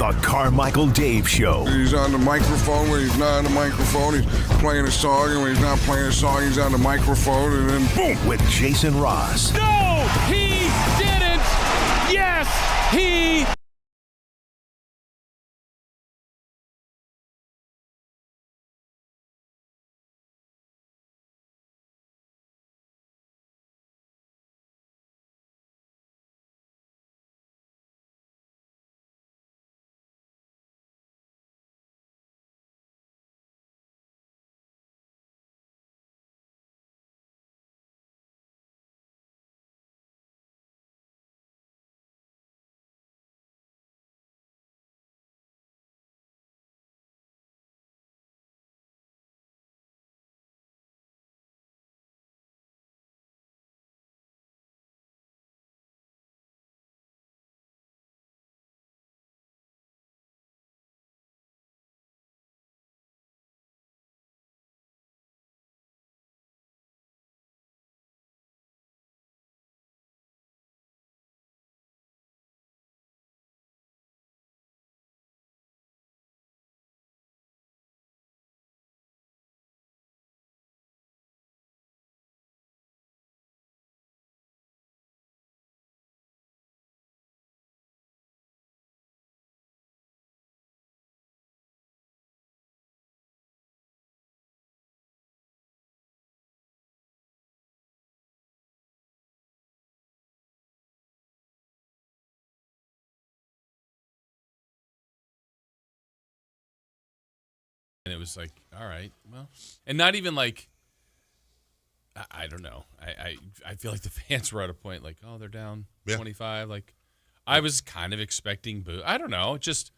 The Carmichael Dave Show. He's on the microphone when he's not on the microphone. He's playing a song, and when he's not playing a song, he's on the microphone, and then boom! With Jason Ross. No, he didn't. Yes, he. And it was like, all right, well, and not even like, I don't know. I feel like the fans were at a point like, oh, they're down 25. Like, I was kind of expecting boo. I don't know. Just,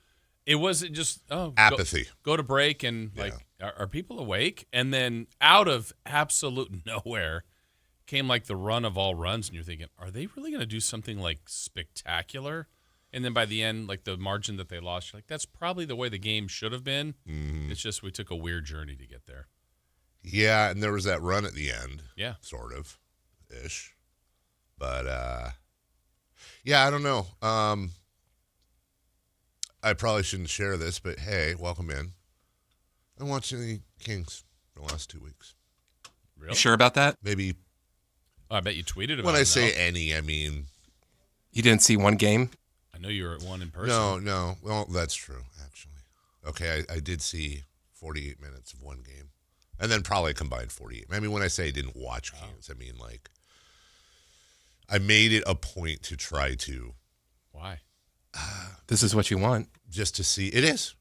it wasn't just, apathy. Go to break and like, are people awake? And then out of absolute nowhere came like the run of all runs. And you're thinking, are they really going to do something like spectacular? And then by the end, like the margin that they lost, you're like, that's probably the way the game should have been. Mm-hmm. It's just we took a weird journey to get there. Yeah, and there was that run at the end. Yeah. Sort of, ish. But, yeah, I don't know. I probably shouldn't share this, but hey, welcome in. I'm watching the Kings for the last 2 weeks. Really? You sure about that? Maybe. Oh, I bet you tweeted about it. When I say any, I mean. You didn't see one game? I know you were at one in person. No. Well, that's true, actually. Okay, I did see 48 minutes of one game. And then probably combined 48. I mean, when I say I didn't watch games, I mean, like, I made it a point to try to. Why? This is what you want. Just to see. It is.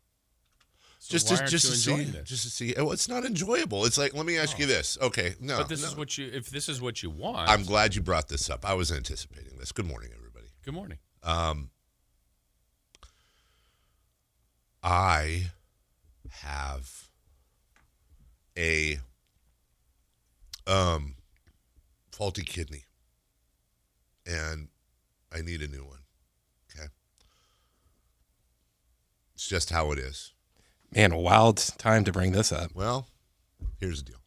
So just why to aren't you see. enjoying this? Just to see. Oh, it's not enjoyable. It's like, let me ask you this. Okay, no. But this is what you. If this is what you want, I'm glad you brought this up. I was anticipating this. Good morning, everybody. Good morning. I have a faulty kidney, and I need a new one. Okay, it's just how it is. Man, a wild time to bring this up. Well, here's the deal.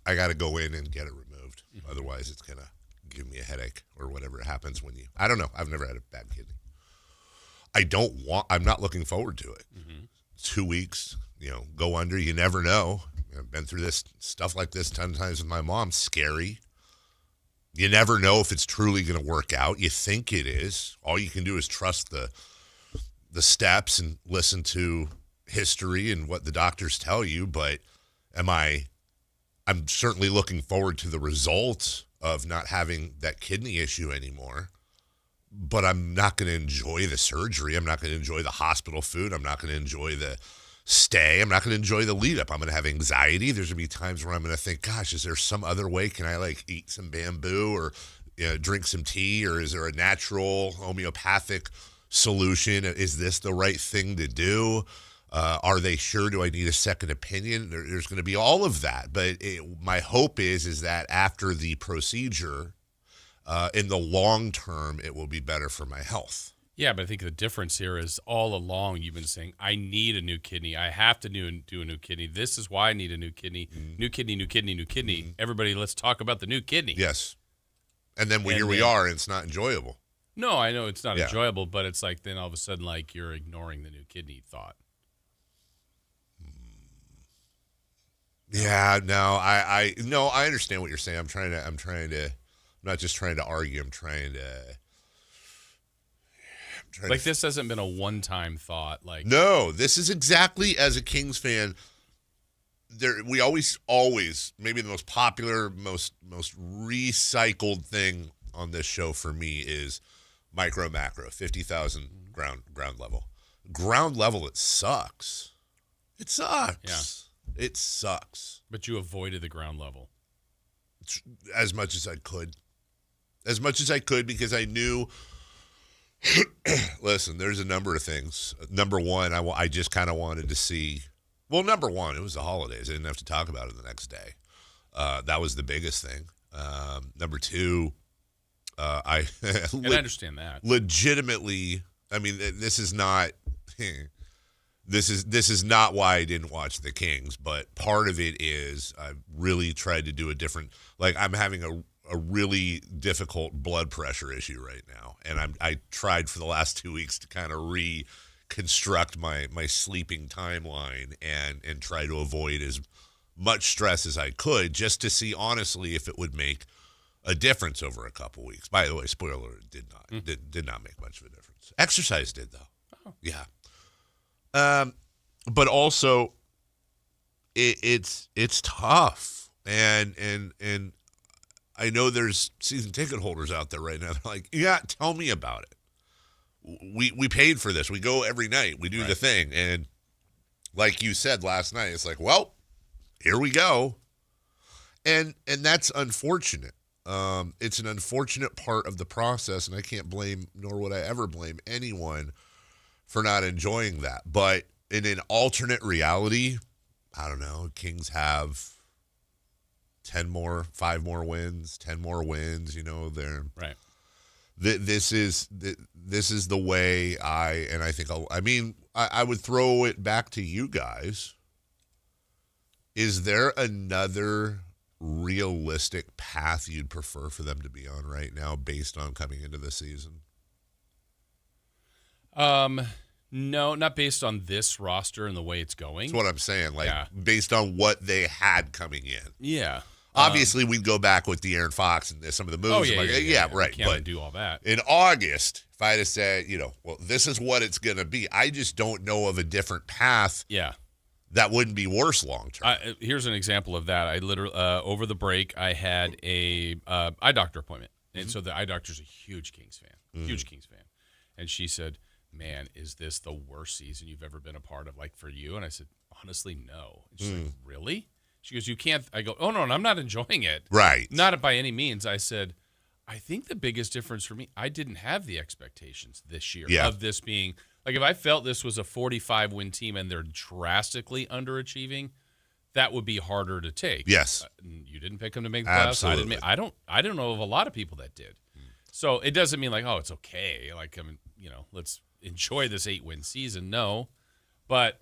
I got to go in and get it removed. Mm-hmm. Otherwise, it's gonna give me a headache or whatever happens when you. I don't know. I've never had a bad kidney. I'm not looking forward to it. Mm-hmm. 2 weeks, go under. You never know. I've been through this stuff like this 10 times with my mom. Scary. You never know if it's truly going to work out. You think it is. All you can do is trust the steps and listen to history and what the doctors tell you. But I'm certainly looking forward to the results of not having that kidney issue anymore. But I'm not going to enjoy the surgery. I'm not going to enjoy the hospital food. I'm not going to enjoy the stay. I'm not going to enjoy the lead up. I'm going to have anxiety. There's going to be times where I'm going to think, gosh, is there some other way? Can I like eat some bamboo or drink some tea? Or is there a natural homeopathic solution? Is this the right thing to do? Are they sure? Do I need a second opinion? There's going to be all of that. But my hope is that after the procedure, in the long term, it will be better for my health. Yeah, but I think the difference here is all along you've been saying, I need a new kidney. I have to do a new kidney. This is why I need a new kidney. Mm-hmm. New kidney, new kidney, new kidney. Mm-hmm. Everybody, let's talk about the new kidney. Yes. And then here we are, and it's not enjoyable. No, I know it's not Yeah. enjoyable, but it's like then all of a sudden, like you're ignoring the new kidney thought. Yeah, no, I understand what you're saying. I'm not just trying to argue. I'm trying to Like this hasn't been a one-time thought. Like No, this is exactly, as a Kings fan, we always, maybe the most popular, most recycled thing on this show for me is micro macro, 50,000 ground level. Ground level, it sucks. It sucks. Yeah. It sucks. But you avoided the ground level. As much as I could. As much as I could, because I knew, listen, there's a number of things. Number one, I just kind of wanted to see, well, number one, it was the holidays. I didn't have to talk about it the next day. That was the biggest thing. Number two, And I understand that. Legitimately, I mean, this is not this is not why I didn't watch the Kings, but part of it is I really tried to do a different, like I'm having a really difficult blood pressure issue right now, and I tried for the last 2 weeks to kind of reconstruct my sleeping timeline and try to avoid as much stress as I could, just to see honestly if it would make a difference over a couple weeks. By the way, spoiler alert, it did not make much of a difference. Exercise did, though. Oh. Yeah. But also it's tough. And I know there's season ticket holders out there right now. They're like, yeah, tell me about it. We paid for this. We go every night. We do the thing. And like you said last night, it's like, well, here we go. And that's unfortunate. It's an unfortunate part of the process, and I can't blame, nor would I ever blame anyone for not enjoying that. But in an alternate reality, I don't know, Kings have 5 more wins, 10 more wins, they're Right. This is the way I would throw it back to you guys. Is there another realistic path you'd prefer for them to be on right now based on coming into the season? No, not based on this roster and the way it's going. That's what I'm saying. Based on what they had coming in. Yeah. Obviously, we'd go back with De'Aaron Fox and some of the moves. Right. Can't But do all that. in August, if I had said, well, this is what it's going to be, I just don't know of a different path. Yeah. That wouldn't be worse long term. Here's an example of that. I literally over the break I had a eye doctor appointment, and so the eye doctor's a huge Kings fan, and she said, "Man, is this the worst season you've ever been a part of, like for you?" And I said, "Honestly, no." And she's like, "Really?" She goes, "You can't." I go, "Oh no, I'm not enjoying it. Right, not by any means." I said, "I think the biggest difference for me, I didn't have the expectations this year of this being." Like, if I felt this was a 45-win team and they're drastically underachieving, that would be harder to take. Yes. You didn't pick them to make the playoffs. Absolutely. I don't know of a lot of people that did. So it doesn't mean like, oh, it's okay. Like, I mean, let's enjoy this 8-win season. No. But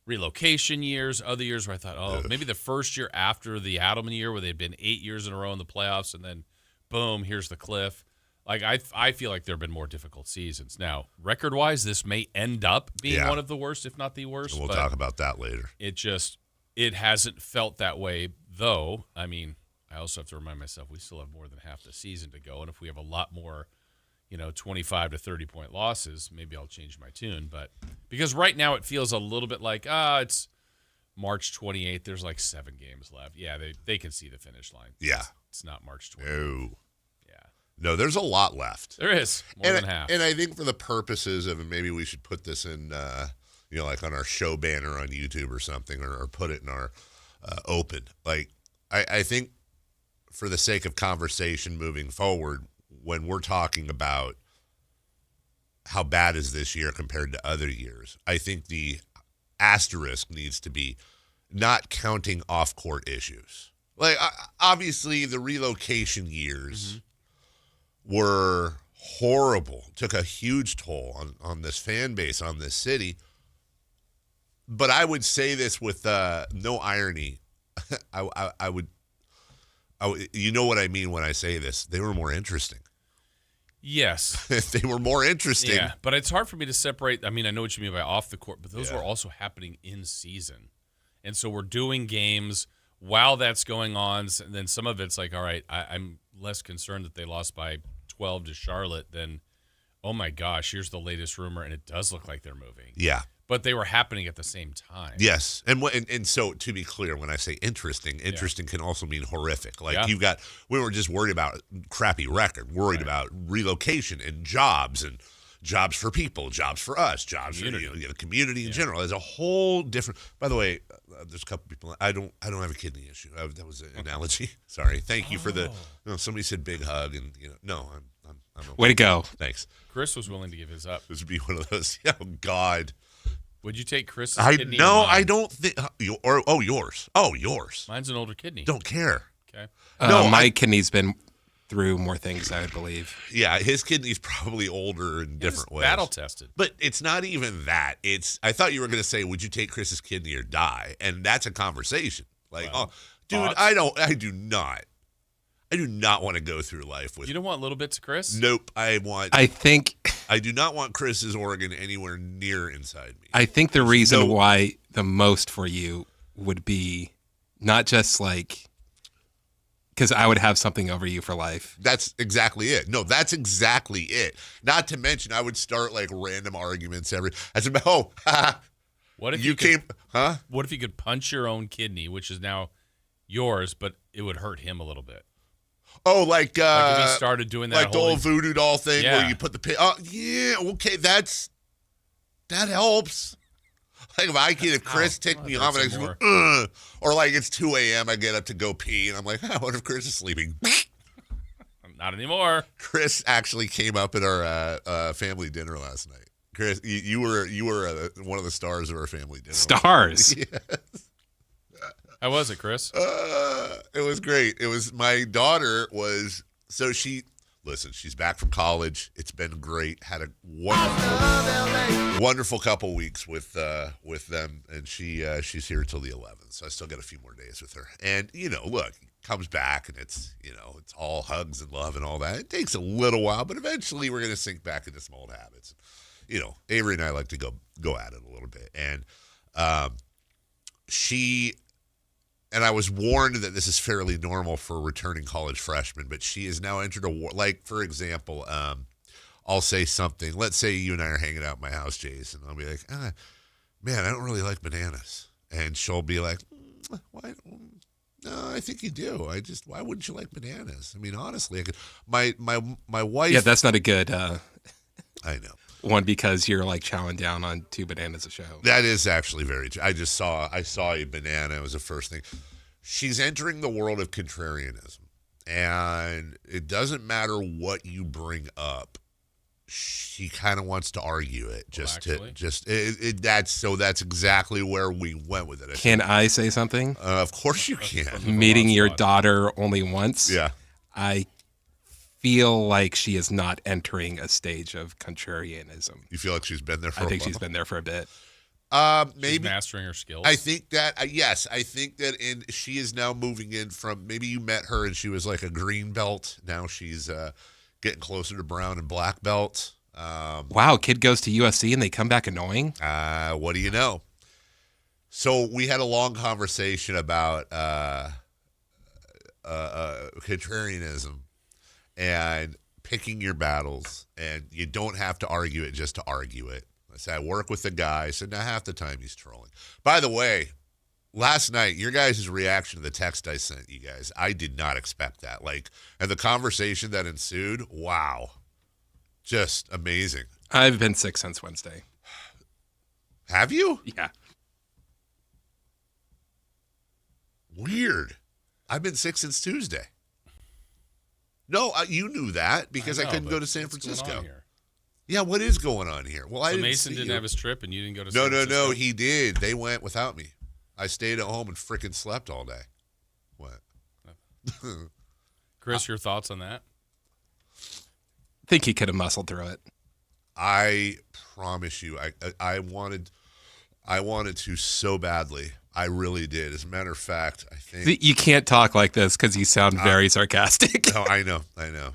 relocation years, other years where I thought, maybe the first year after the Adelman year where they'd been 8 years in a row in the playoffs, and then, boom, here's the cliff. Like, I feel like there have been more difficult seasons. Now, record-wise, this may end up being one of the worst, if not the worst. And we'll talk about that later. It hasn't felt that way, though. I mean, I also have to remind myself we still have more than half the season to go, and if we have a lot more, 25 to 30-point losses, maybe I'll change my tune. But because right now it feels a little bit like, it's March 28th. There's like 7 games left. Yeah, they can see the finish line. Yeah. It's not March 28th. No. No, there's a lot left. There is more than half. And I think for the purposes of, and maybe we should put this in, like on our show banner on YouTube or something, or put it in our open. Like, I think for the sake of conversation moving forward, when we're talking about how bad is this year compared to other years, I think the asterisk needs to be not counting off-court issues. Like, obviously, the relocation years were horrible, took a huge toll on this fan base, on this city. But I would say this with no irony. I would, you know what I mean when I say this. They were more interesting. Yes. If they were more interesting. Yeah, but it's hard for me to separate. I mean, I know what you mean by off the court, but those were also happening in season. And so we're doing games while that's going on. And then some of it's like, all right, I'm less concerned that they lost by 12 to Charlotte than, oh my gosh, here's the latest rumor, and it does look like they're moving. Yeah. But they were happening at the same time. Yes. And so to be clear, when I say interesting can also mean horrific. Like we were just worried about crappy record, worried about relocation and jobs for people, jobs for us, jobs for the community in general. There's a whole different. By the way, there's a couple people. I don't have a kidney issue. That was an analogy. Sorry. Thank you for the. Somebody said big hug, and no, I'm okay. Way to go. Thanks. Chris was willing to give his up. This would be one of those. Oh God. Would you take Chris's kidney? No, I don't think. Yours. Oh, yours. Mine's an older kidney. Don't care. Okay. No, my kidney's been through more things, I believe. Yeah, his kidney's probably older in different ways. Battle tested. But it's not even that. I thought you were going to say, would you take Chris's kidney or die? And that's a conversation. Like, dude, thoughts? I do not want to go through life with. You don't want little bits of Chris? Nope. I do not want Chris's organ anywhere near inside me. I think the reason why the most for you would be not just like because I would have something over you for life. That's exactly it. No, that's exactly it. Not to mention, I would start like random arguments I said, what if you came? Huh? What if you could punch your own kidney, which is now yours, but it would hurt him a little bit? Oh, like if he started doing that, like the old voodoo doll thing where you put the pin. Oh, yeah, okay, that helps. Like if Chris ticked me off and I just go, or like it's 2 a.m. I get up to go pee and I'm like, what if Chris is sleeping? Not anymore. Chris actually came up at our family dinner last night. Chris, you were one of the stars of our family dinner. Stars. Yes. How was it, Chris? It was great. It was my daughter was so she's back from college. It's been great. Had a wonderful couple weeks with them, and she's here till the 11th. So I still got a few more days with her. And look, comes back and it's it's all hugs and love and all that. It takes a little while, but eventually we're gonna sink back into some old habits. Avery and I like to go at it a little bit, and and I was warned that this is fairly normal for returning college freshmen, but she has now entered a war. Like, for example, I'll say something. Let's say you and I are hanging out at my house, Jason. I'll be like, man, I don't really like bananas. And she'll be like, why? No, I think you do. Why wouldn't you like bananas? I mean, honestly, my wife. Yeah, that's not a good. I know. One because you're like chowing down on 2 bananas a show. That is actually very true. I saw a banana. It was the first thing. She's entering the world of contrarianism, and it doesn't matter what you bring up. She kind of wants to argue it. That's exactly where we went with it. Can I say something? Of course you can. Meeting your daughter only once. Yeah. I feel like she is not entering a stage of contrarianism. You feel like she's been there for I think she's been there for a bit. Maybe she's mastering her skills. I think that yes, I think that she is now moving in from maybe you met her and she was like a green belt. Now she's getting closer to brown and black belt. Wow, kid goes to USC and they come back annoying. What do you know? So we had a long conversation about contrarianism and picking your battles, and you don't have to argue it just to argue it. I said, I work with the guy, so now half the time he's trolling. By the way, last night, your guys' reaction to the text I sent you guys, I did not expect that. And the conversation that ensued, wow. Just amazing. I've been sick since Wednesday. Have you? Yeah. Weird. I've been sick since Tuesday. No, you knew that because I couldn't go to San Francisco. Yeah, what is going on here? Well, so Mason didn't have his trip and you didn't go to San Francisco? No, he did. They went without me. I stayed at home and frickin' slept all day. What? Chris, your thoughts on that? I think he could have muscled through it. I promise you, I wanted to so badly. I really did. As a matter of fact, I think You can't talk like this because you sound very sarcastic. No, I know.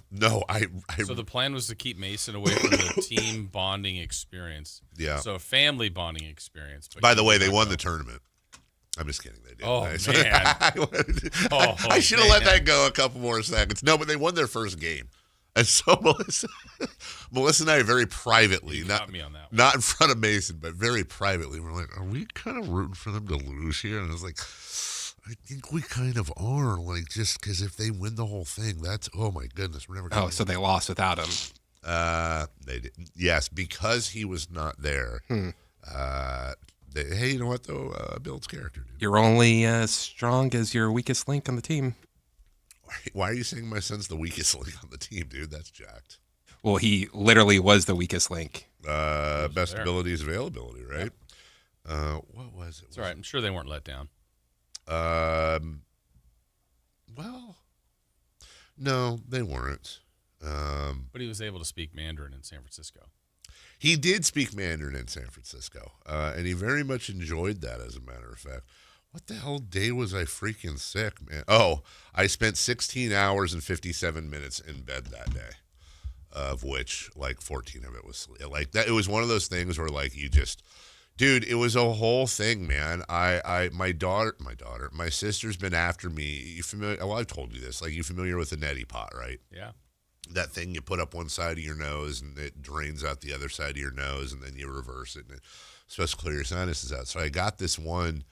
No, I So the plan was to keep Mason away from the team bonding experience. Yeah. So a family bonding experience. But By the way, they won the tournament. I'm just kidding. They did. Oh, man. I should have let that go a couple more seconds. No, but they won their first game. And so Melissa and I very privately, got me on that one. not in front of Mason, but very privately, we're like, are we kind of rooting for them to lose here? And I was like, I think we kind of are, like, just because if they win the whole thing, that's, oh my goodness, we're never going So they lost without him. They didn't. Yes, because he was not there. Hey, you know what, though? Builds character, dude. You're only as strong as your weakest link on the team. Why are you saying my son's the weakest link on the team, dude? That's jacked. Well, he literally was the weakest link. Best ability is availability, right? Yep. What was it? It's all right. I'm sure they weren't let down. Well, no, they weren't. But he was able to speak Mandarin in San Francisco. He did speak Mandarin in San Francisco, and he very much enjoyed that, as a matter of fact. What the hell day was I freaking sick, man? Oh, I spent 16 hours and 57 minutes in bed that day, of which, like, 14 of it was sleep. Like, that, it was one of those things where, like, you just, dude, it was a whole thing, man. My sister's been after me. You familiar? Well, I've told you this. Like, you familiar with the Netti pot, right? Yeah. That thing you put up one side of your nose and it drains out the other side of your nose, and then you reverse it, and it's supposed to clear your sinuses out. So I got this one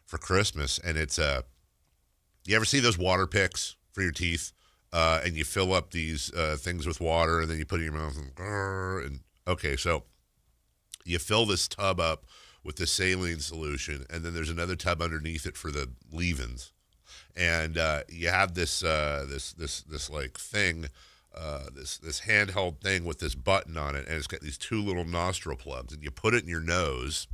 for Christmas, and it's you ever see those water picks for your teeth, and you fill up these things with water, and then you put it in your mouth, and okay, so you fill this tub up with the saline solution, and then there's another tub underneath it for the leave-ins, and you have this like thing, this handheld thing with this button on it, and it's got these two little nostril plugs, and you put it in your nose,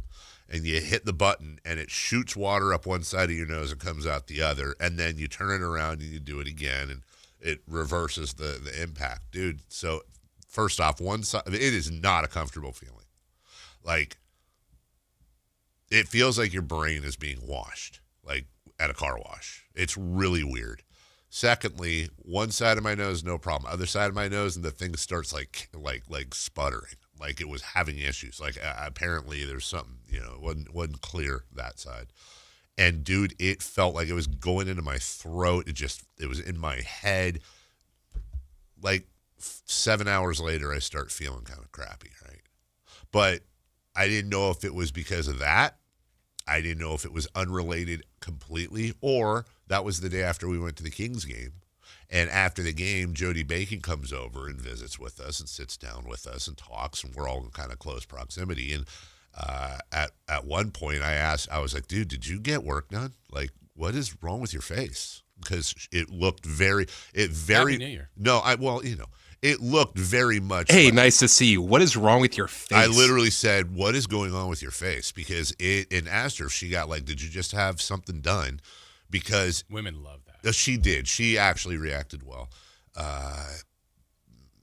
and you hit the button, and it shoots water up one side of your nose and comes out the other, and then you turn it around and you do it again, and it reverses the impact. Dude, so first off, one side, it is not a comfortable feeling. Like, it feels like your brain is being washed, like at a car wash. It's really weird. Secondly, one side of my nose, no problem. Other side of my nose, and the thing starts like sputtering. Like it was having issues. Like apparently there's something, it wasn't clear that side. And dude, it felt like it was going into my throat. It was in my head. Like 7 hours later, I start feeling kind of crappy, right? But I didn't know if it was because of that. I didn't know if it was unrelated completely, or that was the day after we went to the Kings game. And after the game, Jody Bacon comes over and visits with us and sits down with us and talks, and we're all in kind of close proximity. And at one point, I was like, dude, did you get work done? Like, what is wrong with your face? Because it looked Happy New Year. No, it looked very much. Hey, like, nice to see you. What is wrong with your face? I literally said, what is going on with your face? Because and asked her if she got, like, did you just have something done? Because Women love that. she did. She actually reacted well.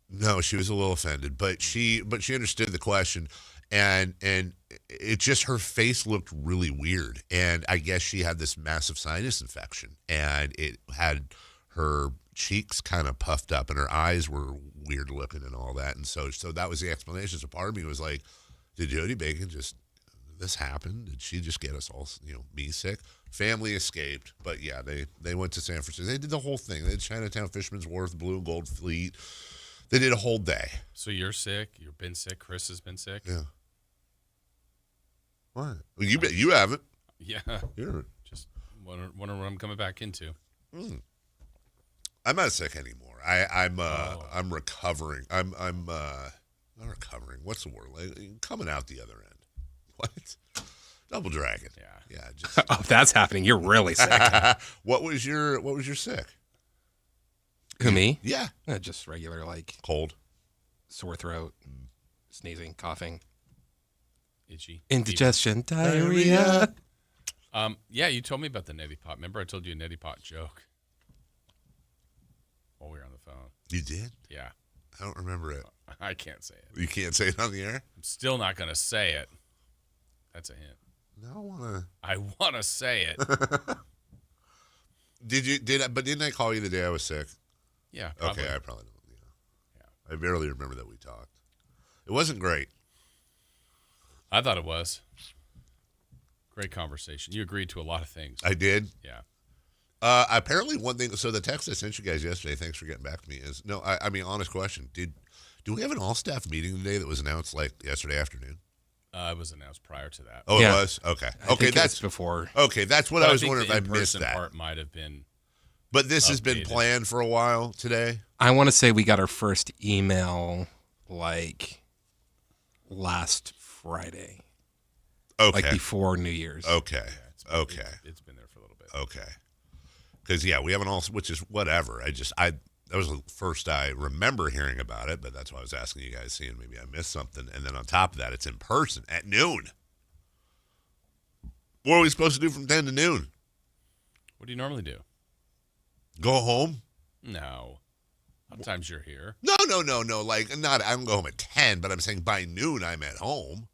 No, she was a little offended, but she understood the question, and it just, her face looked really weird, and I guess she had this massive sinus infection, and it had her cheeks kind of puffed up, and her eyes were weird looking and all that, and so that was the explanation. So part of me was like, did Jody Bacon this happen? Did she just get us all, me sick? Family escaped, but yeah, they went to San Francisco. They did the whole thing. They did Chinatown, Fisherman's Wharf, Blue and Gold Fleet. They did a whole day. So you're sick. You've been sick. Chris has been sick. Yeah. What? Well, you haven't. Yeah. You're Just wonder what I'm coming back into. I'm not sick anymore. I'm recovering. I'm not recovering. What's the word? Like, coming out the other end. What? Double dragon. Yeah. Just. Oh, that's happening. You're really sick. What was your sick? Who, me? Yeah. Just regular, like, Cold. sore throat, sneezing, coughing, Itchy. indigestion, diarrhea. Yeah, you told me about the neti pot. Remember I told you a neti pot joke while we were on the phone? You did? Yeah. I don't remember it. I can't say it. You can't say it on the air? I'm still not going to say it. That's a hint. I want to say it. Didn't I call you the day I was sick? Yeah. Probably. Okay, I probably don't. Yeah. I barely remember that we talked. It wasn't great. I thought it was. Great conversation. You agreed to a lot of things. I did. Yeah. Apparently, one thing. So the text I sent you guys yesterday. Thanks for getting back to me. Is no. I mean, honest question. Do we have an all-staff meeting today that was announced like yesterday afternoon? It was announced prior to that. Oh, Yeah. it was? Okay. I think That's it's before. Okay, that's what But I was think wondering if the I missed in-person that. part might have been. But this has been updated. planned for a while today. I want to say we got our first email like last Friday, Okay. like before New Year's. Okay. Yeah, Okay. It's been there for a little bit. Okay. Because we haven't all, which is whatever. That was the first I remember hearing about it, but that's why I was asking you guys, seeing maybe I missed something. And then on top of that, it's in person at noon. What are we supposed to do from 10 to noon? What do you normally do? Go home? No. Sometimes you're here. No. Like, I don't go home at 10, but I'm saying by noon I'm at home.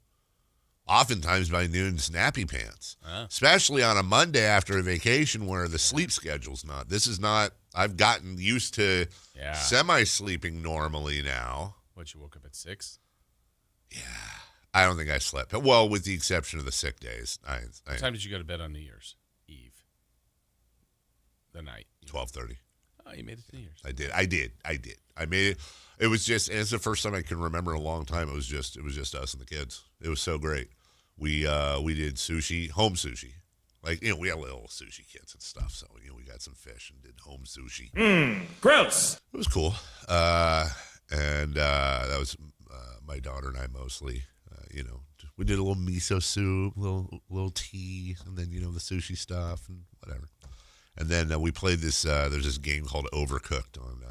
Oftentimes by noon, snappy pants. Especially on a Monday after a vacation where the sleep schedule's not. This is not, I've gotten used to semi-sleeping normally now. What, you woke up at 6? Yeah. I don't think I slept. Well, with the exception of the sick days. What time did you go to bed on New Year's Eve? The night. 12:30. Oh, you made it to New Year's. I did. I made it. It was just, and it's the first time I can remember in a long time. It was just us and the kids. It was so great. We did sushi, home sushi. Like, we had little sushi kits and stuff. So, we got some fish and did home sushi. Gross. It was cool. And that was my daughter and I mostly, we did a little miso soup, little tea, and then, the sushi stuff and whatever. And then we played this, there's this game called Overcooked on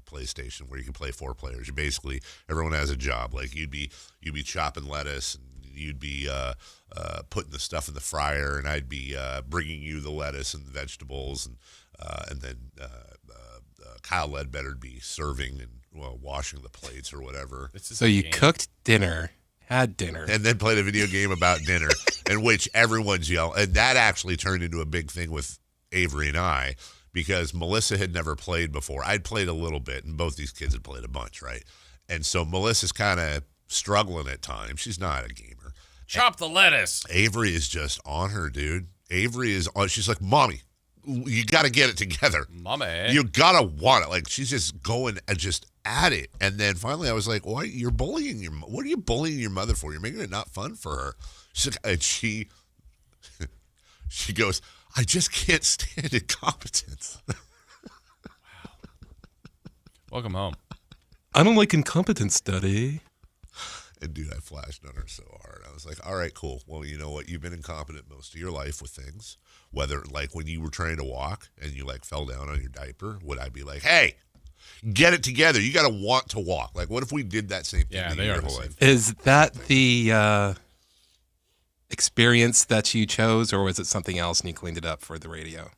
PlayStation where you can play 4 players. You basically, everyone has a job. Like you'd be chopping lettuce and you'd be putting the stuff in the fryer, and I'd be bringing you the lettuce and the vegetables, and then Kyle Ledbetter'd be serving and washing the plates or whatever. So you cooked dinner, had dinner, and then played a video game about dinner in which everyone's yelling. And that actually turned into a big thing with Avery and I, because Melissa had never played before. I'd played a little bit, and both these kids had played a bunch, right? And so Melissa's kind of struggling at times. She's not a gamer. Chop the lettuce. Avery is just on her, dude. Avery is on. She's like, Mommy, you got to get it together. Mommy. You got to want it. Like, she's just going and just at it. And then finally I was like, what are you bullying your mother for? You're making it not fun for her. She's like, and she goes, I just can't stand incompetence. Wow. Welcome home. I don't like incompetence, Daddy. And dude, I flashed on her so hard. I was like, all right, cool. Well, you know what? You've been incompetent most of your life with things. Whether like when you were trying to walk and you like fell down on your diaper, would I be like, hey, get it together. You got to want to walk. Like, what if we did that same thing? Yeah, they are the same. Is that the experience that you chose, or was it something else and you cleaned it up for the radio?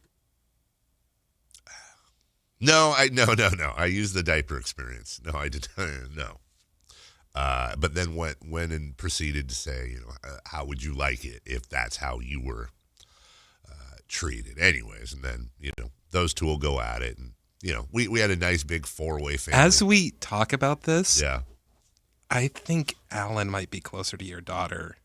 No. I used the diaper experience. No, I did no. But then went and proceeded to say, how would you like it if that's how you were treated? Anyways, and then those two will go at it, and we had a nice big 4-way family. As we talk about this, yeah, I think Alan might be closer to your daughter.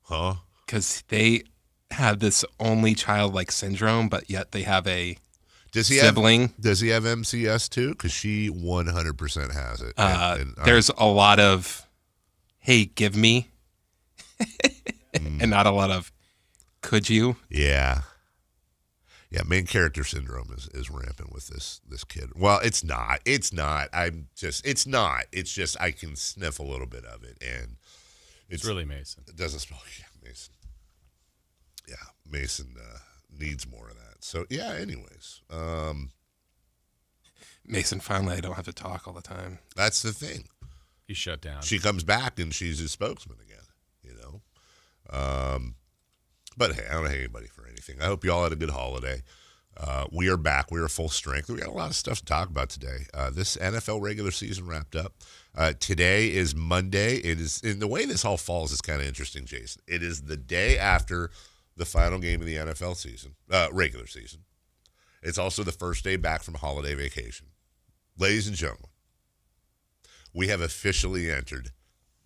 huh? Because they have this only child-like syndrome, but yet they have a sibling. Does he have MCS too? Because she 100% has it. There's a lot of, hey, give me, and not a lot of, could you? Yeah. Yeah, main character syndrome is rampant with this kid. Well, it's not. It's not. It's not. It's just I can sniff a little bit of it, and It's really Mason. It doesn't smell. Yeah, Mason. Yeah, Mason needs more of that. So yeah. Anyways, Mason, finally, I don't have to talk all the time. that's the thing. He's shut down. She comes back and she's his spokesman again. But hey, I don't hate anybody for anything. I hope you all had a good holiday. We are back. We are full strength. We got a lot of stuff to talk about today. This NFL regular season wrapped up. Today is Monday. It is, in the way this all falls is kind of interesting, Jason. It is the day after the final game of the NFL season, regular season. It's also the first day back from holiday vacation. Ladies and gentlemen, we have officially entered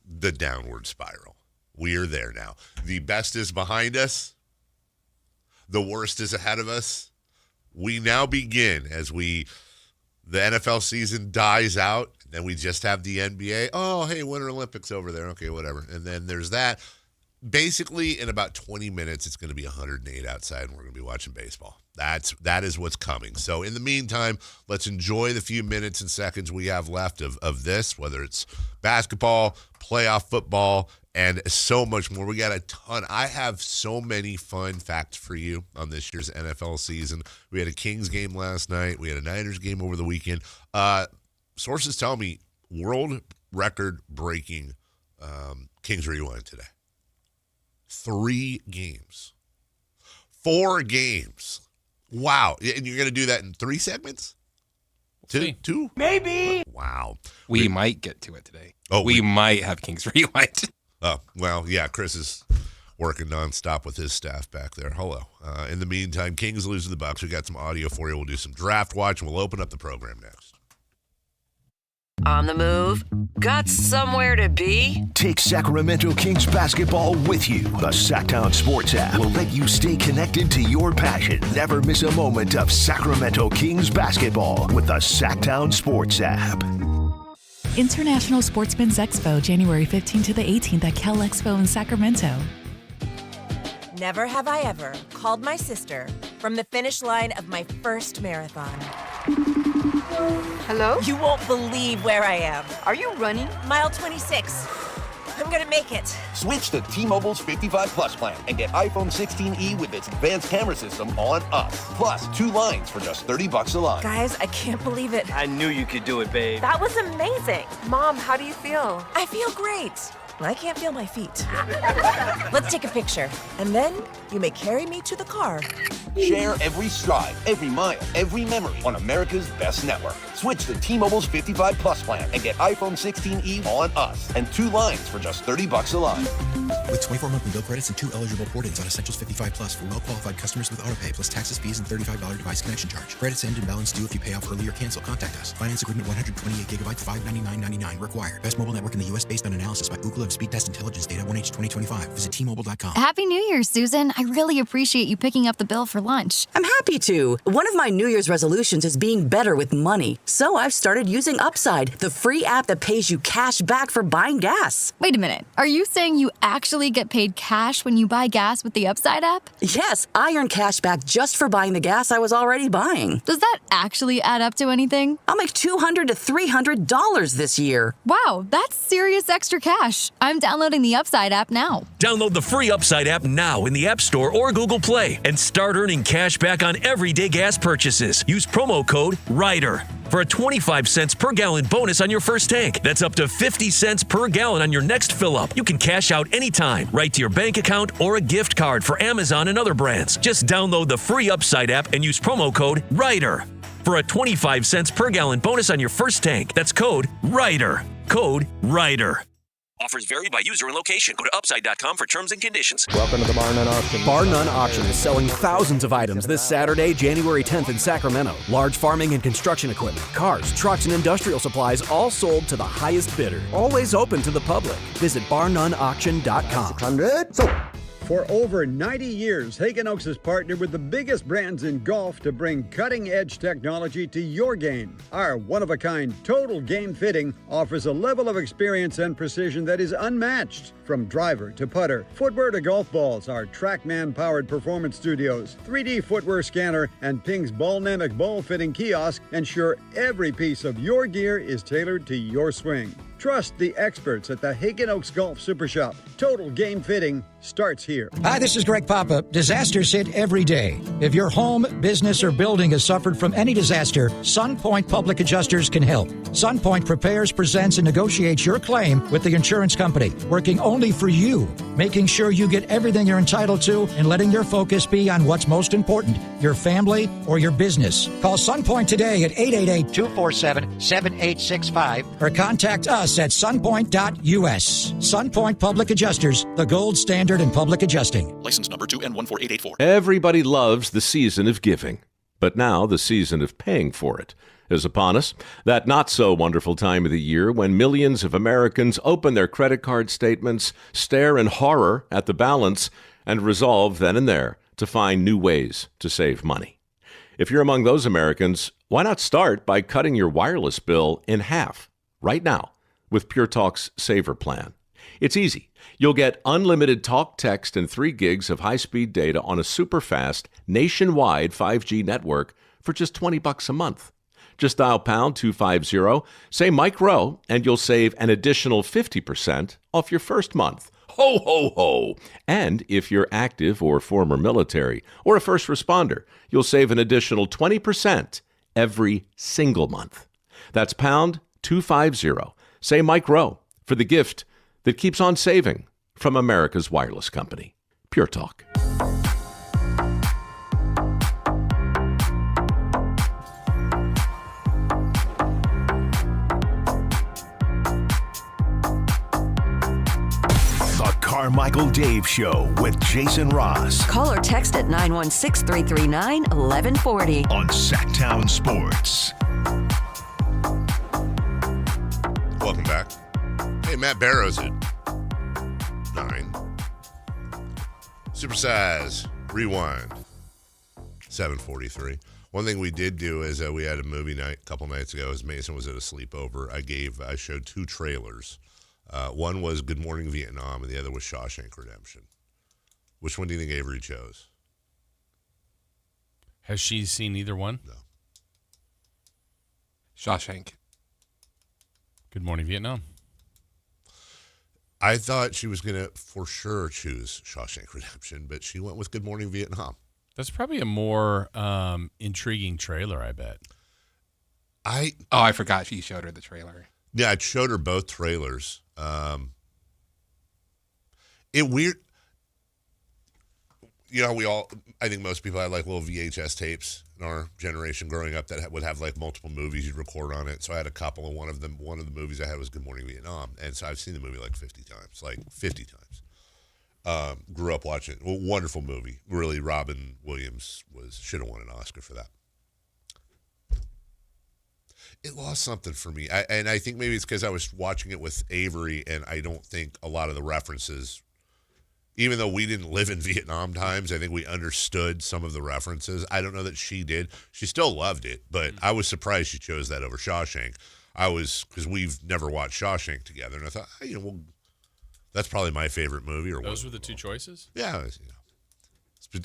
the downward spiral. We are there now. The best is behind us. The worst is ahead of us. We now begin as the NFL season dies out. Then we just have the NBA. Oh, hey, Winter Olympics over there. Okay, whatever. And then there's that. Basically, in about 20 minutes, it's going to be 108 outside, and we're going to be watching baseball. That is what's coming. So in the meantime, let's enjoy the few minutes and seconds we have left of this, whether it's basketball, playoff football, and so much more. We got a ton. I have so many fun facts for you on this year's NFL season. We had a Kings game last night. We had a Niners game over the weekend. Sources tell me world record-breaking Kings Rewind today. 3 games. 4 games. Wow. And you're going to do that in 3 segments? Two? Maybe. Wow. We might get to it today. Oh, we might have Kings Rewind. Oh, well, yeah, Chris is working nonstop with his staff back there. Hello. In the meantime, Kings lose to the Bucks. We got some audio for you. We'll do some draft watch, and we'll open up the program next. On the move? Got somewhere to be? Take Sacramento Kings basketball with you. The Sactown Sports app will let you stay connected to your passion. Never miss a moment of Sacramento Kings basketball with the Sactown Sports app. International Sportsman's Expo, January 15th to the 18th at Cal Expo in Sacramento. Never have I ever called my sister from the finish line of my first marathon. Hello? You won't believe where I am. Are you running? Mile 26. I'm gonna make it. Switch to T-Mobile's 55 Plus plan and get iPhone 16e with its advanced camera system on us. Plus 2 lines for just $30 a line. Guys, I can't believe it. I knew you could do it, babe. That was amazing. Mom, how do you feel? I feel great. I can't feel my feet. Let's take a picture, and then you may carry me to the car. Share every stride, every mile, every memory on America's best network. Switch to T-Mobile's 55 Plus plan and get iPhone 16e on us and 2 lines for just $30 a line. With 24 monthly bill credits and 2 eligible port-ins on Essentials 55 Plus for well-qualified customers with AutoPay, plus taxes, fees, and $35 device connection charge. Credits end and balance due if you pay off early or cancel. Contact us. Finance agreement 128 gigabytes, $599.99 required. Best mobile network in the U.S. based on analysis by Ookla of Speed Test Intelligence data 1H 2025. Visit T-Mobile.com. Happy New Year, Susan. I really appreciate you picking up the bill for lunch. I'm happy to. One of my New Year's resolutions is being better with money. So I've started using Upside, the free app that pays you cash back for buying gas. Wait a minute. Are you saying you actually get paid cash when you buy gas with the Upside app? Yes, I earn cash back just for buying the gas I was already buying. Does that actually add up to anything? I'll make $200 to $300 this year. Wow, that's serious extra cash. I'm downloading the Upside app now. Download the free Upside app now in the App Store or Google Play and start earning cash back on everyday gas purchases. Use promo code RIDER for a 25 cents per gallon bonus on your first tank. That's up to 50 cents per gallon on your next fill up. You can cash out anytime, right to your bank account or a gift card for Amazon and other brands. Just download the free Upside app and use promo code RIDER for a 25 cents per gallon bonus on your first tank. That's code RIDER. Code RIDER. Offers vary by user and location. Go to Upside.com for terms and conditions. Welcome to the Bar None Auction. Bar None Auction is selling thousands of items this Saturday, January 10th in Sacramento. Large farming and construction equipment, cars, trucks, and industrial supplies all sold to the highest bidder. Always open to the public. Visit barnoneauction.com. 600. So, for over 90 years, Hagen Oaks has partnered with the biggest brands in golf to bring cutting-edge technology to your game. Our one-of-a-kind total game fitting offers a level of experience and precision that is unmatched. From driver to putter, footwear to golf balls, our TrackMan-powered performance studios, 3D footwear scanner, and Ping's Ballnamic ball fitting kiosk ensure every piece of your gear is tailored to your swing. Trust the experts at the Hagen Oaks Golf Super Shop. Total game fitting starts here. Hi, this is Greg Papa. Disasters hit every day. If your home, business, or building has suffered from any disaster, SunPoint Public Adjusters can help. SunPoint prepares, presents, and negotiates your claim with the insurance company, working only for you, making sure you get everything you're entitled to and letting your focus be on what's most important, your family or your business. Call SunPoint today at 888-247-7865 or contact us at sunpoint.us. SunPoint Public Adjusters, the gold standard in public adjusting. License number 2N14884. Everybody loves the season of giving, but now the season of paying for it is upon us. That not-so-wonderful time of the year when millions of Americans open their credit card statements, stare in horror at the balance, and resolve then and there to find new ways to save money. If you're among those Americans, why not start by cutting your wireless bill in half right now with Pure Talk's Saver Plan? It's easy. You'll get unlimited talk, text, and 3 gigs of high-speed data on a super-fast, nationwide 5G network for just $20 a month. Just dial pound 250, say Mike Rowe, and you'll save an additional 50% off your first month. Ho, ho, ho! And if you're active or former military or a first responder, you'll save an additional 20% every single month. That's pound 250. Say Mike Rowe for the gift that keeps on saving from America's wireless company, Pure Talk. The Carmichael Dave Show with Jason Ross. Call or text at 916-339-1140. On Sactown Sports. Welcome back. Hey, Matt Barrows at 9. Supersize, rewind, 7:43. One thing we did do is we had a movie night a couple nights ago as Mason was at a sleepover. I showed 2 trailers. One was Good Morning Vietnam, and the other was Shawshank Redemption. Which one do you think Avery chose? Has she seen either one? No. Shawshank. Good Morning Vietnam. I thought she was going to for sure choose Shawshank Redemption, but she went with Good Morning Vietnam. That's probably a more intriguing trailer, I bet. I forgot you showed her the trailer. Yeah, I showed her both trailers. I think most people had like little VHS tapes in our generation growing up that would have like multiple movies you'd record on it. So I had a couple, and one of the movies I had was Good Morning Vietnam. And so I've seen the movie like 50 times. Grew up watching it. Wonderful movie. Really, Robin Williams should have won an Oscar for that. It lost something for me. And I think maybe it's because I was watching it with Avery, and I don't think a lot of the references, even though we didn't live in Vietnam times, I think we understood some of the references. I don't know that she did. She still loved it, but I was surprised she chose that over Shawshank. Because we've never watched Shawshank together, and I thought, that's probably my favorite movie. Those were the 2 choices? Yeah. We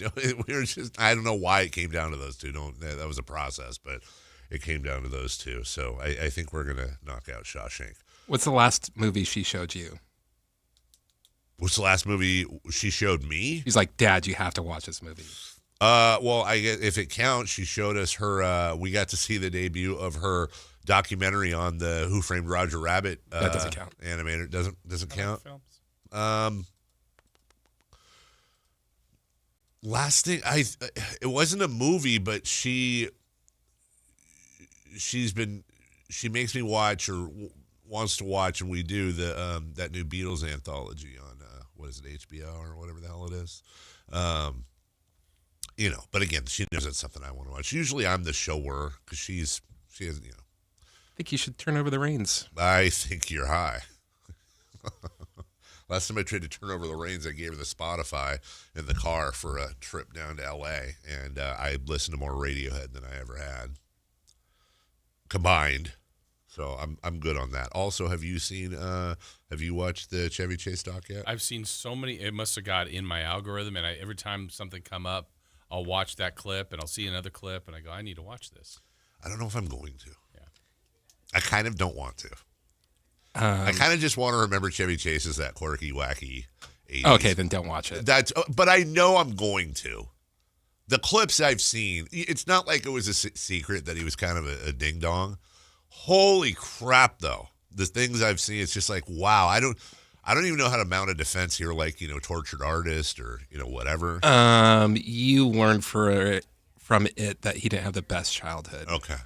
were just, I don't know why it came down to those 2. That was a process, but it came down to those 2. So I think we're going to knock out Shawshank. What's the last movie she showed you? What's the last movie she showed me? He's like, Dad, you have to watch this movie. Well, I guess if it counts, she showed us her. We got to see the debut of her documentary on the Who Framed Roger Rabbit. That doesn't count. Animator doesn't count. Last thing, it wasn't a movie, but she makes me watch or wants to watch, and we do that new Beatles anthology on what is it, HBO or whatever the hell it is. But again, she knows that's something I want to watch. Usually I'm the shower because she has. I think you should turn over the reins. I think you're high. Last time I tried to turn over the reins, I gave her the Spotify in the car for a trip down to L.A., and I listened to more Radiohead than I ever had combined. So I'm good on that. Also, have you watched the Chevy Chase doc yet? I've seen so many. It must have got in my algorithm, and every time something come up, I'll watch that clip, and I'll see another clip, and I go, I need to watch this. I don't know if I'm going to. Yeah. I kind of don't want to. I kind of just want to remember Chevy Chase as that quirky, wacky 80s. Okay, then don't watch it. But I know I'm going to. The clips I've seen, it's not like it was a secret that he was kind of a ding-dong. Holy crap, though. The things I've seen, it's just like, wow. I don't even know how to mount a defense here, like, tortured artist or, whatever. You learned from it that he didn't have the best childhood. Okay.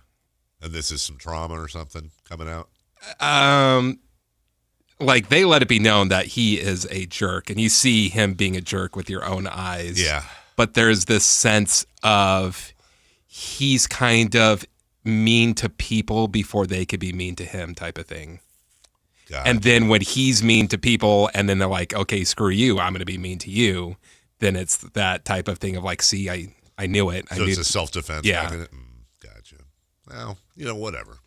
And this is some trauma or something coming out? Like, they let it be known that he is a jerk, and you see him being a jerk with your own eyes. Yeah. But there's this sense of he's kind of mean to people before they could be mean to him type of thing. Gotcha. And then when he's mean to people and then they're like, okay, screw you, I'm going to be mean to you, then it's that type of thing of like, see, I knew it. So it's a self-defense. Yeah. Gotcha. Well, whatever.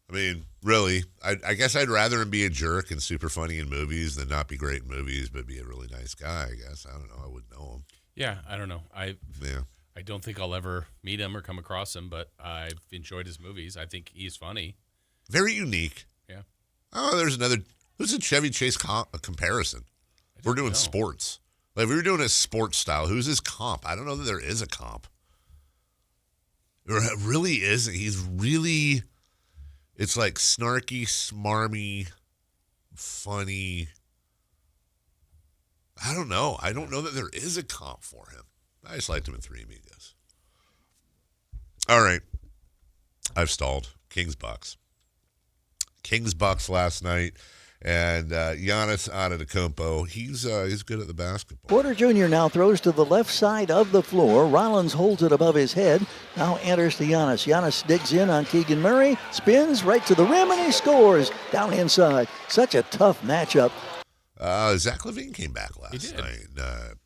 I mean, really, I guess I'd rather him be a jerk and super funny in movies than not be great in movies, but be a really nice guy, I guess. I don't know. I wouldn't know him. Yeah, I don't know. I don't think I'll ever meet him or come across him, but I've enjoyed his movies. I think he's funny. Very unique. Yeah. Oh, there's another. Who's a Chevy Chase comparison? We're doing sports. Like, we were doing a sports style. Who's his comp? I don't know that there is a comp. There really isn't. He's really... It's like snarky, smarmy, funny. I don't know. I don't know that there is a comp for him. I just liked him in Three Amigos. All right. I've stalled. Kings-Bucks. Kings-Bucks last night. And Giannis Antetokounmpo, he's good at the basketball. Porter Jr. now throws to the left side of the floor. Rollins holds it above his head. Now enters to Giannis. Giannis digs in on Keegan Murray, spins right to the rim, and he scores down inside. Such a tough matchup. Zach LaVine came back last night,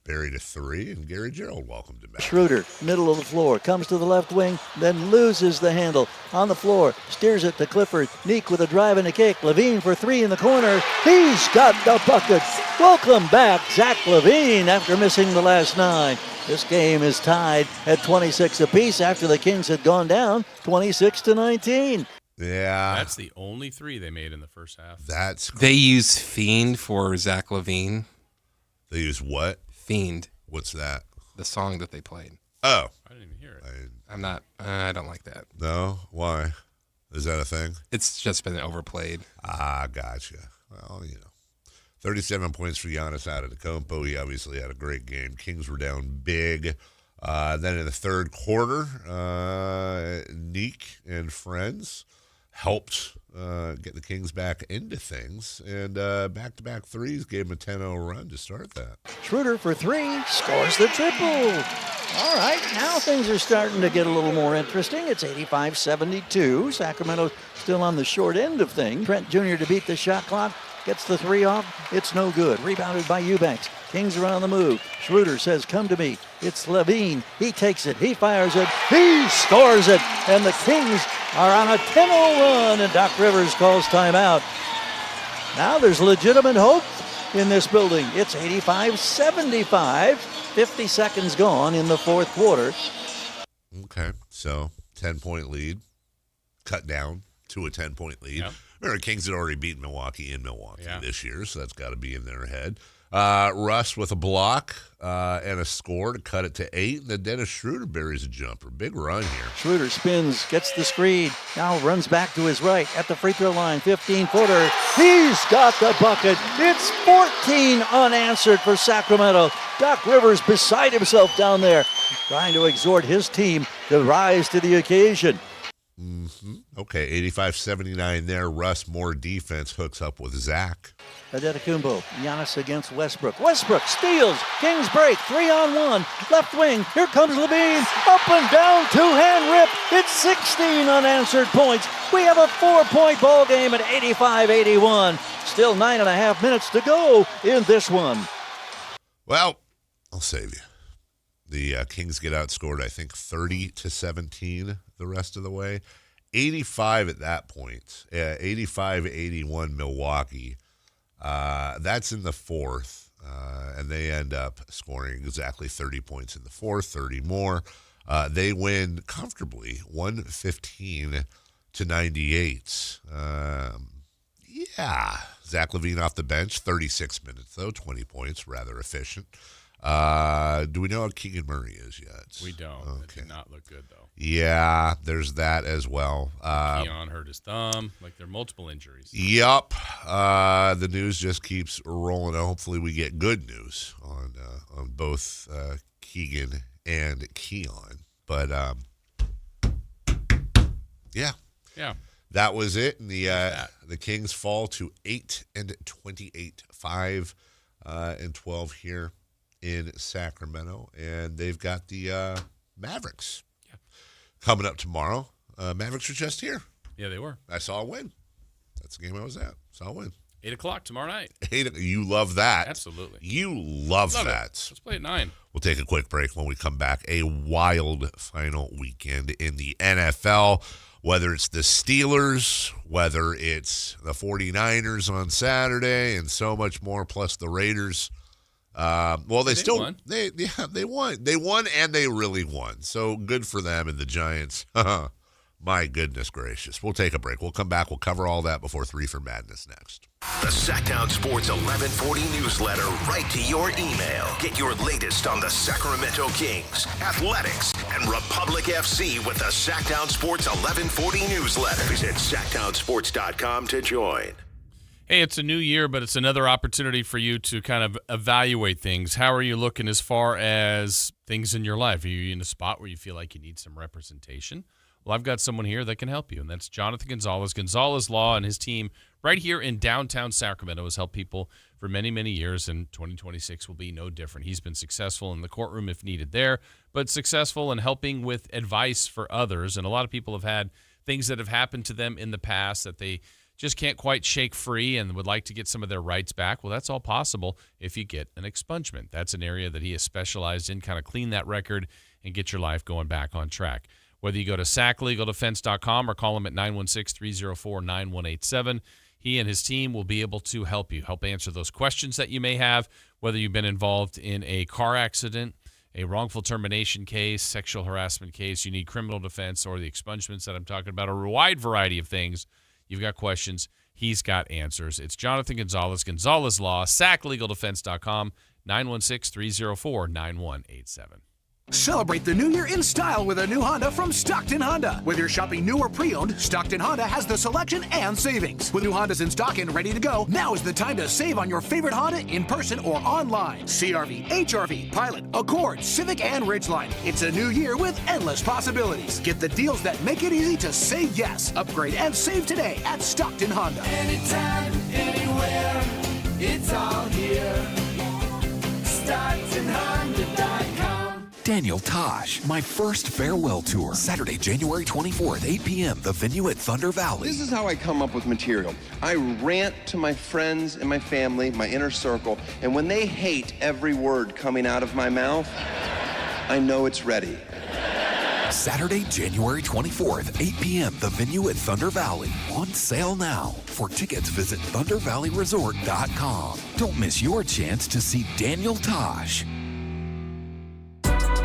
buried a three, and Gary Gerald welcomed him back. Schroeder, middle of the floor, comes to the left wing, then loses the handle. On the floor, steers it to Clifford. Neek with a drive and a kick. LaVine for three in the corner. He's got the bucket. Welcome back, Zach LaVine, after missing the last 9. This game is tied at 26 apiece after the Kings had gone down 26-19. Yeah. That's the only 3 they made in the first half. They use Fiend for Zach LaVine. They use what? Fiend. What's that? The song that they played. Oh. I didn't even hear it. I don't like that. No? Why? Is that a thing? It's just been overplayed. Gotcha. Well, 37 points for Giannis Antetokounmpo. He obviously had a great game. Kings were down big. Then in the third quarter, Neek and friends helped get the Kings back into things, and back-to-back threes gave him a 10-0 run to start that. Schroeder for 3, scores the triple. All right, now things are starting to get a little more interesting. It's 85-72. Sacramento still on the short end of things. Trent Jr. to beat the shot clock. Gets the 3 off. It's no good. Rebounded by Eubanks. Kings are on the move. Schroeder says, come to me. It's LaVine. He takes it. He fires it. He scores it. And the Kings are on a 10-0 run. And Doc Rivers calls timeout. Now there's legitimate hope in this building. It's 85-75. 50 seconds gone in the fourth quarter. Okay, so 10-point lead. Cut down to a 10-point lead. Yep. Remember, Kings had already beaten Milwaukee in Milwaukee this year, so that's got to be in their head. Russ with a block and a score to cut it to 8. And then Dennis Schroeder buries a jumper. Big run here. Schroeder spins, gets the screen, now runs back to his right at the free throw line. 15-footer. He's got the bucket. It's 14 unanswered for Sacramento. Doc Rivers beside himself down there, trying to exhort his team to rise to the occasion. Mm-hmm. Okay, 85-79 there. Russ, more defense, hooks up with Zach. Antetokounmpo, Giannis against Westbrook. Westbrook steals. Kings break. 3-on-1. Left wing. Here comes LaVine. Up and down. 2-hand rip. It's 16 unanswered points. We have a 4-point ball game at 85-81. Still 9.5 minutes to go in this one. Well, I'll save you. The Kings get outscored, I think, 30-17 the rest of the way. 85 at that point. 85-81 Milwaukee. That's in the fourth, and they end up scoring exactly 30 points in the fourth, 30 more. They win comfortably, 115-98. Yeah. Zach LaVine off the bench, 36 minutes, though, 20 points, rather efficient. Do we know how Keegan Murray is yet? We don't. Okay. It did not look good, though. Yeah, there's that as well. Keon hurt his thumb. Like, there are multiple injuries. Yep. The news just keeps rolling. Hopefully we get good news on both Keegan and Keon. But, yeah. Yeah. That was it. And the Kings fall to 8-28, 5-12 here in Sacramento. And they've got the Mavericks coming up tomorrow. Mavericks are just here. Yeah, they were. I saw a win. That's the game I was at. Saw a win. 8 o'clock tomorrow night. You love that. Absolutely. You love that. Let's play at 9. We'll take a quick break. When we come back, a wild final weekend in the NFL. Whether it's the Steelers, whether it's the 49ers on Saturday, and so much more, plus the Raiders. Well, they won. They won. They won, and they really won. So good for them and the Giants. My goodness gracious. We'll take a break. We'll come back. We'll cover all that before 3 for Madness next. The Sactown Sports 1140 newsletter right to your email. Get your latest on the Sacramento Kings, athletics, and Republic FC with the Sactown Sports 1140 newsletter. Visit SactownSports.com to join. Hey, it's a new year, but it's another opportunity for you to kind of evaluate things. How are you looking as far as things in your life? Are you in a spot where you feel like you need some representation? Well, I've got someone here that can help you, and that's Jonathan Gonzalez. Gonzalez Law and his team right here in downtown Sacramento has helped people for many, many years, and 2026 will be no different. He's been successful in the courtroom if needed there, but successful in helping with advice for others. And a lot of people have had things that have happened to them in the past that they just can't quite shake free and would like to get some of their rights back. Well, that's all possible if you get an expungement. That's an area that he has specialized in, kind of clean that record and get your life going back on track. Whether you go to saclegaldefense.com or call him at 916-304-9187, he and his team will be able to help you, help answer those questions that you may have, whether you've been involved in a car accident, a wrongful termination case, sexual harassment case, you need criminal defense, or the expungements that I'm talking about, a wide variety of things. You've got questions. He's got answers. It's Jonathan Gonzalez, Gonzalez Law, saclegaldefense.com, 916-304-9187. Celebrate the new year in style with a new Honda from Stockton Honda. Whether you're shopping new or pre-owned, Stockton Honda has the selection and savings. With new Hondas in stock and ready to go, now is the time to save on your favorite Honda in person or online. CR-V, HR-V, Pilot, Accord, Civic, and Ridgeline. It's a new year with endless possibilities. Get the deals that make it easy to say yes. Upgrade and save today at Stockton Honda. Anytime, anywhere, it's all here. StocktonHonda.com. Daniel Tosh, My First Farewell Tour, Saturday, January 24th, 8 p.m., the venue at Thunder Valley. This is how I come up with material. I rant to my friends and my family, my inner circle, and when they hate every word coming out of my mouth, I know it's ready. Saturday, January 24th, 8 p.m., the venue at Thunder Valley. On sale now. For tickets, visit ThunderValleyResort.com. Don't miss your chance to see Daniel Tosh.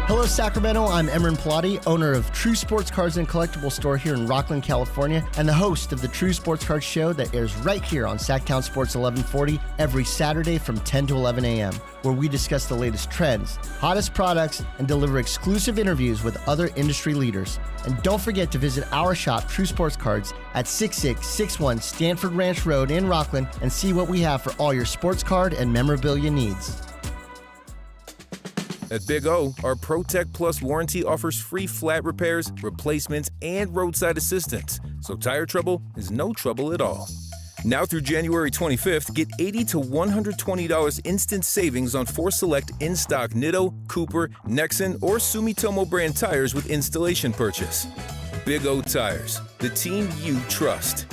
Hello, Sacramento. I'm Emran Pilati, owner of True Sports Cards and Collectible Store here in Rockland, California, and the host of the True Sports Cards Show that airs right here on Sactown Sports 1140 every Saturday from 10 to 11 a.m., where we discuss the latest trends, hottest products, and deliver exclusive interviews with other industry leaders. And don't forget to visit our shop, True Sports Cards, at 6661 Stanford Ranch Road in Rockland and see what we have for all your sports card and memorabilia needs. At Big O, our ProTech Plus warranty offers free flat repairs, replacements, and roadside assistance, so tire trouble is no trouble at all. Now through January 25th, get $80 to $120 instant savings on 4 select in-stock Nitto, Cooper, Nexen, or Sumitomo brand tires with installation purchase. Big O Tires, the team you trust.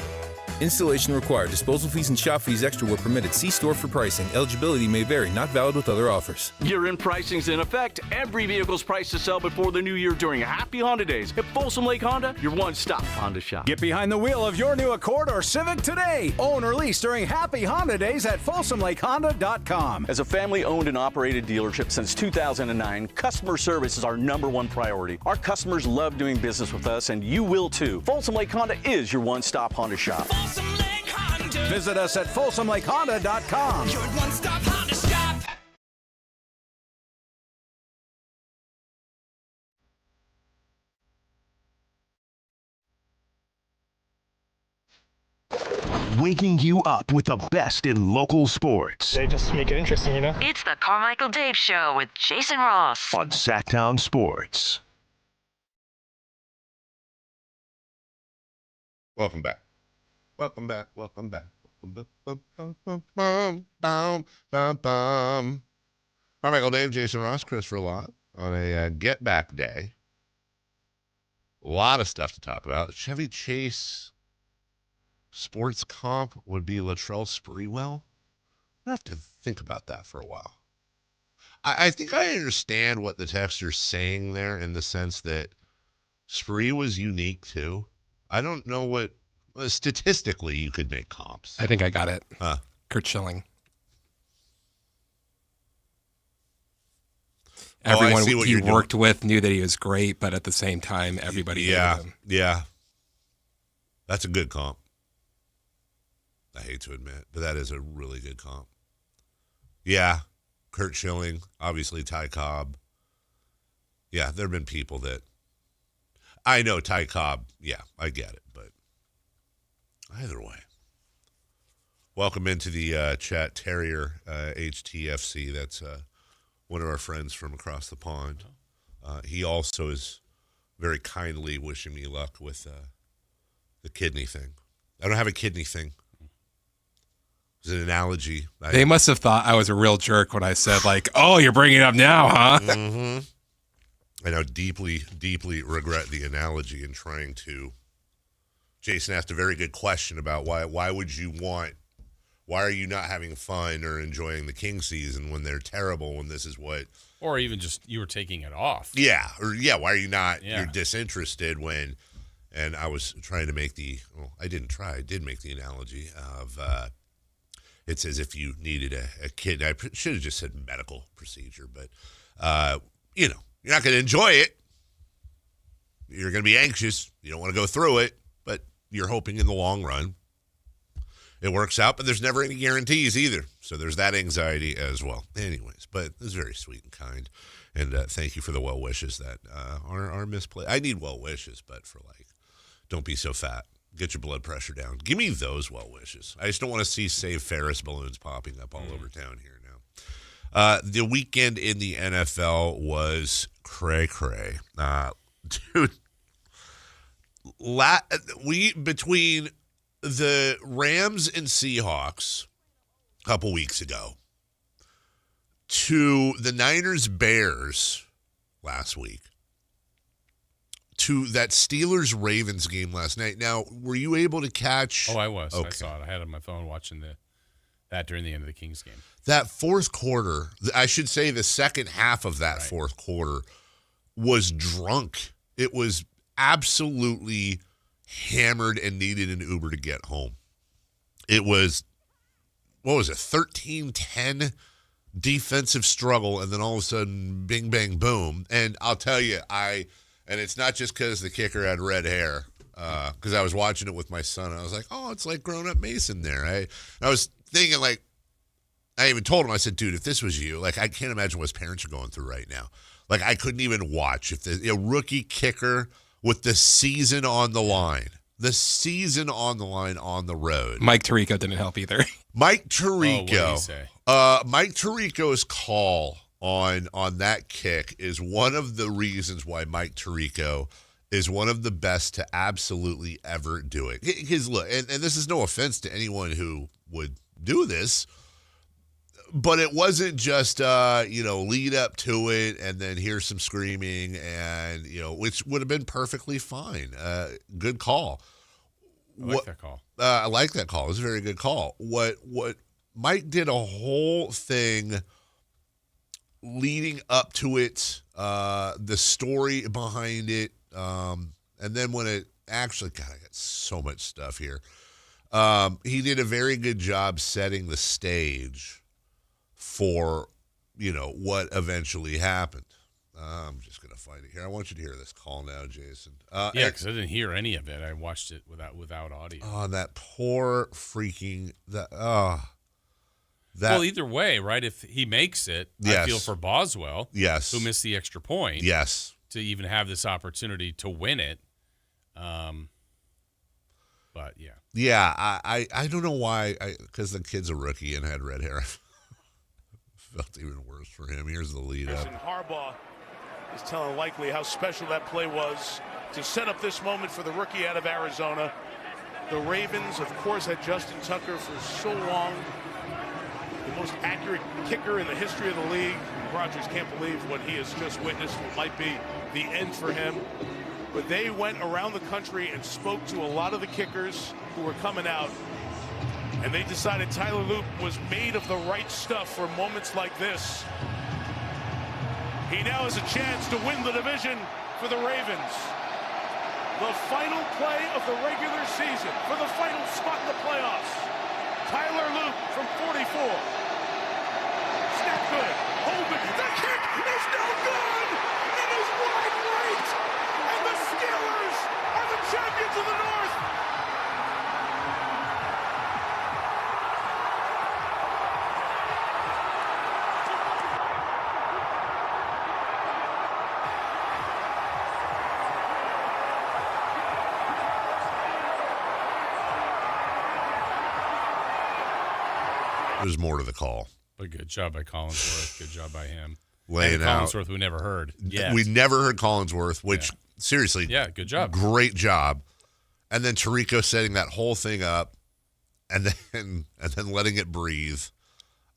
Installation required. Disposal fees and shop fees extra where permitted. See store for pricing. Eligibility may vary. Not valid with other offers. Year-end pricing's in effect. Every vehicle's priced to sell before the new year during Happy Honda Days. At Folsom Lake Honda, your one-stop Honda shop. Get behind the wheel of your new Accord or Civic today. Own or lease during Happy Honda Days at FolsomLakeHonda.com. As a family-owned and operated dealership since 2009, customer service is our #1 priority. Our customers love doing business with us, and you will too. Folsom Lake Honda is your one-stop Honda shop. Folsom Lake Honda. Visit us at FolsomLakeHonda.com. Your one-stop Honda shop. Waking you up with the best in local sports. They just make it interesting, you know? It's the Carmichael Dave Show with Jason Ross on Sactown Sports. Welcome back. Welcome back. Welcome back. Carmichael Dave, Jason Ross, Christopher Lott on a Get Back Day. A lot of stuff to talk about. Chevy Chase sports comp would be Latrell Sprewell. I have to think about that for a while. I think I understand what the texter's saying there in the sense that Spree was unique too. I don't know what statistically you could make comps. I think I got it. Kurt Schilling. Everyone he worked with knew that he was great, but at the same time, everybody hated him. Yeah. That's a good comp. I hate to admit, but that is a really good comp. Yeah. Kurt Schilling, obviously Ty Cobb. Yeah, there have been people that I know Ty Cobb. Yeah, I get it, but either way. Welcome into the chat, Terrier HTFC. That's one of our friends from across the pond. He also is very kindly wishing me luck with the kidney thing. I don't have a kidney thing. It's an analogy. They must have thought I was a real jerk when I said, like, oh, you're bringing it up now, huh? Mm-hmm. I now deeply, deeply regret the analogy in trying to. Jason asked a very good question about why are you not having fun or enjoying the King season when they're terrible, when this is what. Or even just you were taking it off. Yeah. Why are you not, you're disinterested when, and I was trying to make I did make the analogy of, it's as if you needed a kid. I should have just said medical procedure, but, you're not going to enjoy it. You're going to be anxious. You don't want to go through it, but you're hoping in the long run it works out, but there's never any guarantees either. So there's that anxiety as well. Anyways, but it's very sweet and kind. And thank you for the well wishes that are misplaced. I need well wishes, but for don't be so fat. Get your blood pressure down. Give me those well wishes. I just don't want to see Save Ferris balloons popping up all over town here now. The weekend in the NFL was cray-cray. Dude, between the Rams and Seahawks a couple weeks ago to the Niners-Bears last week, to that Steelers-Ravens game last night. Now, were you able to catch? Oh, I was. Okay. I saw it. I had it on my phone watching that during the end of the Kings game. That fourth quarter, I should say the second half of that fourth quarter was drunk. It was absolutely hammered and needed an Uber to get home. It was, 13-10 defensive struggle, and then all of a sudden, bing, bang, boom. And I'll tell you, and it's not just because the kicker had red hair, because I was watching it with my son, and I was like, oh, it's like grown-up Mason there. I was thinking, I even told him, I said, dude, if this was you, I can't imagine what his parents are going through right now. I couldn't even watch. If a rookie kicker with the season on the line, on the road. Mike Tirico didn't help either. Mike Tirico. Oh, what did he say? Mike Tirico's call on that kick is one of the reasons why Mike Tirico is one of the best to absolutely ever do it. Because look, and this is no offense to anyone who would do this, but it wasn't just lead up to it and then hear some screaming and which would have been perfectly fine. Good call. I like that call. I like that call. It was a very good call. What Mike did a whole thing leading up to it, the story behind it, and then when it actually, God, I got so much stuff here. He did a very good job setting the stage for, what eventually happened. I'm just going to find it here. I want you to hear this call now, Jason. Yeah, because I didn't hear any of it. I watched it without audio. Oh, that poor freaking well, either way, right? If he makes it, yes. I feel for Boswell, yes, who missed the extra point, yes, to even have this opportunity to win it. But yeah, I don't know why. Because the kid's a rookie and had red hair. Felt even worse for him. Here's the lead up. Harbaugh is telling Likely how special that play was to set up this moment for the rookie out of Arizona. The Ravens, of course, had Justin Tucker for so long. The most accurate kicker in the history of the league. Rodgers can't believe what he has just witnessed. What might be the end for him. But they went around the country and spoke to a lot of the kickers who were coming out. And they decided Tyler Loop was made of the right stuff for moments like this. He now has a chance to win the division for the Ravens. The final play of the regular season for the final spot in the playoffs. Tyler Loop from 44. Snap good. Hold it. The kick is no good. It is wide right. And the Steelers are the champions of the North. There's more to the call. But good job by Collinsworth. Good job by him. Laying out. Collinsworth, we never heard. Yeah, we never heard Collinsworth. Which seriously, good job, great job. And then Tirico setting that whole thing up, and then letting it breathe.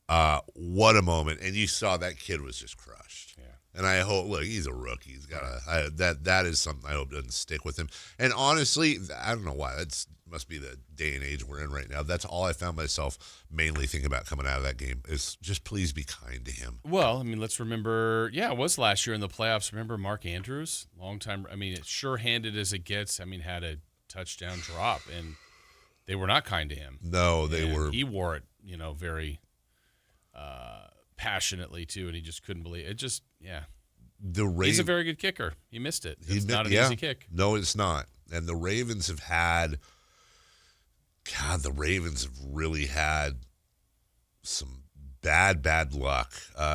What a moment! And you saw that kid was just crushed. Yeah. And I hope, look, he's a rookie. He's got that is something I hope doesn't stick with him. And honestly, I don't know why. That's must be the day and age we're in right now. That's all I found myself mainly thinking about coming out of that game is just please be kind to him. Well, I mean, let's remember, it was last year in the playoffs. Remember Mark Andrews? Long time. I mean, it's sure-handed as it gets. I mean, had a touchdown drop, and they were not kind to him. No, they were. He wore it, very passionately, too, and he just couldn't believe it. Just, he's a very good kicker. He missed it. It's not an easy kick. No, it's not. And the Ravens have had – God, the Ravens have really had some bad luck.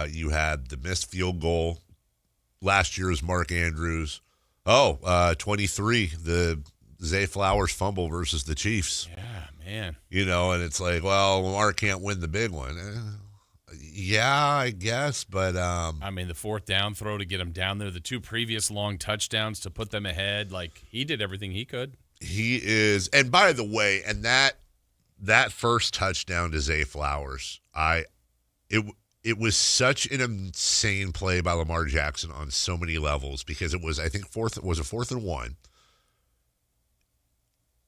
You had the missed field goal. Last year's Mark Andrews. 23, the Zay Flowers fumble versus the Chiefs. Yeah, man. And it's like, well, Lamar can't win the big one. I guess, but I mean, the fourth down throw to get him down there, the two previous long touchdowns to put them ahead, like he did everything he could. He is, and by the way, and that first touchdown to Zay Flowers, it was such an insane play by Lamar Jackson on so many levels because it was, I think, fourth and 1,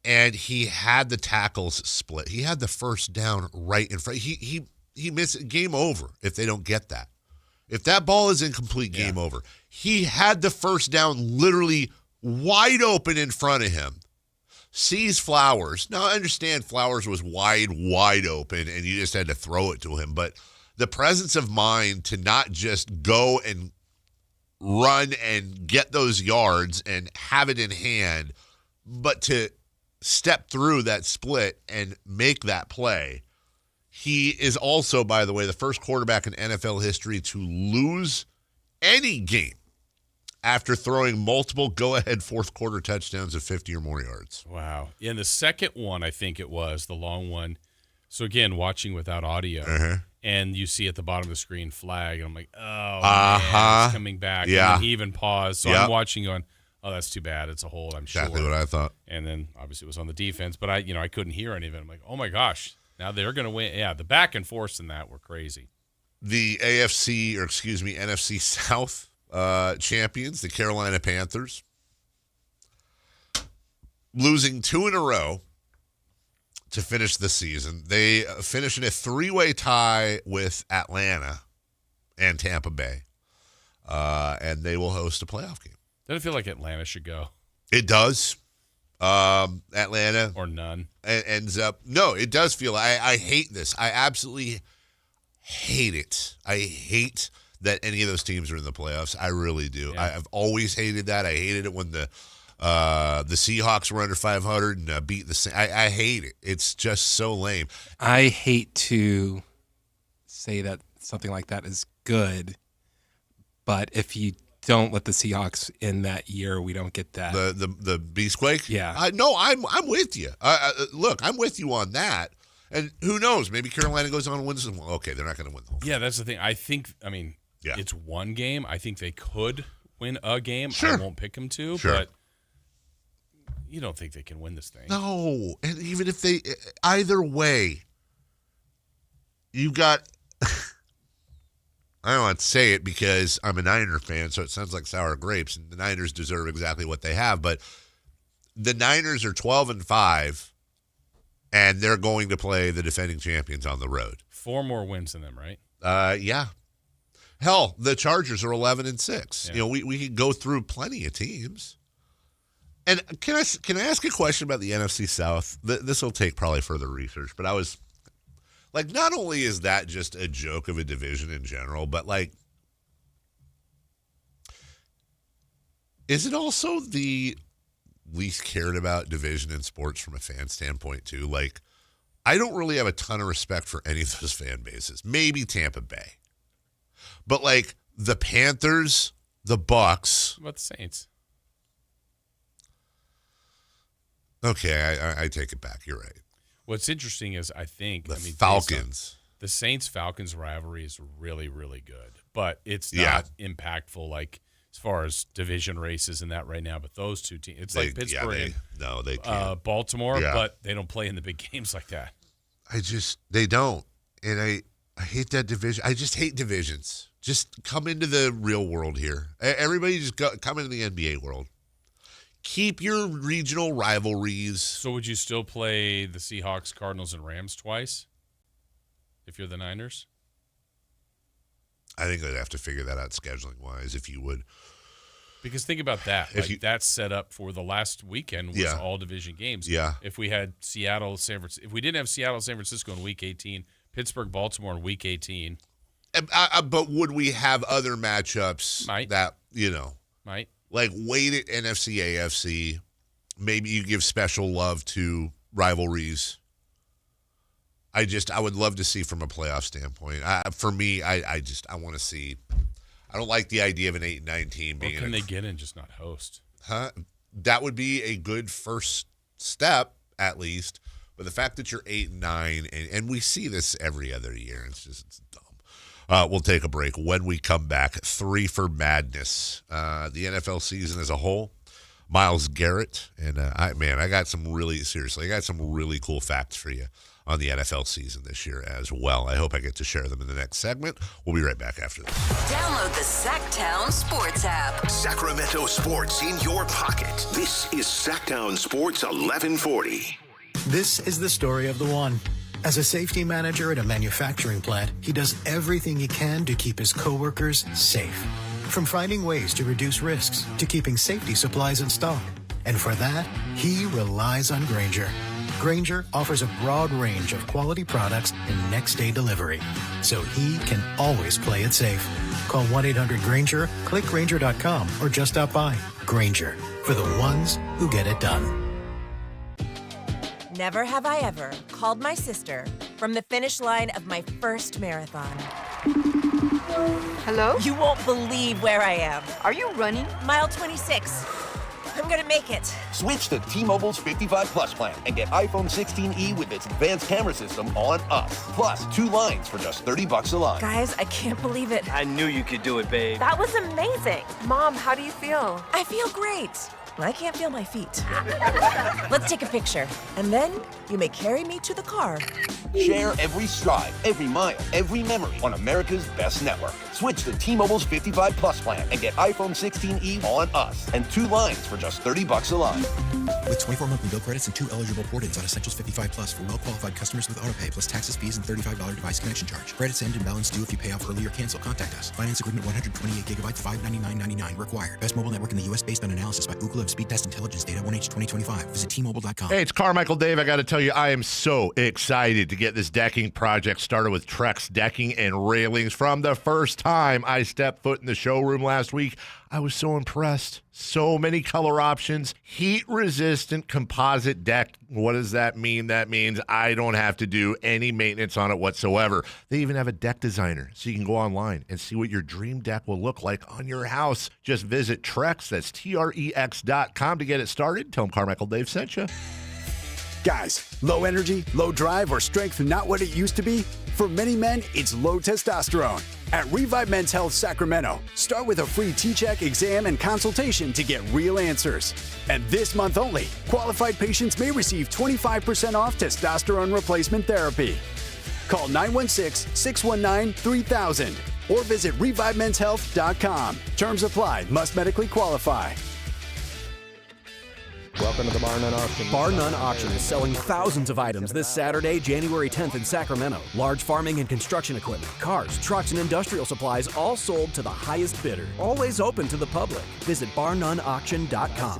and he had the tackles split. He had the first down right in front. He missed it. Game over if they don't get that. If that ball is incomplete, game over. He had the first down literally wide open in front of him. Sees Flowers. Now, I understand Flowers was wide open, and you just had to throw it to him. But the presence of mind to not just go and run and get those yards and have it in hand, but to step through that split and make that play. He is also, by the way, the first quarterback in NFL history to lose any game after throwing multiple go-ahead fourth-quarter touchdowns of 50 or more yards. Wow. In the second one, I think it was, the long one. So, again, watching without audio, and you see at the bottom of the screen flag, and I'm like, man, it's coming back. Yeah. And he even paused. So I'm watching going, oh, that's too bad. It's a hold, I'm sure. Exactly what I thought. And then, obviously, it was on the defense. But, I couldn't hear any of it. I'm like, oh, my gosh. Now they're going to win. Yeah, the back and forth in that were crazy. The NFC South champions, the Carolina Panthers, losing 2 in a row to finish the season. They finish in a 3-way tie with Atlanta and Tampa Bay, and they will host a playoff game. Doesn't it feel like Atlanta should go? It does. Atlanta or none ends up. No, it does feel. I hate this. I absolutely hate it. I hate that any of those teams are in the playoffs. I really do. Yeah. I've always hated that. I hated it when the Seahawks were under 500 and beat the Saints. I hate it. It's just so lame. I hate to say that something like that is good, but if you don't let the Seahawks in that year, we don't get that. The Beastquake? Yeah. No, I'm with you. Look, I'm with you on that. And who knows? Maybe Carolina goes on and wins them. Okay, they're not going to win the whole thing. Yeah, that's the thing. It's one game. I think they could win a game. Sure. I won't pick them to, Sure. but you don't think they can win this thing. No. And even if they, either way, you got, I don't want to say it because I'm a Niner fan, so it sounds like sour grapes, and the Niners deserve exactly what they have, but the Niners are 12-5, and they're going to play the defending champions on the road. 4 more wins than them, right? Yeah. Hell, the Chargers are 11-6. Yeah. You know, we could go through plenty of teams. And can I ask a question about the NFC South? This will take probably further research, but I was like, not only is that just a joke of a division in general, but like, is it also the least cared about division in sports from a fan standpoint too? Like, I don't really have a ton of respect for any of those fan bases. Maybe Tampa Bay. But like the Panthers, the Bucks. What about the Saints? Okay, I take it back. You're right. What's interesting is Falcons. The Saints-Falcons rivalry is really, really good, but it's not impactful like as far as division races and that right now. But those two teams, it's like Pittsburgh they can't. Baltimore, Yeah. but they don't play in the big games like that. They don't. And I hate that division. I just hate divisions. Just come into the real world here. Everybody just come into the NBA world. Keep your regional rivalries. So would you still play the Seahawks, Cardinals, and Rams twice if you're the Niners? I think I'd have to figure that out scheduling-wise if you would. Because think about that. That's set up for the last weekend was all division games. Yeah. If we had Seattle, if we didn't have Seattle, San Francisco in Week 18, Pittsburgh, Baltimore in Week 18. But would we have other matchups that, Might. Like weighted NFC, AFC, maybe you give special love to rivalries. I would love to see from a playoff standpoint. For me, I want to see. I don't like the idea of an 8-9 team being. Or can they get in, just not host? That would be a good first step, at least. But the fact that you're 8-9, and we see this every other year, it's dumb. We'll take a break. When we come back, 3 for Madness. The NFL season as a whole. Myles Garrett. And I got some really cool facts for you on the NFL season this year as well. I hope I get to share them in the next segment. We'll be right back after this. Download the Sactown Sports app. Sacramento sports in your pocket. This is Sactown Sports 1140. This is the story of the one. As a safety manager at a manufacturing plant, he does everything he can to keep his coworkers safe. From finding ways to reduce risks to keeping safety supplies in stock. And for that, he relies on Grainger. Grainger offers a broad range of quality products and next-day delivery, so he can always play it safe. Call 1-800-GRAINGER, click Grainger.com, or just stop by. Grainger, for the ones who get it done. Never have I ever called my sister from the finish line of my first marathon. Hello? You won't believe where I am. Are you running? Mile 26. I'm gonna make it. Switch to T-Mobile's 55 Plus plan and get iPhone 16e with its advanced camera system on us. Plus, 2 lines for just $30 a line. Guys, I can't believe it. I knew you could do it, babe. That was amazing. Mom, how do you feel? I feel great. I can't feel my feet. Let's take a picture, and then you may carry me to the car. Share every stride, every mile, every memory on America's best network. Switch to T-Mobile's 55 Plus plan and get iPhone 16e on us and 2 lines for just $30 a line. With 24 monthly bill credits and 2 eligible port-ins on Essentials 55 Plus for well-qualified customers with autopay plus taxes, fees, and $35 device connection charge. Credits end and balance due if you pay off early or cancel. Contact us. Finance agreement 128 gigabytes, $599.99 required. Best mobile network in the U.S. based on analysis by Ookla of Speed Test Intelligence data 1H 2025. Visit T-Mobile.com. Hey, it's Carmichael Dave. I got to tell you, I am so excited to get get this decking project started with Trex Decking and Railings. From the first time I stepped foot in the showroom last week, I was so impressed. So many color options. Heat-resistant composite deck. What does that mean? That means I don't have to do any maintenance on it whatsoever. They even have a deck designer, so you can go online and see what your dream deck will look like on your house. Just visit Trex, that's Trex.com to get it started. Tell them Carmichael Dave sent you. Guys, low energy, low drive, or strength not what it used to be? For many men, it's low testosterone. At Revive Men's Health Sacramento, start with a free T-check, exam, and consultation to get real answers. And this month only, qualified patients may receive 25% off testosterone replacement therapy. Call 916-619-3000 or visit ReviveMen'sHealth.com. Terms apply. Must medically qualify. Welcome to the Bar None Auction. Bar None Auction is selling thousands of items this Saturday, January 10th in Sacramento. Large farming and construction equipment, cars, trucks, and industrial supplies all sold to the highest bidder. Always open to the public. Visit barnoneauction.com.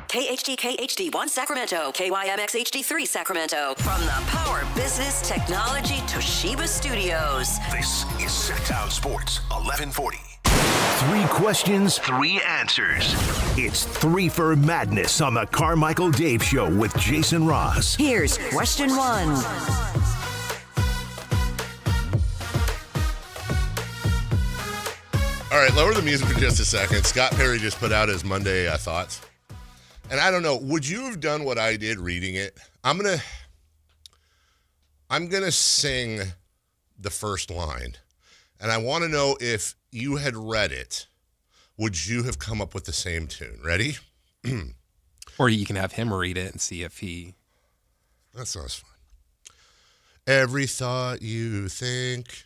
KHD 1 Sacramento, KYMX HD3 Sacramento. From the Power Business Technology Toshiba Studios. This is Sactown Sports 1140. 3 questions, 3 answers. It's 3 for Madness on the Carmichael Dave Show with Jason Ross. Here's question 1. All right, lower the music for just a second. Scott Perry just put out his Monday thoughts. And I don't know, would you have done what I did reading it? I'm gonna sing the first line. And I want to know if you had read it, would you have come up with the same tune? Ready? Or you can have him read it and see if he... That sounds fun. Every thought you think,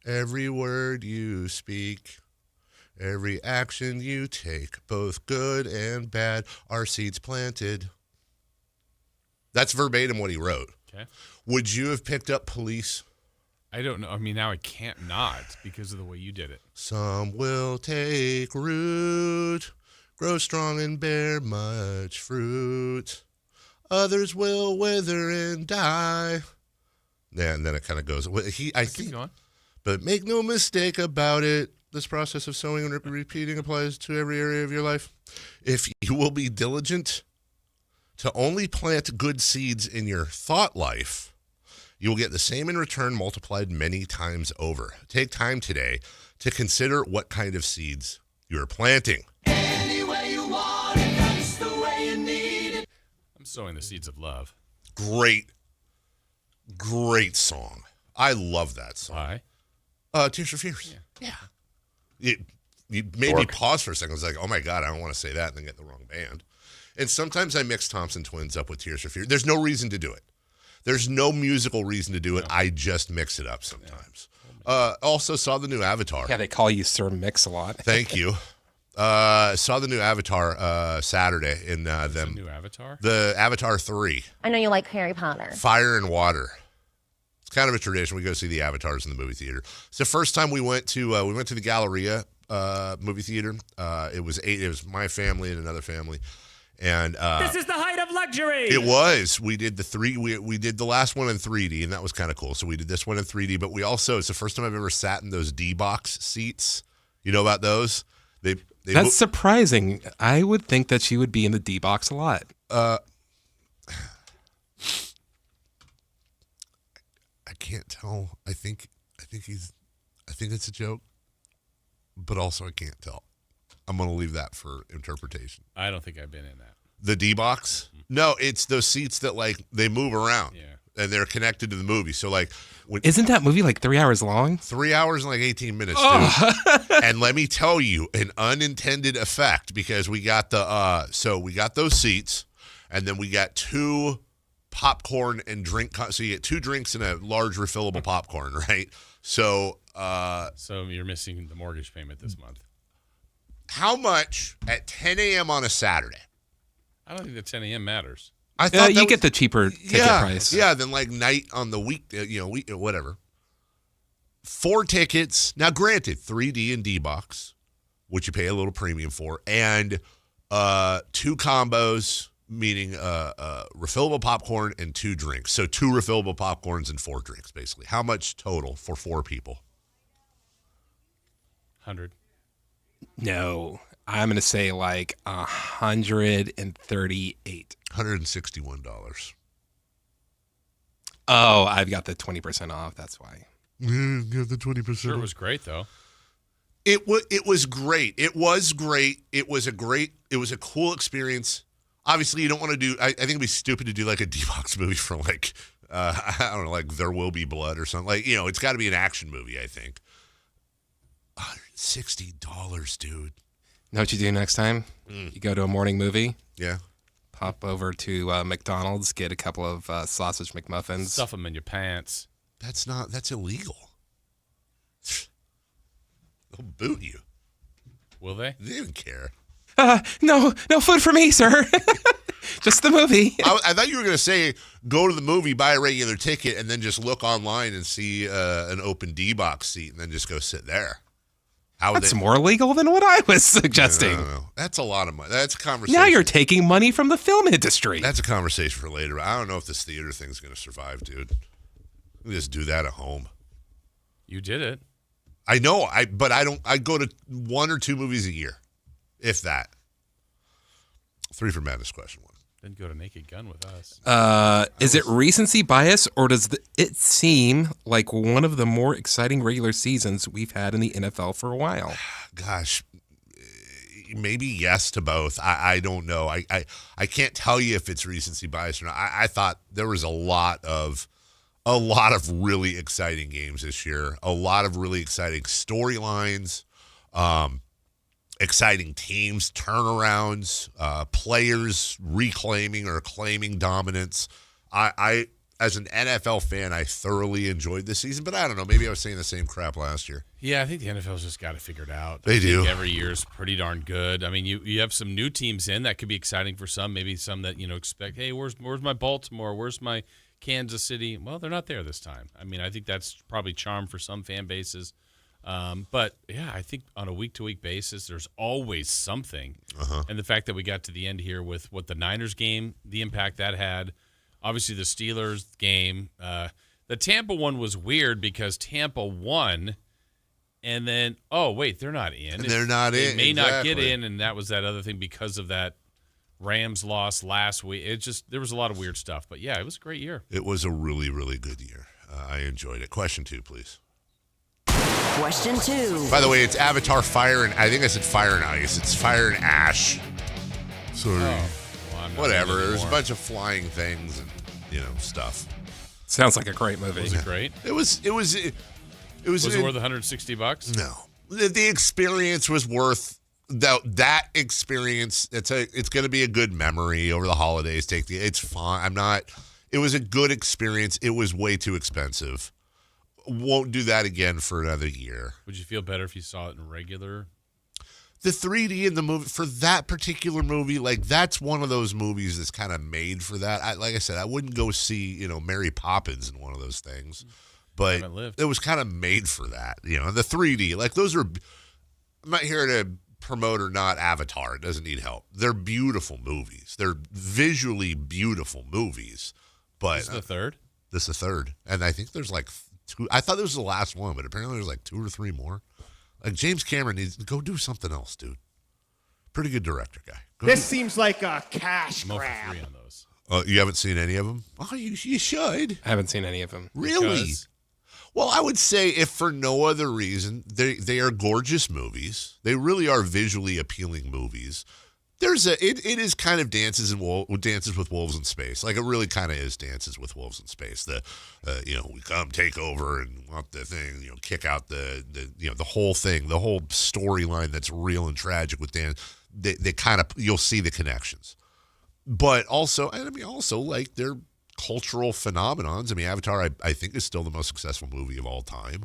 every word you speak, every action you take, both good and bad, are seeds planted. That's verbatim what he wrote. Okay. Would you have picked up Police? I don't know. I mean, now I can't not because of the way you did it. Some will take root, grow strong and bear much fruit. Others will wither and die. Yeah, and then it kind of goes. I think, going. But make no mistake about it. This process of sowing and repeating applies to every area of your life. If you will be diligent to only plant good seeds in your thought life, you will get the same in return multiplied many times over. Take time today to consider what kind of seeds you're planting. Any way you want it, that's the way you need it. I'm sowing the seeds of love. Great song. I love that song. Why? Tears for Fears. Yeah. You made me pause for a second. I was like, oh my God, I don't want to say that and then get the wrong band. And sometimes I mix Thompson Twins up with Tears for Fears. There's no reason to do it. There's no musical reason to do it. I just mix it up sometimes. Also saw the new Avatar. Yeah, they call you Sir Mix-a-Lot. Thank you. Saw the new Avatar Saturday in The new Avatar? The Avatar 3. I know you like Harry Potter. Fire and Water. It's kind of a tradition. We go see the Avatars in the movie theater. It's the first time we went to the Galleria movie theater. It was my family and another family. And this is the height of luxury. It was. We did we did the last one in 3D, and that was kind of cool. So we did this one in 3D, but we also, it's the first time I've ever sat in those D-box seats. You know about those? That's surprising. I would think that you would be in the D-box a lot. I can't tell. I think it's a joke, but also I can't tell. I'm going to leave that for interpretation. I don't think I've been in that. The D-box? No, it's those seats that, like, they move around. Yeah. And they're connected to the movie. So, like... Isn't that movie like 3 hours long? 3 hours and like 18 minutes, dude. And let me tell you, an unintended effect, because we got we got those seats, and then we got 2 popcorn and drink... So you get 2 drinks and a large refillable popcorn, right? So... So you're missing the mortgage payment this month. How much at 10 a.m. on a Saturday? I don't think the 10 a.m. matters. I thought you get the cheaper ticket price. Yeah, than like night on the week, whatever. 4 tickets. Now, granted, 3D and D-box, which you pay a little premium for, and 2 combos, meaning refillable popcorn and 2 drinks. So 2 refillable popcorns and 4 drinks, basically. How much total for 4 people? 100. No, I'm going to say like $138. $161. Oh, I've got the 20% off. That's why. Give the 20%. Sure, it was great though. It was great. It was great. It was a cool experience. Obviously, you don't want to do. I think it'd be stupid to do like a D-Box movie for like I don't know, like There Will Be Blood or something. Like, it's got to be an action movie. I think. $160, dude. Know what you do next time? You go to a morning movie. Yeah. Pop over to McDonald's, get a couple of sausage McMuffins. Stuff them in your pants. That's illegal. They'll boot you. Will they? They don't care. No food for me, sir. Just the movie. I thought you were going to say go to the movie, buy a regular ticket, and then just look online and see an open D-Box seat and then just go sit there. That's more legal than what I was suggesting. No. That's a lot of money. That's a conversation. Now you're taking money from the film industry. That's a conversation for later. I don't know if this theater thing's going to survive, dude. We just do that at home. You did it. I know. But I don't. I go to 1 or 2 movies a year, if that. 3 for Madness question 1. Then go to Naked Gun with us. Is it recency bias, or does it seem like one of the more exciting regular seasons we've had in the NFL for a while? Gosh, maybe yes to both. I don't know. I can't tell you if it's recency bias or not. I thought there was a lot of really exciting games this year. A lot of really exciting storylines. Exciting teams, turnarounds, players reclaiming or claiming dominance. I, as an NFL fan, I thoroughly enjoyed this season, but I don't know. Maybe I was saying the same crap last year. Yeah, I think the NFL's just got it figured out. They do. Every year is pretty darn good. I mean, you have some new teams in that could be exciting for some. Maybe some that expect, hey, where's my Baltimore? Where's my Kansas City? Well, they're not there this time. I mean, I think that's probably charm for some fan bases. But yeah, I think on a week-to-week basis, there's always something. And the fact that we got to the end here with what the Niners game, the impact that had, obviously the Steelers game, the Tampa one was weird because Tampa won, and then wait, they're not in. And they're not in. They may not get in, and that was that other thing because of that Rams loss last week. There was a lot of weird stuff, but yeah, it was a great year. It was a really, really good year. I enjoyed it. Question 2, please. Question 2. By the way, it's Avatar Fire and I think I said Fire and Ice. It's Fire and Ash. Sorry. Whatever. There's a bunch of flying things and stuff. Sounds like a great movie. Was it great? It was. Was it worth $160? No. The experience was worth that experience. It's going to be a good memory over the holidays. It's fun. It was a good experience. It was way too expensive. Won't do that again for another year. Would you feel better if you saw it in regular? The 3D in the movie, for that particular movie, like that's one of those movies that's kind of made for that. Like I said, I wouldn't go see, Mary Poppins in one of those things, but it was kind of made for that, the 3D. Like those are, I'm not here to promote or not Avatar. It doesn't need help. They're beautiful movies. They're visually beautiful movies. But this is the third? This is the third. And I think there's like 2. I thought this was the last one, but apparently there's like 2 or 3 more. Like James Cameron needs to go do something else, dude. Pretty good director guy. This seems like a cash I'm grab. 3 on those. You haven't seen any of them? Oh, you should. I haven't seen any of them. Really? Well, I would say if for no other reason, they are gorgeous movies. They really are visually appealing movies. It is kind of Dances with Wolves in Space. Like it really kind of is Dances with Wolves in Space. We come take over and want the thing, kick out the whole thing, the whole storyline that's real and tragic with Dan. They kind of, you'll see the connections, but also like they're cultural phenomenons. I mean, Avatar, I think is still the most successful movie of all time.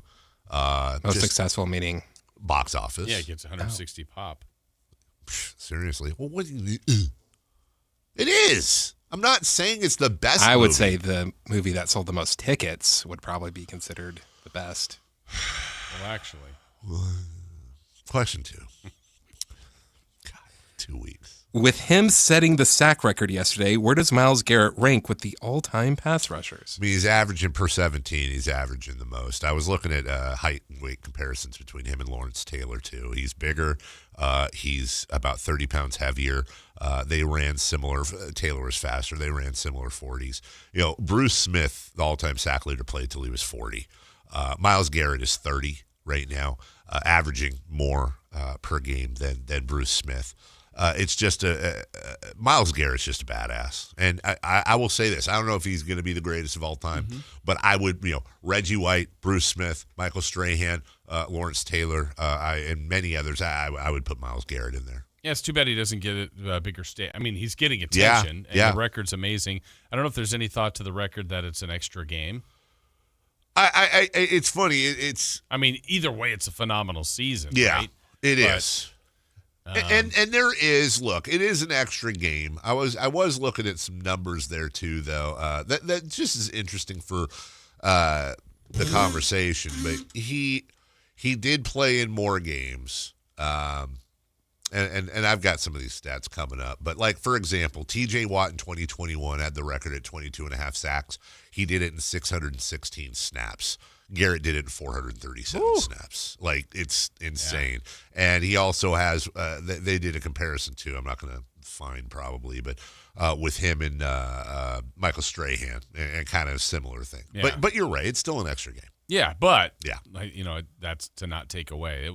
Most successful meaning box office. Yeah, it gets 160 pop. Seriously. Well, what do you mean? It is. I'm not saying it's the best I would movie. say the movie that sold the most tickets would probably be considered the best. Well, actually. Question 2. God, 2 weeks. With him setting the sack record yesterday, where does Myles Garrett rank with the all-time pass rushers? I mean, he's averaging per 17. He's averaging the most. I was looking at height and weight comparisons between him and Lawrence Taylor, too. He's bigger. He's about 30 pounds heavier. They ran similar. Taylor was faster. They ran similar 40s. You know, Bruce Smith, the all-time sack leader, played till he was 40. Myles Garrett is 30 right now, averaging more per game than Bruce Smith. It's just Myles Garrett's just a badass. And I will say this. I don't know if he's going to be the greatest of all time, but I would, Reggie White, Bruce Smith, Michael Strahan, Lawrence Taylor, and many others, I would put Myles Garrett in there. Yeah, it's too bad he doesn't get a bigger stage. I mean, he's getting attention, and the record's amazing. I don't know if there's any thought to the record that it's an extra game. It's funny. I mean, either way, it's a phenomenal season, yeah, right? It is. And there is, look, it is an extra game. I was looking at some numbers there too, though. That just is interesting for the conversation. But he did play in more games, and I've got some of these stats coming up. But like for example, T.J. Watt in 2021 had the record at 22.5 sacks. He did it in 616 snaps. Garrett did it in 437 snaps. Like, it's insane. Yeah. And he also has, they did a comparison too. I'm not going to find probably, but with him and Michael Strahan and kind of a similar thing. Yeah. But you're right. It's still an extra game. Yeah, but that's to not take away.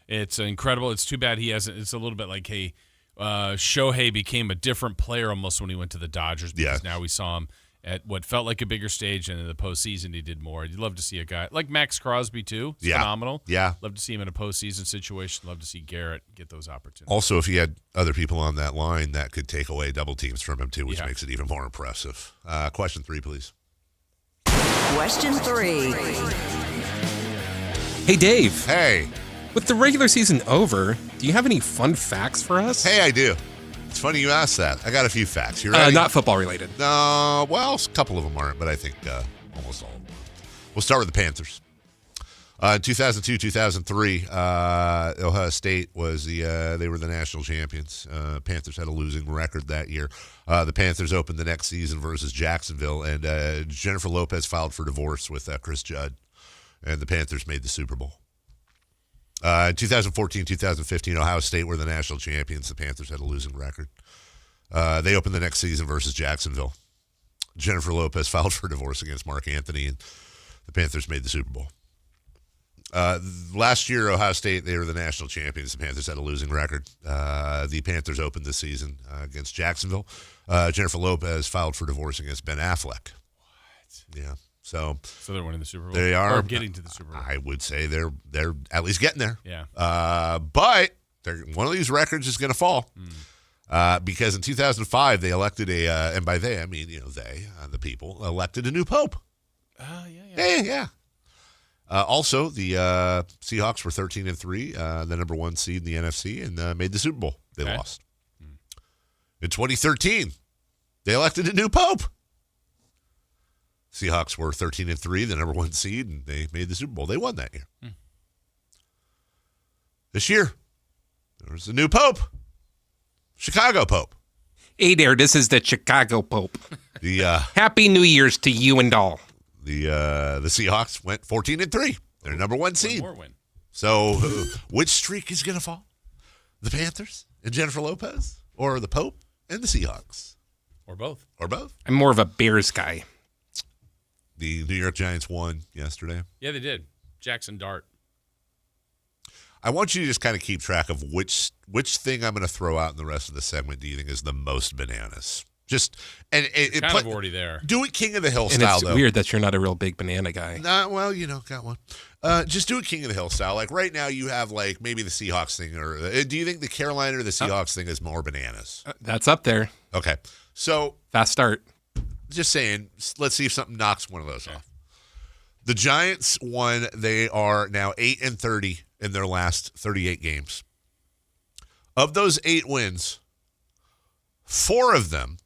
It's incredible. It's too bad he hasn't. It's a little bit like, hey, Shohei became a different player almost when he went to the Dodgers because now we saw him at what felt like a bigger stage, and in the postseason he did more. You'd love to see a guy like Max Crosby too. It's phenomenal. Yeah, love to see him in a postseason situation. Love to see Garrett get those opportunities. Also, if he had other people on that line, that could take away double teams from him too, which makes it even more impressive. Question 3, please. Question 3. Hey, Dave. Hey. With the regular season over, do you have any fun facts for us? Hey, I do. It's funny you asked that. I got a few facts. You ready? Not football related. No, well, a couple of them aren't, but I think almost all of them. We'll start with the Panthers. In 2002, 2003, Ohio State was they were the national champions. Panthers had a losing record that year. The Panthers opened the next season versus Jacksonville, and Jennifer Lopez filed for divorce with Chris Judd, and the Panthers made the Super Bowl. In 2014, 2015, Ohio State were the national champions. The Panthers had a losing record. They opened the next season versus Jacksonville. Jennifer Lopez filed for divorce against Mark Anthony, and the Panthers made the Super Bowl. Last year, Ohio State, they were the national champions. The Panthers had a losing record. The Panthers opened the season against Jacksonville. Jennifer Lopez filed for divorce against Ben Affleck. What? Yeah. So they're winning the Super Bowl. They are. Or getting to the Super Bowl. I would say they're at least getting there. Yeah. But one of these records is going to fall because in 2005 they elected and by they I mean the people elected a new pope. Yeah. Also, the Seahawks were 13-3, the number 1 seed in the NFC, and made the Super Bowl. They lost. In 2013, they elected a new pope. Seahawks were 13-3, the number 1 seed, and they made the Super Bowl. They won that year. This year, there was a new pope, Chicago Pope. Hey there, this is the Chicago Pope. Happy New Year's to you and all. The Seahawks went 14-3. They're number 1 seed. One more win. So, which streak is going to fall? The Panthers and Jennifer Lopez, or the Pope and the Seahawks, or both? I'm more of a Bears guy. The New York Giants won yesterday. Yeah, they did. Jackson Dart. I want you to just kind of keep track of which thing I'm going to throw out in the rest of the segment do you think is the most bananas. Just and it kind of already there. Do it King of the Hill and style. It's though. Weird that you're not a real big banana guy. Nah, well, got one. Just do it King of the Hill style. Like right now, you have like maybe the Seahawks thing, or do you think the Carolina or the Seahawks thing is more bananas? That's up there. Okay, so fast start. Just saying. Let's see if something knocks one of those off. The Giants won. They are now 8-30 in their last 38 games. Of those 8 wins, 4 of them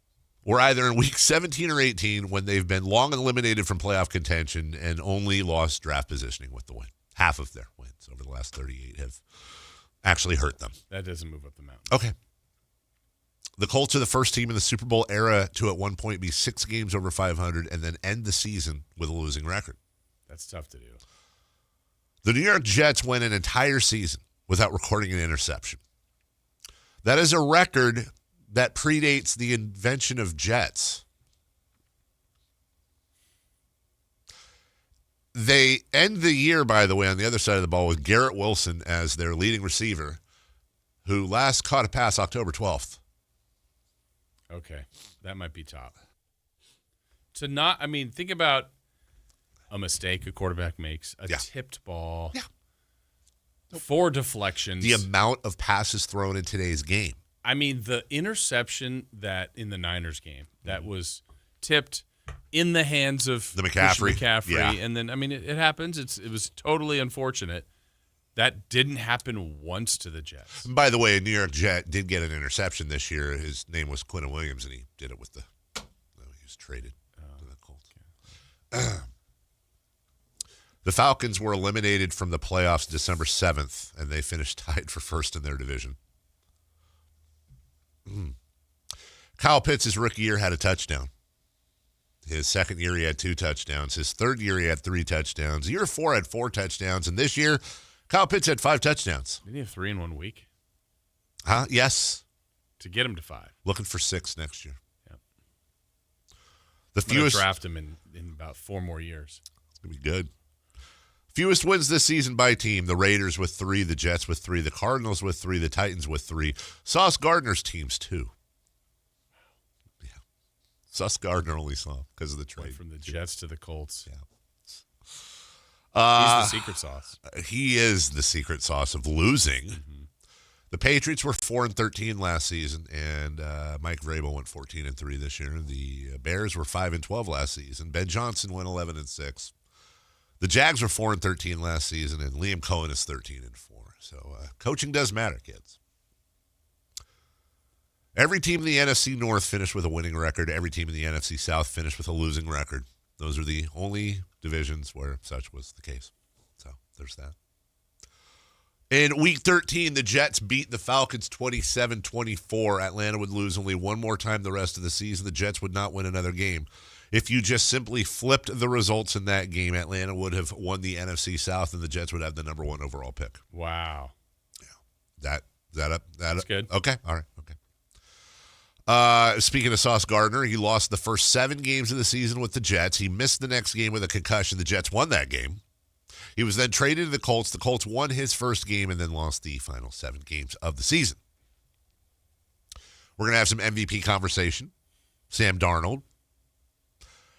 were either in week 17 or 18 when they've been long eliminated from playoff contention and only lost draft positioning with the win. Half of their wins over the last 38 have actually hurt them. That doesn't move up the mountain. Okay. The Colts are the first team in the Super Bowl era to at one point be 6 games over 500 and then end the season with a losing record. That's tough to do. The New York Jets went an entire season without recording an interception. That is a record that predates the invention of jets. They end the year, by the way, on the other side of the ball with Garrett Wilson as their leading receiver, who last caught a pass October 12th. Okay, that might be top. Think about a mistake a quarterback makes, a tipped ball, 4 deflections. The amount of passes thrown in today's game. I mean, the interception that in the Niners game that was tipped in the hands of the McCaffrey. Yeah. And then, it happens. It was totally unfortunate. That didn't happen once to the Jets. By the way, a New York Jet did get an interception this year. His name was Quinton Williams, and he did it with he was traded to the Colts. Okay. The Falcons were eliminated from the playoffs December 7th, and they finished tied for first in their division. Kyle Pitts, his rookie year, had a touchdown. His second year, he had 2 touchdowns. His third year, he had 3 touchdowns. Year 4 had 4 touchdowns. And this year, Kyle Pitts had 5 touchdowns. Didn't he have 3 in 1 week? Yes. To get him to 5. Looking for 6 next year. Yep. I'm going to draft him in about 4 more years. It's going to be good. Fewest wins this season by team. The Raiders with 3, the Jets with 3, the Cardinals with 3, the Titans with 3. Sauce Gardner's teams 2. Yeah. Sauce Gardner only saw because of the trade. Went from the Jets to the Colts. Yeah. He's the secret sauce. He is the secret sauce of losing. Mm-hmm. The Patriots were 4-13 last season, and Mike Vrabel went 14-3 this year. The Bears were 5-12 last season. Ben Johnson went 11-6. The Jags were 4-13 last season, and Liam Cohen is 13-4. So coaching does matter, kids. Every team in the NFC North finished with a winning record. Every team in the NFC South finished with a losing record. Those are the only divisions where such was the case. So there's that. In Week 13, the Jets beat the Falcons 27-24. Atlanta would lose only one more time the rest of the season. The Jets would not win another game. If you just simply flipped the results in that game, Atlanta would have won the NFC South, and the Jets would have the number 1 overall pick. Wow. Yeah. That's good. Okay. All right. Okay. Speaking of Sauce Gardner, he lost the first 7 games of the season with the Jets. He missed the next game with a concussion. The Jets won that game. He was then traded to the Colts. The Colts won his first game and then lost the final 7 games of the season. We're going to have some MVP conversation. Sam Darnold.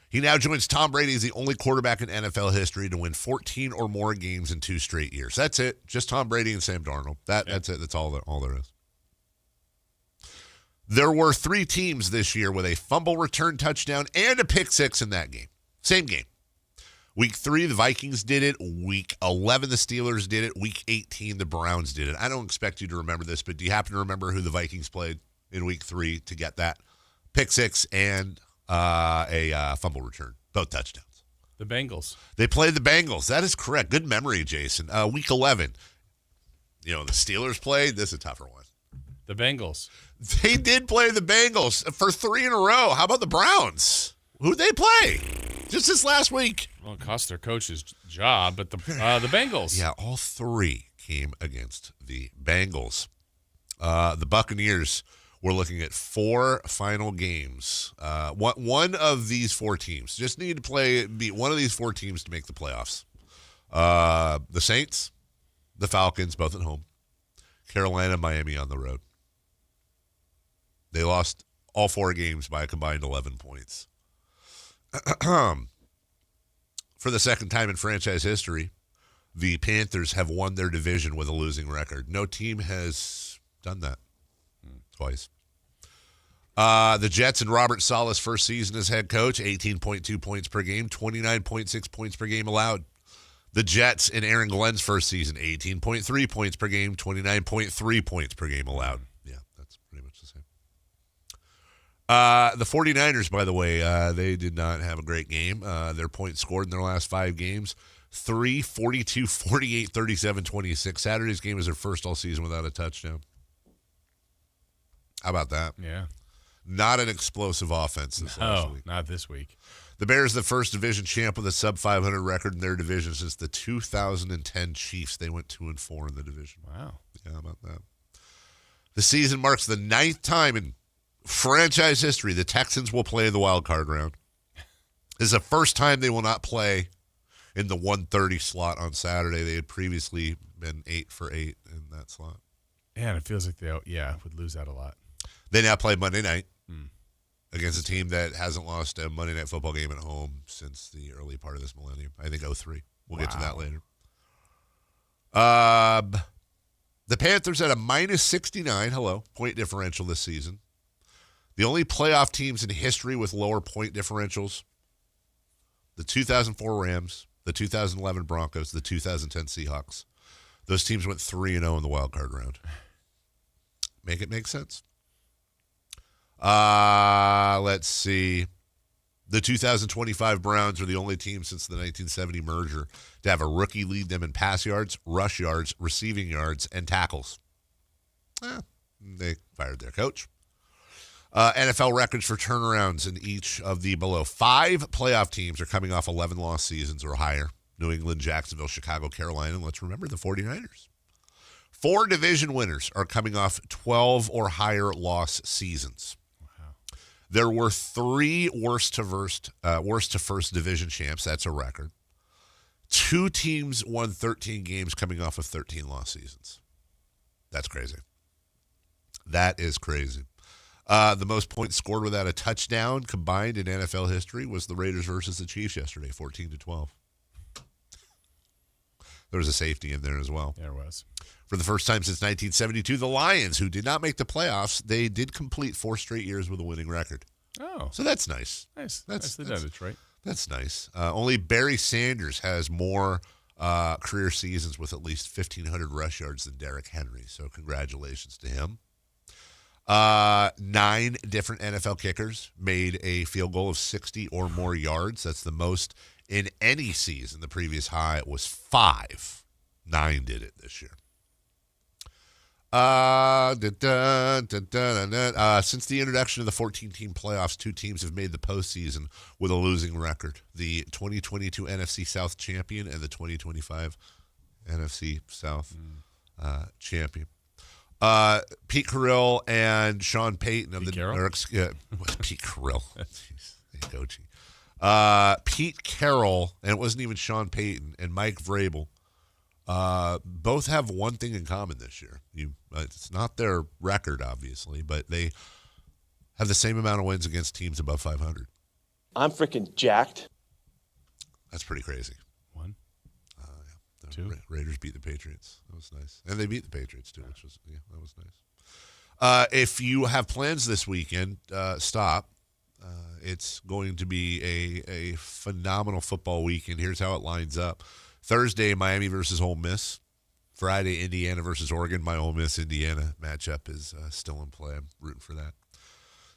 He now joins Tom Brady as the only quarterback in NFL history to win 14 or more games in 2 straight years. That's it. Just Tom Brady and Sam Darnold. That's it. That's all there is. There were 3 teams this year with a fumble return touchdown and a pick 6 in that game. Same game. Week 3, the Vikings did it. Week 11, the Steelers did it. Week 18, the Browns did it. I don't expect you to remember this, but do you happen to remember who the Vikings played in Week 3 to get that pick 6 and a fumble return? Both touchdowns. The Bengals. They played the Bengals. That is correct. Good memory, Jason. Week 11, the Steelers played. This is a tougher one. The Bengals. They did play the Bengals for 3 in a row. How about the Browns? Who'd they play? Just this last week. Well, it cost their coach his job, but the Bengals. Yeah, all 3 came against the Bengals. The Buccaneers were looking at 4 final games. One of these 4 teams just need to beat one of these 4 teams to make the playoffs. The Saints, the Falcons, both at home. Carolina, Miami on the road. They lost all 4 games by a combined 11 points. For the second time in franchise history, the Panthers have won their division with a losing record. No team has done that twice. The Jets and Robert Saleh's first season as head coach, 18.2 points per game, 29.6 points per game allowed. The Jets in Aaron Glenn's first season, 18.3 points per game, 29.3 points per game allowed. Yeah, that's pretty much the same. The 49ers, by the way, they did not have a great game. Their points scored in their last 5 games, 3, 42, 48, 37, 26. Saturday's game is their first all season without a touchdown. How about that? Yeah. Not an explosive offense this last week. Not this week. The Bears, the first division champ with a sub-500 record in their division since the 2010 Chiefs. They went 2-4 in the division. Wow. Yeah, how about that? The season marks the 9th time in franchise history the Texans will play in the wild card round. This is the first time they will not play in the 1:30 slot on Saturday. They had previously been 8 for 8 in that slot. Yeah, and it feels like they would lose out a lot. They now play Monday night against a team that hasn't lost a Monday Night Football game at home since the early part of this millennium. I think 2003. We'll get to that later. The Panthers at a -69, point differential this season. The only playoff teams in history with lower point differentials, the 2004 Rams, the 2011 Broncos, the 2010 Seahawks. Those teams went 3-0 in the wild card round. Make it make sense. Let's see. The 2025 Browns are the only team since the 1970 merger to have a rookie lead them in pass yards, rush yards, receiving yards, and tackles. They fired their coach. NFL records for turnarounds in each of the below 5 playoff teams are coming off 11 loss seasons or higher. New England, Jacksonville, Chicago, Carolina, and let's remember the 49ers. 4 division winners are coming off 12 or higher loss seasons. There were 3 worst to first division champs. That's a record. 2 teams won 13 games coming off of 13 loss seasons. That's crazy. That is crazy. The most points scored without a touchdown combined in NFL history was the Raiders versus the Chiefs yesterday, 14-12. There was a safety in there as well. There was. For the first time since 1972, the Lions, who did not make the playoffs, they did complete 4 straight years with a winning record. Oh. So that's nice. Nice. Nicely done, Detroit. That's nice. Only Barry Sanders has more career seasons with at least 1,500 rush yards than Derrick Henry. So congratulations to him. 9 different NFL kickers made a field goal of 60 or more yards. That's the most in any season. The previous high was 5. 9 did it this year. Since the introduction of the 14-team playoffs, 2 teams have made the postseason with a losing record. The 2022 NFC South champion and the 2025 NFC South champion. Pete Carroll and Sean Payton of Pete Pete Carroll. Coachy. Pete Carroll, and it wasn't even Sean Payton, and Mike Vrabel, both have one thing in common this year. It's not their record, obviously, but they have the same amount of wins against teams above 500. I'm freaking jacked. That's pretty crazy. 1, 2. Raiders beat the Patriots. That was nice. And they beat the Patriots, too, which was, that was nice. If you have plans this weekend, stop. It's going to be a phenomenal football weekend. Here's how it lines up. Thursday, Miami versus Ole Miss. Friday, Indiana versus Oregon. My Ole Miss-Indiana matchup is still in play. I'm rooting for that.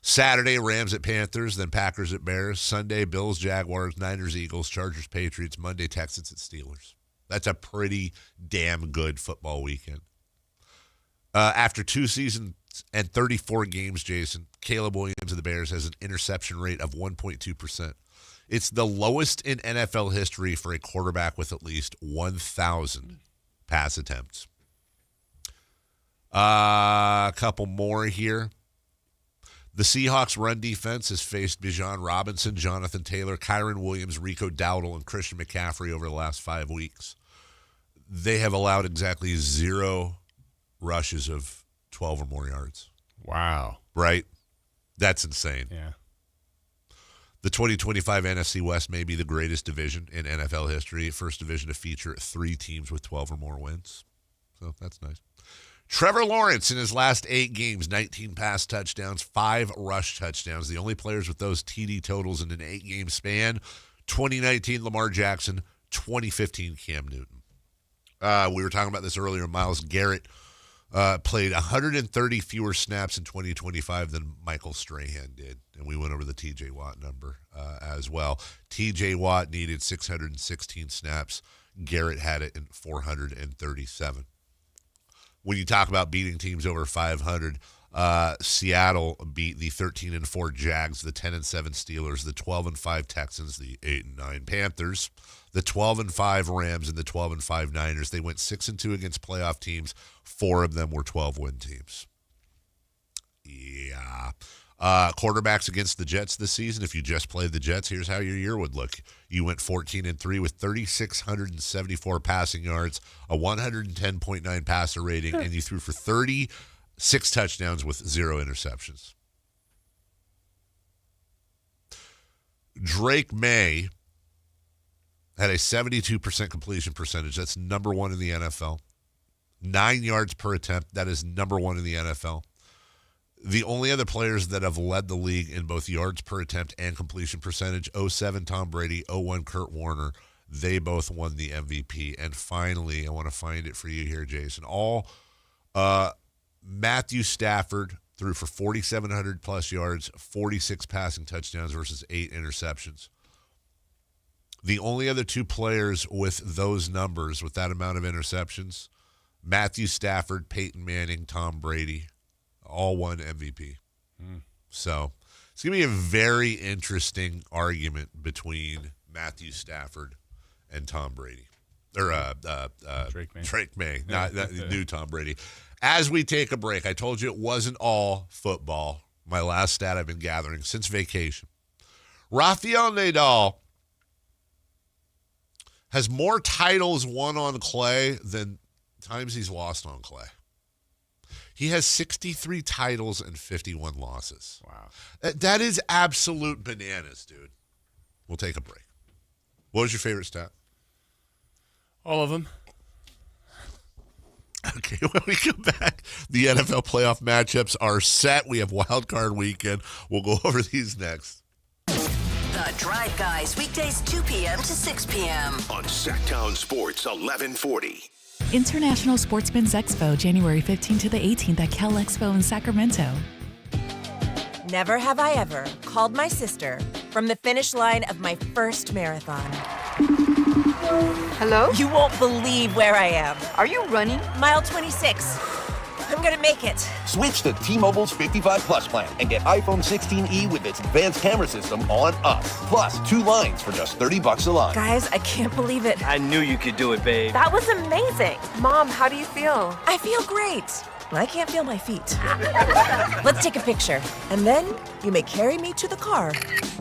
Saturday, Rams at Panthers, then Packers at Bears. Sunday, Bills, Jaguars, Niners, Eagles, Chargers, Patriots. Monday, Texans at Steelers. That's a pretty damn good football weekend. After 2 seasons and 34 games, Jason, Caleb Williams of the Bears has an interception rate of 1.2%. It's the lowest in NFL history for a quarterback with at least 1,000 pass attempts. A couple more here. The Seahawks' run defense has faced Bijan Robinson, Jonathan Taylor, Kyron Williams, Rico Dowdle, and Christian McCaffrey over the last 5 weeks. They have allowed exactly 0 rushes of 12 or more yards. Wow. Right? That's insane. Yeah. The 2025 NFC West may be the greatest division in NFL history. First division to feature 3 teams with 12 or more wins. So that's nice. Trevor Lawrence in his last 8 games, 19 pass touchdowns, 5 rush touchdowns. The only players with those TD totals in an 8-game span, 2019 Lamar Jackson, 2015 Cam Newton. We were talking about this earlier. Myles Garrett played 130 fewer snaps in 2025 than Michael Strahan did. And we went over the T.J. Watt number as well. T.J. Watt needed 616 snaps. Garrett had it in 437. When you talk about beating teams over 500, Seattle beat the 13-4 Jags, the 10-7 Steelers, the 12-5 Texans, the 8-9 Panthers, the 12-5 Rams, and the 12-5 Niners. They went 6-2 against playoff teams. 4 of them were 12-win teams. Yeah. Quarterbacks against the Jets this season. If you just played the Jets, here's how your year would look. You went 14-3 with 3,674 passing yards, a 110.9 passer rating, and you threw for 36 touchdowns with 0 interceptions. Drake May had a 72% completion percentage. That's number 1 in the NFL. 9 yards per attempt. That is number 1 in the NFL. The only other players that have led the league in both yards per attempt and completion percentage, 07 Tom Brady, 01 Kurt Warner, they both won the MVP. And finally, I want to find it for you here, Jason. Matthew Stafford threw for 4,700 plus yards, 46 passing touchdowns versus 8 interceptions. The only other 2 players with those numbers, with that amount of interceptions, Matthew Stafford, Peyton Manning, Tom Brady, all won MVP. So it's going to be a very interesting argument between Matthew Stafford and Tom Brady. Or Drake May, not new Tom Brady. As we take a break, I told you it wasn't all football. My last stat I've been gathering since vacation. Rafael Nadal has more titles won on clay than times he's lost on clay. He has 63 titles and 51 losses. Wow. That is absolute bananas, dude. We'll take a break. What was your favorite stat? All of them. Okay, when we come back, the NFL playoff matchups are set. We have Wild Card Weekend. We'll go over these next. The Drive Guys, weekdays 2 p.m. to 6 p.m. on Sactown Sports 1140. International Sportsman's Expo, January 15th to the 18th at Cal Expo in Sacramento. Never have I ever called my sister from the finish line of my first marathon. Hello? You won't believe where I am. Are you running? Mile 26. I'm gonna make it. Switch to T-Mobile's 55 Plus plan and get iPhone 16e with its advanced camera system on us. Plus 2 lines for just $30 a line. Guys, I can't believe it. I knew you could do it, babe. That was amazing. Mom, how do you feel? I feel great. I can't feel my feet. Let's take a picture, and then you may carry me to the car.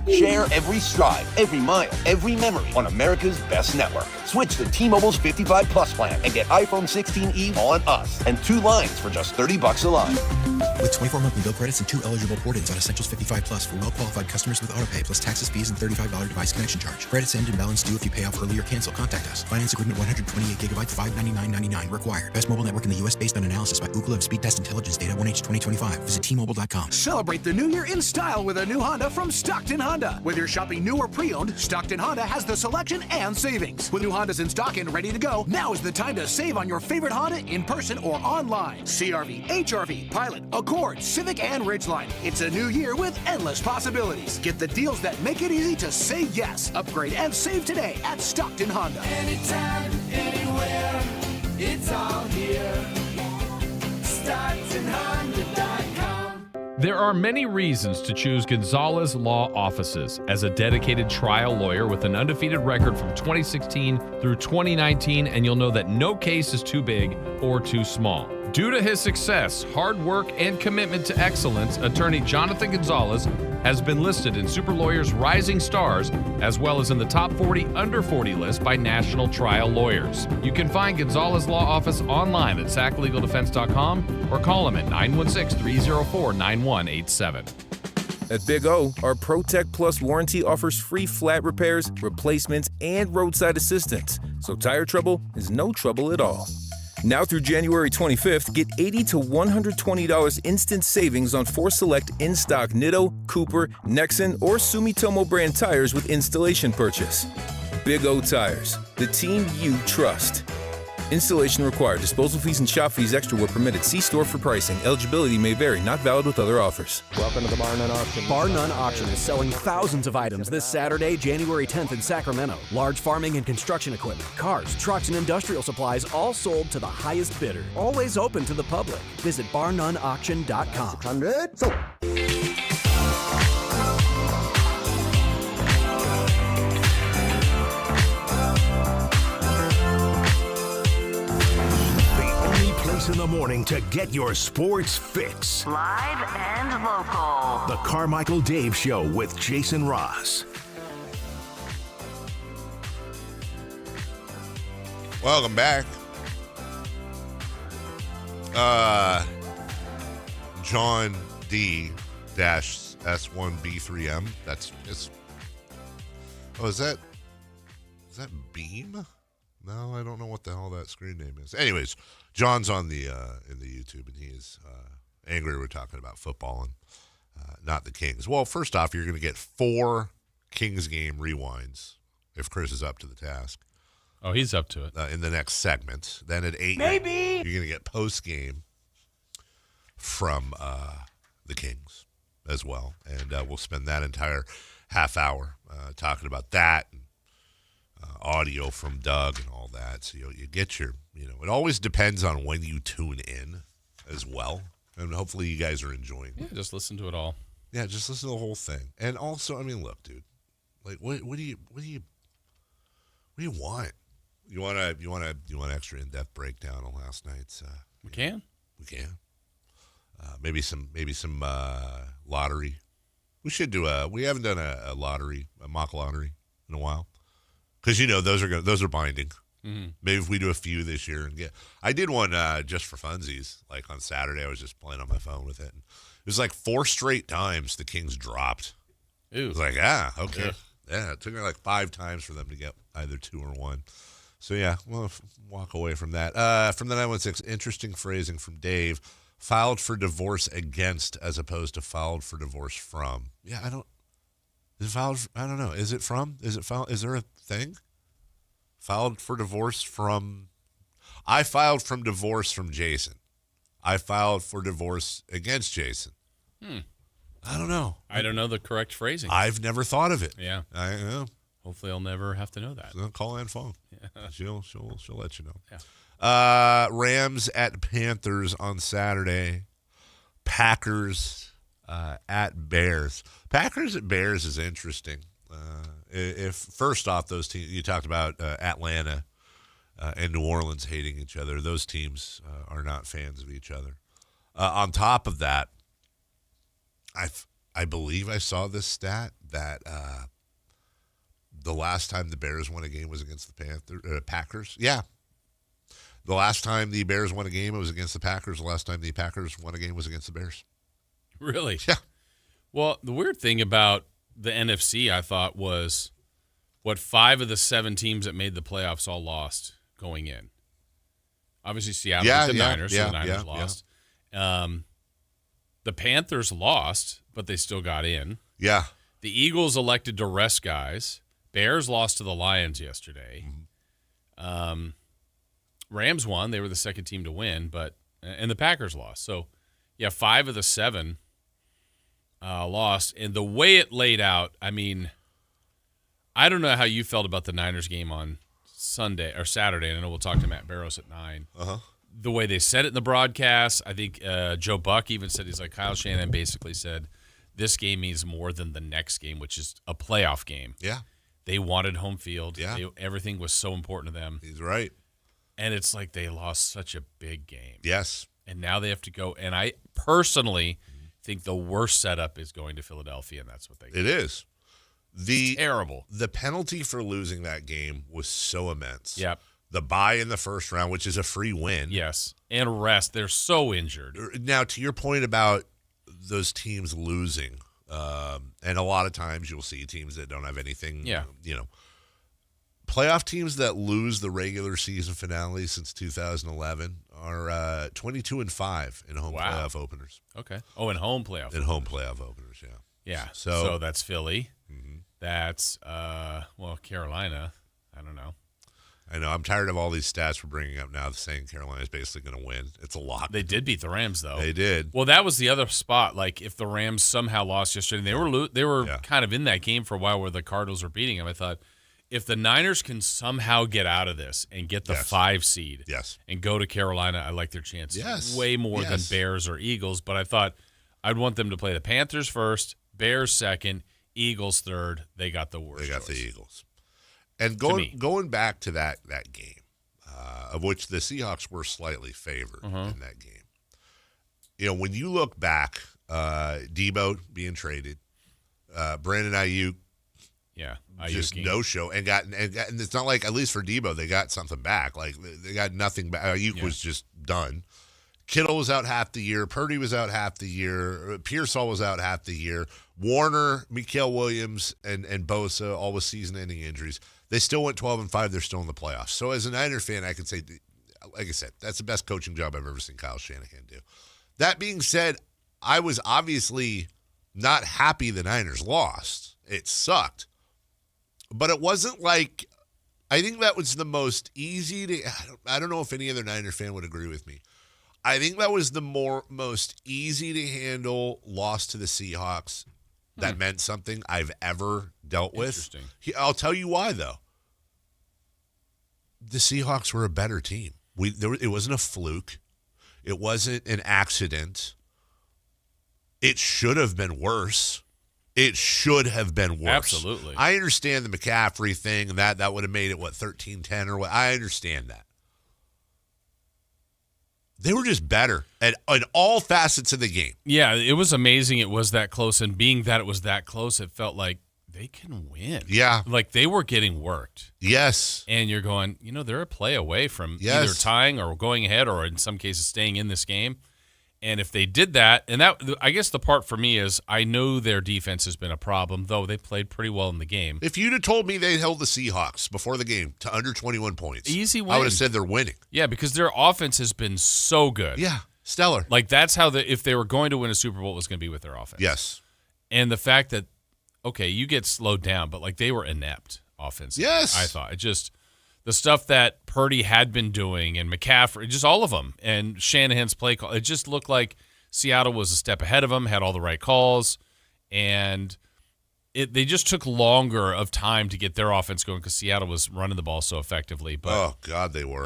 Share every stride, every mile, every memory on America's best network. Switch to T-Mobile's 55 Plus plan and get iPhone 16e on us and 2 lines for just $30 a line. With 24 monthly bill credits and 2 eligible port-ins on Essentials 55 Plus for well-qualified customers with autopay plus taxes, fees, and $35 device connection charge. Credits end and balance due if you pay off early or cancel. Contact us. Finance agreement 128 gigabytes, $599.99 required. Best mobile network in the U.S. based on analysis by Ookla of Speed Test Intelligence data 1H 2025. Visit T-Mobile.com. Celebrate the new year in style with a new Honda from Stockton Honda. Whether you're shopping new or pre-owned, Stockton Honda has the selection and savings. With new Hondas in stock and ready to go, now is the time to save on your favorite Honda in person or online. CR-V, HR-V, Pilot, Accord, Civic, and Ridgeline. It's a new year with endless possibilities. Get the deals that make it easy to say yes. Upgrade and save today at Stockton Honda. Anytime, anywhere, it's all here. StocktonHonda.com. There are many reasons to choose Gonzalez Law Offices as a dedicated trial lawyer with an undefeated record from 2016 through 2019, and you'll know that no case is too big or too small. Due to his success, hard work, and commitment to excellence, attorney Jonathan Gonzalez has been listed in Super Lawyers Rising Stars, as well as in the top 40 under 40 list by national trial lawyers. You can find Gonzalez Law Office online at saclegaldefense.com or call him at 916-304-9187. At Big O, our ProTech Plus warranty offers free flat repairs, replacements, and roadside assistance, so tire trouble is no trouble at all. Now through January 25th, get $80 to $120 instant savings on 4 select in-stock Nitto, Cooper, Nexen, or Sumitomo brand tires with installation purchase. Big O Tires, the team you trust. Installation required. Disposal fees and shop fees extra where permitted. See store for pricing. Eligibility may vary. Not valid with other offers. Welcome to the Bar None Auction. Bar None Auction is selling thousands of items this Saturday, January 10th in Sacramento. Large farming and construction equipment, cars, trucks, and industrial supplies all sold to the highest bidder. Always open to the public. Visit barnoneauction.com. 600. So. In the morning to get your sports fix. Live and local. The Carmichael Dave Show with Jason Ross. Welcome back. John D -S1B3M. Is that Beam? No, I don't know what the hell that screen name is. Anyways, John's on the in the YouTube, and he is angry we're talking about football and not the Kings. Well, first off, you're going to get 4 Kings game rewinds if Chris is up to the task. Oh, he's up to it. In the next segment. Then at 8, maybe you're going to get post-game from the Kings as well. And we'll spend that entire half hour talking about that and audio from Doug and all that. So you get your, it always depends on when you tune in as well. And hopefully you guys are enjoying it. Yeah, just listen to it all. Yeah, just listen to the whole thing. And also, I mean, look, dude, like what do you want? You want an extra in-depth breakdown on last night's We can. Maybe some lottery. We should do we haven't done a mock lottery in a while. Because those are binding. Mm-hmm. Maybe if we do a few this year and I did one just for funsies. Like on Saturday, I was just playing on my phone with it. And it was like 4 straight times the Kings dropped. Ew. It was like, okay, yeah. It took me like 5 times for them to get either 2 or 1. So yeah, we'll walk away from that. From the 916, interesting phrasing from Dave: filed for divorce against as opposed to filed for divorce from. Yeah, I don't. Is it filed? I don't know. Is it from? Is it filed? Is there a thing? Filed for divorce from. I filed from divorce from Jason. I filed for divorce against Jason. I don't know. I don't know the correct phrasing. I've never thought of it. Yeah. I know. Hopefully I'll never have to know that. So call Ann Fong. Yeah. She'll let you know. Yeah. Rams at Panthers on Saturday. Packers at Bears. Packers at Bears is interesting. If first off, those teams you talked about, Atlanta and New Orleans hating each other, those teams are not fans of each other. On top of that, I believe I saw this stat that the last time the Bears won a game was against the Packers. Yeah. The last time the Bears won a game, it was against the Packers. The last time the Packers won a game was against the Bears. Really? Yeah. Well, the weird thing about the NFC, I thought, was what 5 of the 7 teams that made the playoffs all lost going in. Obviously, Seattle beat the Niners, so the Niners lost. The Panthers lost, but they still got in. Yeah. The Eagles elected to rest guys. Bears lost to the Lions yesterday. Mm-hmm. Rams won. They were the second team to win, and the Packers lost. So, yeah, 5 of the 7 lost. And the way it laid out, I mean, I don't know how you felt about the Niners game on Sunday or Saturday, and I know we'll talk to Matt Barrows at 9. Uh-huh. The way they said it in the broadcast, I think Joe Buck even said, he's like, Kyle Shanahan basically said, this game means more than the next game, which is a playoff game. Yeah. They wanted home field. Yeah. Everything was so important to them. He's right. And it's like they lost such a big game. Yes. And now they have to go. And I personally think the worst setup is going to Philadelphia, and that's what they get. It is. It's terrible. The penalty for losing that game was so immense. Yep. The bye in the first round, which is a free win. Yes. And rest. They're so injured. Now, to your point about those teams losing, and a lot of times you'll see teams that don't have anything, playoff teams that lose the regular season finale since 2011 are 22-5 in home playoff openers. Okay. Oh, in home playoff. In home playoff openers, yeah. Yeah. So that's Philly. Mm-hmm. That's, Carolina. I don't know. I know. I'm tired of all these stats we're bringing up now saying Carolina's basically going to win. It's a lock. They did beat the Rams, though. They did. Well, that was the other spot. Like, if the Rams somehow lost yesterday, they were kind of in that game for a while where the Cardinals were beating them. I thought, if the Niners can somehow get out of this and get the 5 seed and go to Carolina, I like their chances way more than Bears or Eagles. But I thought I'd want them to play the Panthers first, Bears second, Eagles third. They got the worst. They got the Eagles. And going back to that game, of which the Seahawks were slightly favored in that game. You know, when you look back, Debo being traded, Brandon Ayuk, just no show, and it's not like, at least for Debo, they got something back. Like, they got nothing back. Ayuk was just done. Kittle was out half the year. Purdy was out half the year. Pearsall was out half the year. Warner, Mikael Williams, and Bosa, all with season-ending injuries. They still went 12-5. They're still in the playoffs. So as a Niner fan, I can say, like I said, that's the best coaching job I've ever seen Kyle Shanahan do. That being said, I was obviously not happy the Niners lost. It sucked. But it wasn't like, I think that was the most easy to, I don't know if any other Niner fan would agree with me. I think that was the most easy to handle loss to the Seahawks that meant something I've ever dealt with. I'll tell you why, though. The Seahawks were a better team. It wasn't a fluke. It wasn't an accident. It should have been worse. It should have been worse. Absolutely. I understand the McCaffrey thing, and that would have made it, 13-10 or what. I understand that. They were just better at all facets of the game. Yeah, it was amazing it was that close, and being that it was that close, it felt like they can win. Yeah. Like, they were getting worked. Yes. And you're going, they're a play away from either tying or going ahead or in some cases staying in this game. And if they did that, and that, I guess the part for me is I know their defense has been a problem, though they played pretty well in the game. If you'd have told me they held the Seahawks before the game to under 21 points, easy win. I would have said they're winning. Yeah, because their offense has been so good. Yeah, stellar. Like, that's how if they were going to win a Super Bowl, it was going to be with their offense. Yes. And the fact that, okay, you get slowed down, but, like, they were inept offensively. Yes. I thought. It just, the stuff that Purdy had been doing and McCaffrey, just all of them, and Shanahan's play call, it just looked like Seattle was a step ahead of them, had all the right calls, and they just took longer of time to get their offense going because Seattle was running the ball so effectively. But, oh, God, they were.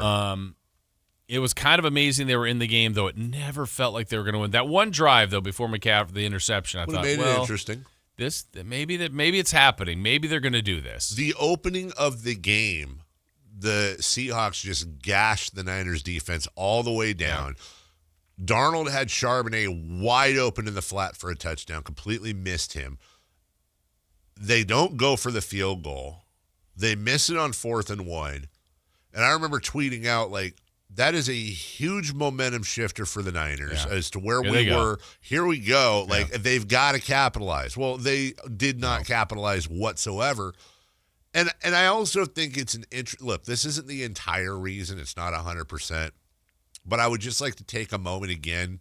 It was kind of amazing they were in the game, though it never felt like they were going to win. That one drive, though, before McCaffrey, the interception, I thought, made it interesting. Maybe it's happening. Maybe they're going to do this. The opening of the game, the Seahawks just gashed the Niners defense all the way down. Yeah. Darnold had Charbonnet wide open in the flat for a touchdown, completely missed him. They don't go for the field goal. They miss it on 4th and 1. And I remember tweeting out, like, that is a huge momentum shifter for the Niners as to where we were. Here we go. Like, they've got to capitalize. Well, they did not capitalize whatsoever. And I also think it's look, this isn't the entire reason. It's not 100%. But I would just like to take a moment again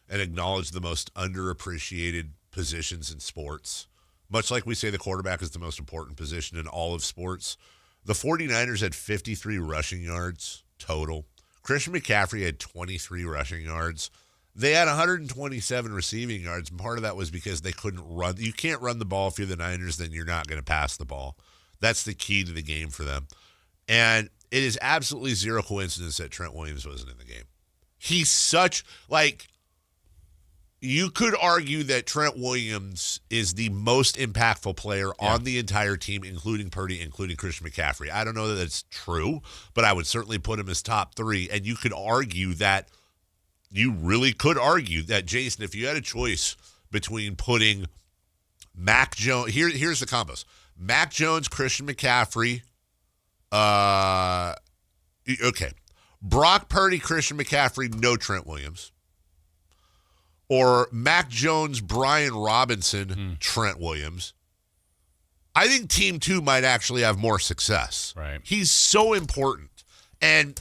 and acknowledge the most underappreciated positions in sports. Much like we say the quarterback is the most important position in all of sports, the 49ers had 53 rushing yards total. Christian McCaffrey had 23 rushing yards. They had 127 receiving yards, and part of that was because they couldn't run. You can't run the ball if you're the Niners, then you're not going to pass the ball. That's the key to the game for them. And it is absolutely zero coincidence that Trent Williams wasn't in the game. He's such, like, you could argue that Trent Williams is the most impactful player on the entire team, including Purdy, including Christian McCaffrey. I don't know that it's true, but I would certainly put him as top 3. And you could argue that, Jason, if you had a choice between putting Mac Jones, here's the combos. Mac Jones, Christian McCaffrey, Brock Purdy, Christian McCaffrey, no Trent Williams. Or Mac Jones, Brian Robinson, Trent Williams. I think Team 2 might actually have more success. Right. He's so important. And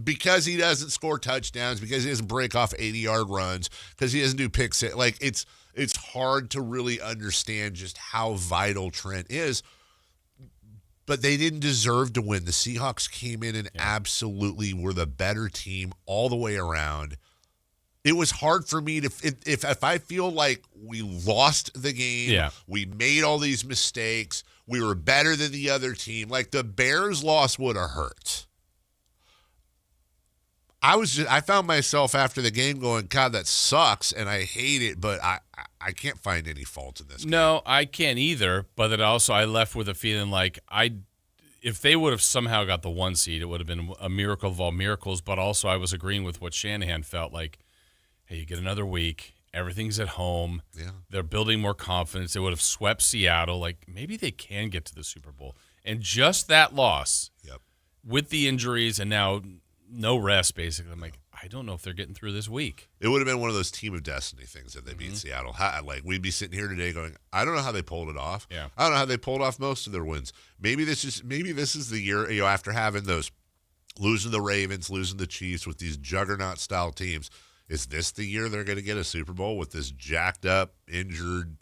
because he doesn't score touchdowns, because he doesn't break off 80-yard runs, because he doesn't do pick six, like, it's hard to really understand just how vital Trent is. but they didn't deserve to win. The Seahawks came in and absolutely were the better team all the way around. It was hard for me to if I feel like we lost the game, we made all these mistakes, we were better than the other team. Like the Bears loss would have hurt. I found myself after the game going, God, that sucks, and I hate it, but I can't find any fault in this game. No, I can't either, but it also I left with a feeling like if they would have somehow got the 1 seed, it would have been a miracle of all miracles, but also I was agreeing with what Shanahan felt like, hey, you get another week, everything's at home, they're building more confidence, they would have swept Seattle, like maybe they can get to the Super Bowl. And just that loss with the injuries and now no rest, basically. I'm like, I don't know if they're getting through this week. It would have been one of those team of destiny things that they beat Seattle. We'd be sitting here today going, I don't know how they pulled it off. Yeah. I don't know how they pulled off most of their wins. Maybe this is the year, after having those losing the Ravens, losing the Chiefs with these juggernaut style teams. Is this the year they're going to get a Super Bowl with this jacked up, injured,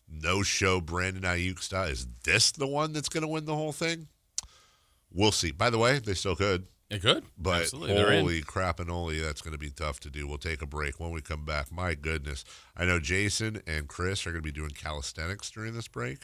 no-show Brandon Ayuk style? Is this the one that's going to win the whole thing? We'll see. By the way, they still could. They could. But absolutely. Holy crap-a-noli, that's going to be tough to do. We'll take a break. When we come back, my goodness. I know Jason and Chris are going to be doing calisthenics during this break.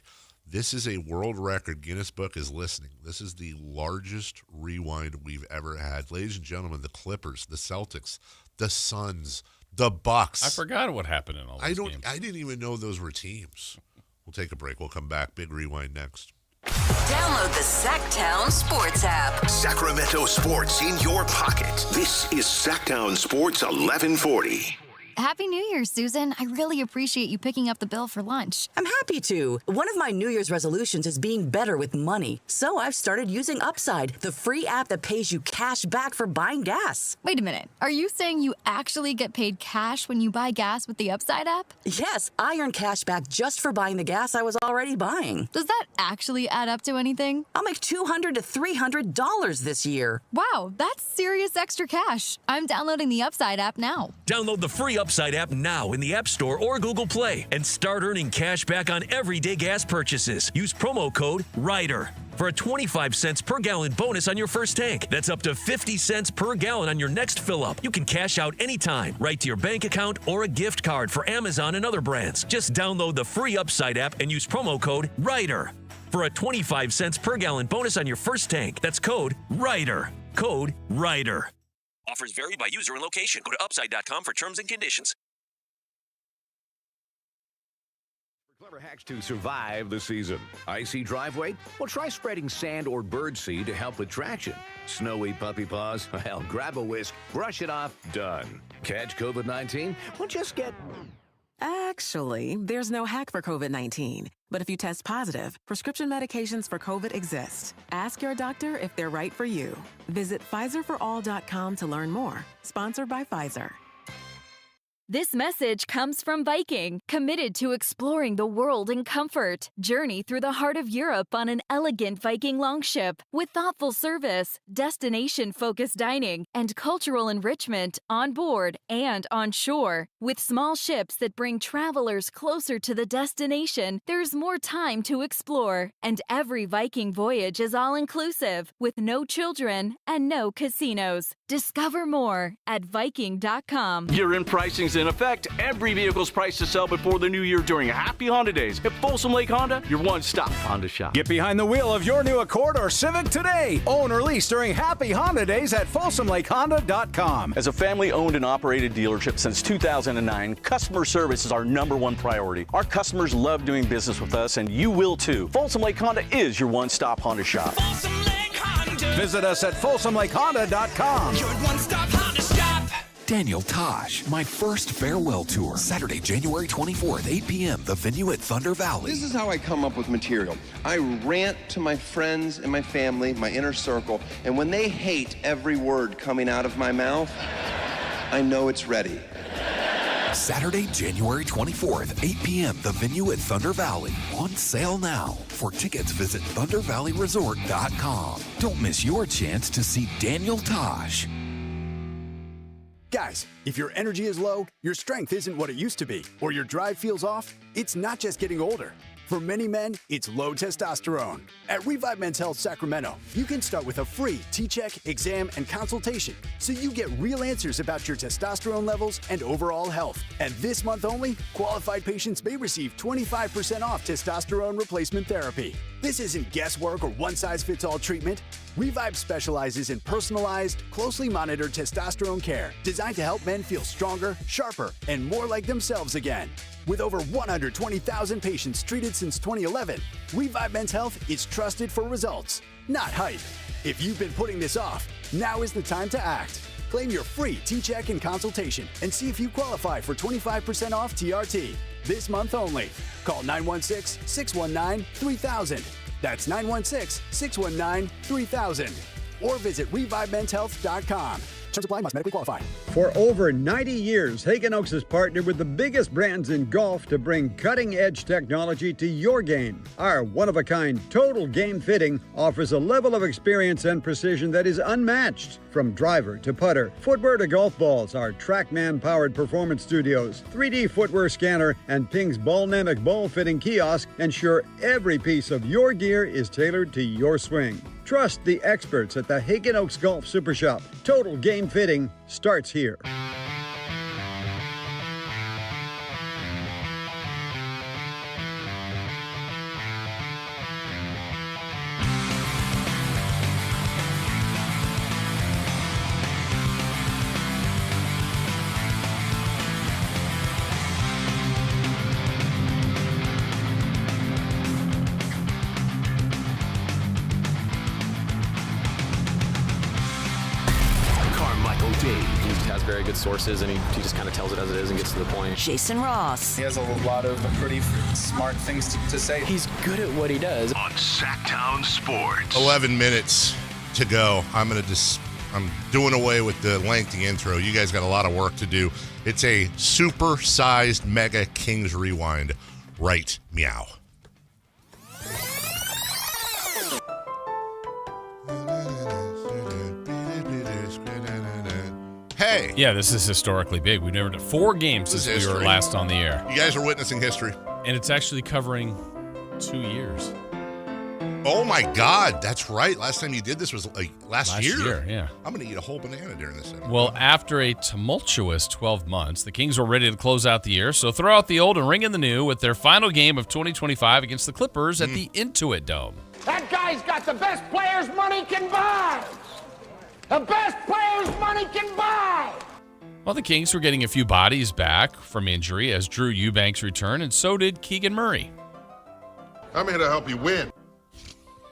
This is a world record. Guinness Book is listening. This is the largest rewind we've ever had. Ladies and gentlemen, the Clippers, the Celtics, the Suns, the Bucks. I forgot what happened in all those games. I didn't even know those were teams. We'll take a break. We'll come back. Big rewind next. Download the Sactown Sports app. Sacramento sports in your pocket. This is Sactown Sports 1140. Happy New Year, Susan. I really appreciate you picking up the bill for lunch. I'm happy to. One of my New Year's resolutions is being better with money. So I've started using Upside, the free app that pays you cash back for buying gas. Wait a minute. Are you saying you actually get paid cash when you buy gas with the Upside app? Yes, I earn cash back just for buying the gas I was already buying. Does that actually add up to anything? I'll make $200 to $300 this year. Wow, that's serious extra cash. I'm downloading the Upside app now. Download the free Upside app now in the App Store or Google Play and start earning cash back on everyday gas purchases. Use promo code RIDER for a 25 cents per gallon bonus on your first tank. That's up to 50 cents per gallon on your next fill up. You can cash out anytime, right to your bank account or a gift card for Amazon and other brands. Just download the free Upside app and use promo code RIDER for a 25 cents per gallon bonus on your first tank. That's code RIDER. Code RIDER. Offers vary by user and location. Go to upside.com for terms and conditions. Clever hacks to survive the season. Icy driveway? Well, try spreading sand or birdseed to help with traction. Snowy puppy paws? Well, grab a whisk, brush it off, done. Catch COVID-19? Well, just get... Actually, there's no hack for COVID-19. But if you test positive, prescription medications for COVID exist. Ask your doctor if they're right for you. Visit PfizerForAll.com to learn more. Sponsored by Pfizer. This message comes from Viking, committed to exploring the world in comfort. Journey through the heart of Europe on an elegant Viking longship with thoughtful service, destination-focused dining, and cultural enrichment on board and on shore. With small ships that bring travelers closer to the destination, there's more time to explore. And every Viking voyage is all-inclusive, with no children and no casinos. Discover more at Viking.com. Year-end pricing's in effect. Every vehicle's priced to sell before the new year during Happy Honda Days. At Folsom Lake Honda, your one-stop Honda shop. Get behind the wheel of your new Accord or Civic today. Own or lease during Happy Honda Days at FolsomLakeHonda.com. As a family-owned and operated dealership since 2009, customer service is our #1 priority. Our customers love doing business with us, and you will too. Folsom Lake Honda is your one-stop Honda shop. Folsom Lake Honda. Visit us at FolsomLakeHonda.com. Your one-stop Honda shop. Daniel Tosh, My First Farewell Tour, Saturday, January 24th, 8 p.m., the venue at Thunder Valley. This is how I come up with material. I rant to my friends and my family, my inner circle, and when they hate every word coming out of my mouth, I know it's ready. Saturday, January 24th, 8 p.m., the venue at Thunder Valley. On sale now. For tickets, visit ThunderValleyResort.com. Don't miss your chance to see Daniel Tosh. Guys, if your energy is low, your strength isn't what it used to be, or your drive feels off, it's not just getting older. For many men, it's low testosterone. At Revive Men's Health Sacramento, you can start with a free T-check, exam, and consultation so you get real answers about your testosterone levels and overall health. And this month only, qualified patients may receive 25% off testosterone replacement therapy. This isn't guesswork or one-size-fits-all treatment. Revive specializes in personalized, closely monitored testosterone care designed to help men feel stronger, sharper, and more like themselves again. With over 120,000 patients treated since 2011, Revive Men's Health is trusted for results, not hype. If you've been putting this off, now is the time to act. Claim your free T-check and consultation and see if you qualify for 25% off TRT. This month only. Call 916-619-3000. That's 916-619-3000. Or visit ReviveMen'sHealth.com. Terms apply, must medically qualify. For over 90 years, Hagen Oaks has partnered with the biggest brands in golf to bring cutting-edge technology to your game. Our one-of-a-kind total game fitting offers a level of experience and precision that is unmatched. From driver to putter, footwear to golf balls, our TrackMan-powered performance studios, 3D footwear scanner, and Ping's Ballnamic ball fitting kiosk ensure every piece of your gear is tailored to your swing. Trust the experts at the Hagen Oaks Golf Super Shop. Total game fitting starts here. Carmichael Dave. He has very good sources, and he just kind of tells it as it is and gets to the point. Jason Ross. He has a lot of pretty smart things to say. He's good at what he does. On Sactown Sports. 11 minutes to go. I'm doing away with the lengthy intro. You guys got a lot of work to do. It's a super-sized Mega Kings Rewind. Right, meow. Hey. Yeah, this is historically big. We've never done 4 games since we were last on the air. You guys are witnessing history. And it's actually covering 2 years. Oh, my God. That's right. Last time you did this was like last year. Yeah. I'm going to eat a whole banana during this segment. Well, after a tumultuous 12 months, the Kings were ready to close out the year. So throw out the old and ring in the new with their final game of 2025 against the Clippers at the Intuit Dome. That guy's got the best players money can buy. The best players money can buy. Well, the Kings were getting a few bodies back from injury as Drew Eubanks returned, and so did Keegan Murray. I'm here to help you win.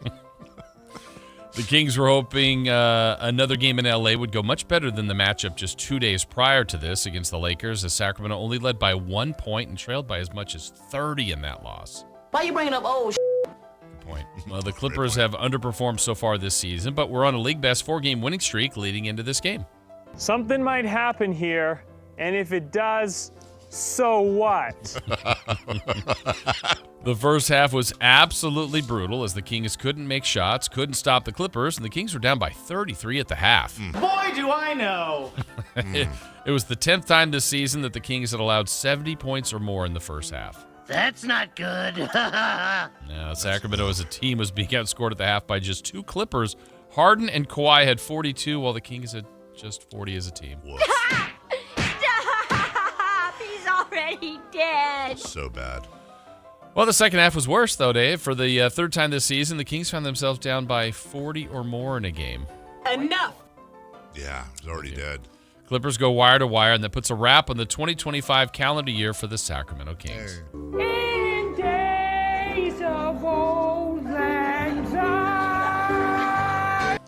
The Kings were hoping another game in L.A. would go much better than the matchup just 2 days prior to this against the Lakers, as Sacramento only led by 1 point and trailed by as much as 30 in that loss. Why you bringing up old Point. Well, the Clippers have underperformed so far this season, but we're on a league-best 4-game winning streak leading into this game. Something might happen here, and if it does, so what? The first half was absolutely brutal as the Kings couldn't make shots, couldn't stop the Clippers, and the Kings were down by 33 at the half. Boy, do I know! It was the 10th time this season that the Kings had allowed 70 points or more in the first half. That's not good. Now, Sacramento as a team was being outscored at the half by just 2 Clippers. Harden and Kawhi had 42, while the Kings had just 40 as a team. Stop! He's already dead. So bad. Well, the second half was worse, though, Dave. For the third time this season, the Kings found themselves down by 40 or more in a game. Enough. Yeah, he's already dead. Clippers go wire to wire, and that puts a wrap on the 2025 calendar year for the Sacramento Kings. In days of old lang syne.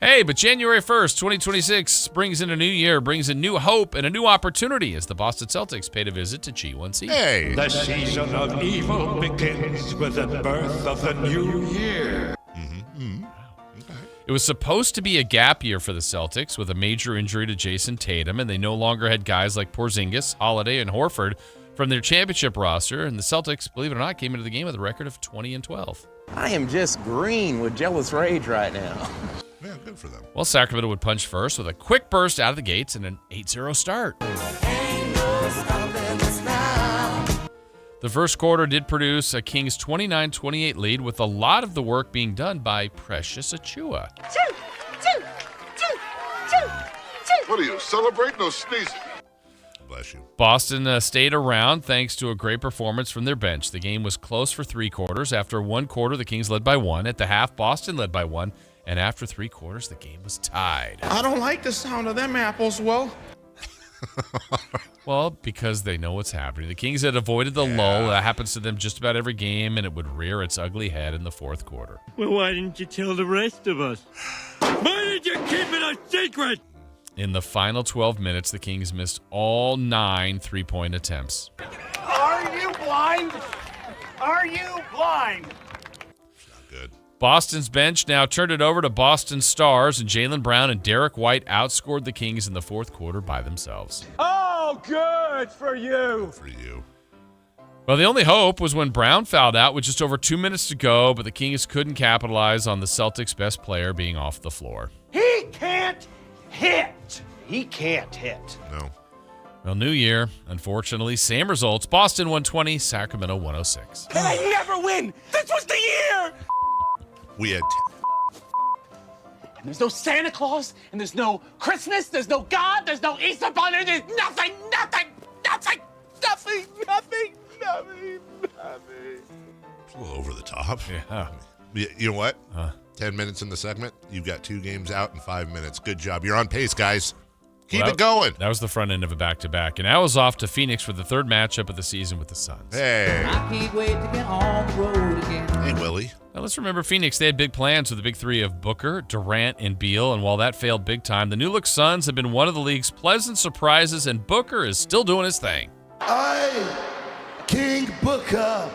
Hey, but January 1st, 2026 brings in a new year, brings in new hope and a new opportunity as the Boston Celtics paid a visit to G1C. Hey! The season of evil begins with the birth of the new year. It was supposed to be a gap year for the Celtics with a major injury to Jason Tatum, and they no longer had guys like Porzingis, Holiday, and Horford from their championship roster, and the Celtics, believe it or not, came into the game with a record of 20-12. I am just green with jealous rage right now. Yeah, good for them. Well, Sacramento would punch first with a quick burst out of the gates and an 8-0 start. The first quarter did produce a Kings 29-28 lead, with a lot of the work being done by Precious Achiuwa. What are you, celebrating or sneezing? Bless you. Boston stayed around thanks to a great performance from their bench. The game was close for 3 quarters. After one quarter, the Kings led by 1. At the half, Boston led by 1. And after 3 quarters, the game was tied. I don't like the sound of them apples, Will. Well, because they know what's happening. The Kings had avoided the lull. That happens to them just about every game, and it would rear its ugly head in the fourth quarter. Well, why didn't you tell the rest of us? Why did you keep it a secret? In the final 12 minutes, the Kings missed all 9 3-point attempts. Are you blind? Are you blind? Not good. Boston's bench now turned it over to Boston Stars, and Jaylen Brown and Derek White outscored the Kings in the fourth quarter by themselves. Oh, good for you. For you. Well, the only hope was when Brown fouled out with just over 2 minutes to go, but the Kings couldn't capitalize on the Celtics' best player being off the floor. He can't hit. He can't hit. No. Well, new year. Unfortunately, same results. Boston 120, Sacramento 106. Can I never win? This was the year. We had... And there's no Santa Claus, and there's no Christmas, there's no God, there's no Easter Bunny, there's nothing. It's a little over the top. Yeah. You know what? 10 minutes in the segment, you've got 2 games out in 5 minutes. Good job. You're on pace, guys. Keep it going. That was the front end of a back-to-back. And I was off to Phoenix for the third matchup of the season with the Suns. Hey. I can't wait to get on the road again. Hey, Willie. Now let's remember Phoenix. They had big plans with the big 3 of Booker, Durant, and Beal. And while that failed big time, the new-look Suns have been one of the league's pleasant surprises, and Booker is still doing his thing. King Booker.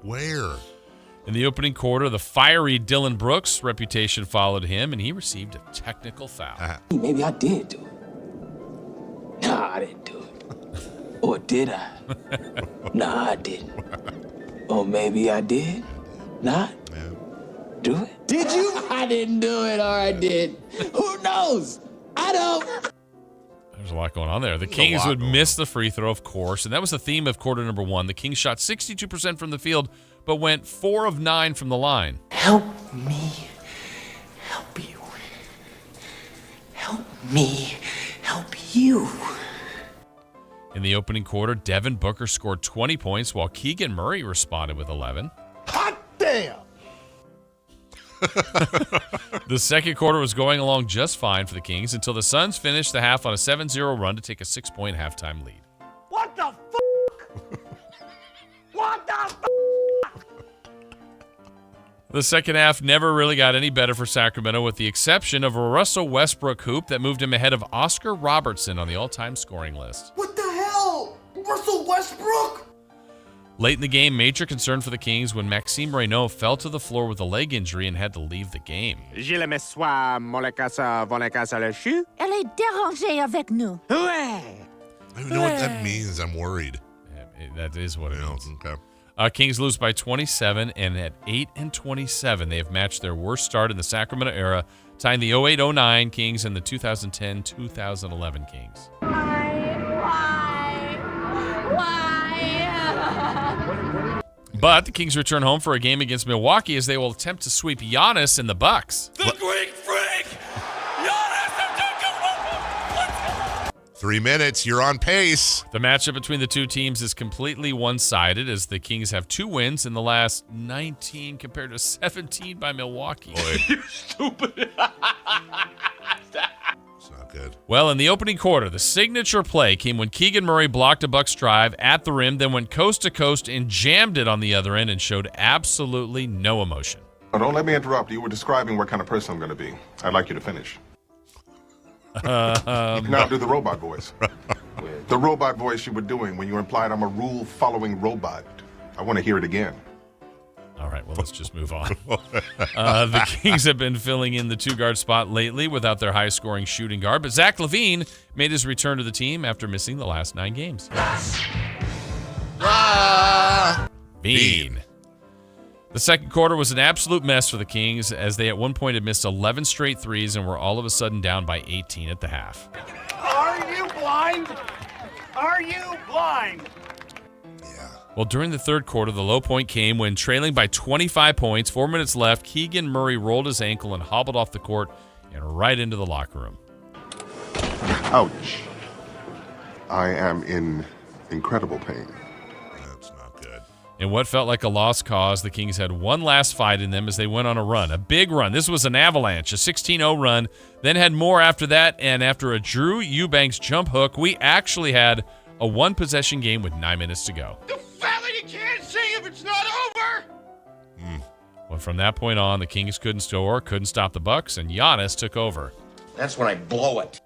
Where? In the opening quarter, the fiery Dylan Brooks' reputation followed him, and he received a technical foul. Maybe I did do it. Nah, I didn't do it. Or did I? Nah, I didn't. Or maybe I did not do it. Did you? I didn't do it, or I did. Who knows? I don't. There's a lot going on there. The Kings would miss the free throw, of course, and that was the theme of quarter number 1. The Kings shot 62% from the field, but went 4 of 9 from the line. Help me help you. Help me help you. In the opening quarter, Devin Booker scored 20 points, while Keegan Murray responded with 11. Hot damn. The second quarter was going along just fine for the Kings until the Suns finished the half on a 7-0 run to take a 6-point halftime lead. What the What the The second half never really got any better for Sacramento, with the exception of a Russell Westbrook hoop that moved him ahead of Oscar Robertson on the all-time scoring list. What the hell? Russell Westbrook? Late in the game, major concern for the Kings when Maxime Reynaud fell to the floor with a leg injury and had to leave the game. Je le m'assois, mon le casa, von le casa le chou. Elle est dérangée avec nous. Ouais. I don't know what that means. I'm worried. Yeah, that is what it means. Okay. Kings lose by 27, and at 8-27, they have matched their worst start in the Sacramento era, tying the 08-09 Kings and the 2010-2011 Kings. But the Kings return home for a game against Milwaukee as they will attempt to sweep Giannis and the Bucks. The Greek Freak! 3 minutes. You're on pace. The matchup between the two teams is completely one-sided as the Kings have 2 wins in the last 19 compared to 17 by Milwaukee. You stupid. It's not good. Well, in the opening quarter, the signature play came when Keegan Murray blocked a Bucks drive at the rim, then went coast to coast and jammed it on the other end and showed absolutely no emotion. Now, don't let me interrupt. You were describing what kind of person I'm going to be. I'd like you to finish. Now do the robot voice. The robot voice you were doing when you implied I'm a rule-following robot. I want to hear it again. All right, well, let's just move on. The Kings have been filling in the 2-guard spot lately without their high-scoring shooting guard, but Zach LaVine made his return to the team after missing the last 9 games. Bean. The second quarter was an absolute mess for the Kings as they at one point had missed 11 straight threes and were all of a sudden down by 18 at the half. Are you blind? Are you blind? Well, during the third quarter, the low point came when, trailing by 25 points, 4 minutes left, Keegan Murray rolled his ankle and hobbled off the court and right into the locker room. Ouch. I am in incredible pain. That's not good. In what felt like a lost cause, the Kings had one last fight in them as they went on a run, a big run. This was an avalanche, a 16-0 run, then had more after that, and after a Drew Eubanks jump hook, we actually had a one-possession game with 9 minutes to go. The fella you can't see if it's not over. Well, from that point on, the Kings couldn't score, couldn't stop the Bucks, and Giannis took over. That's when I blow it.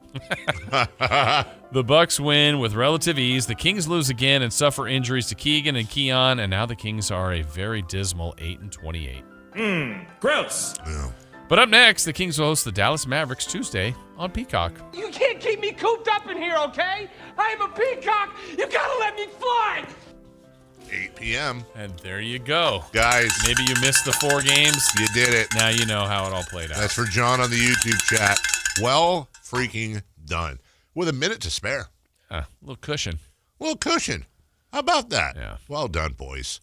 The Bucks win with relative ease. The Kings lose again and suffer injuries to Keegan and Keon, and now the Kings are a very dismal 8-28. Gross. Yeah. But up next, the Kings will host the Dallas Mavericks Tuesday on Peacock. You can't keep me cooped up in here, okay? I'm a peacock. You gotta let me fly. 8 p.m. And there you go. Guys. Maybe you missed the 4 games. You did it. Now you know how it all played out. That's for John on the YouTube chat. Well freaking done. With a minute to spare. A little cushion. How about that? Yeah. Well done, boys.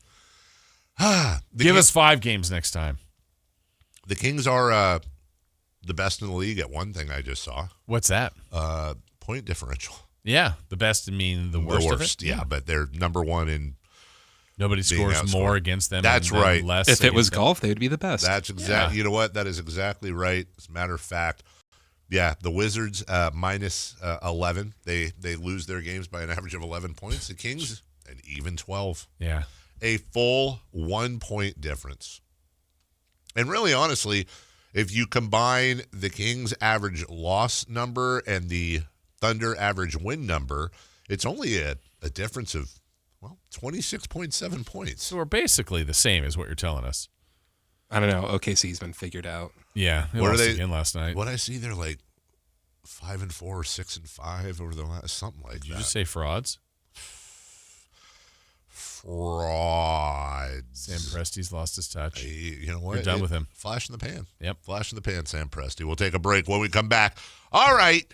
Give us 5 games next time. The Kings are the best in the league at one thing I just saw. What's that? Point differential. Yeah, the best, I mean the worst of it? Yeah, but they're number one in. Nobody scores more against them. That's than right. Less if it was them. golf, they would be the best. That's exactly. You know what? That is exactly right. As a matter of fact, yeah, the Wizards minus 11. They lose their games by an average of 11 points. The Kings an even 12. Yeah, a full 1 point difference. And really, honestly, if you combine the Kings' average loss number and the Thunder average win number, it's only a difference of 26.7 points. So we're basically the same, is what you're telling us. I don't know. OKC's been figured out. Yeah, what are they again last night? What I see, they're like 5-4 or 6-5 over the last something like that. Did you just say frauds? Frauds. Sam Presti's lost his touch. You know what? You're done with him. Flash in the pan. Yep. Flash in the pan, Sam Presti. We'll take a break when we come back. All right.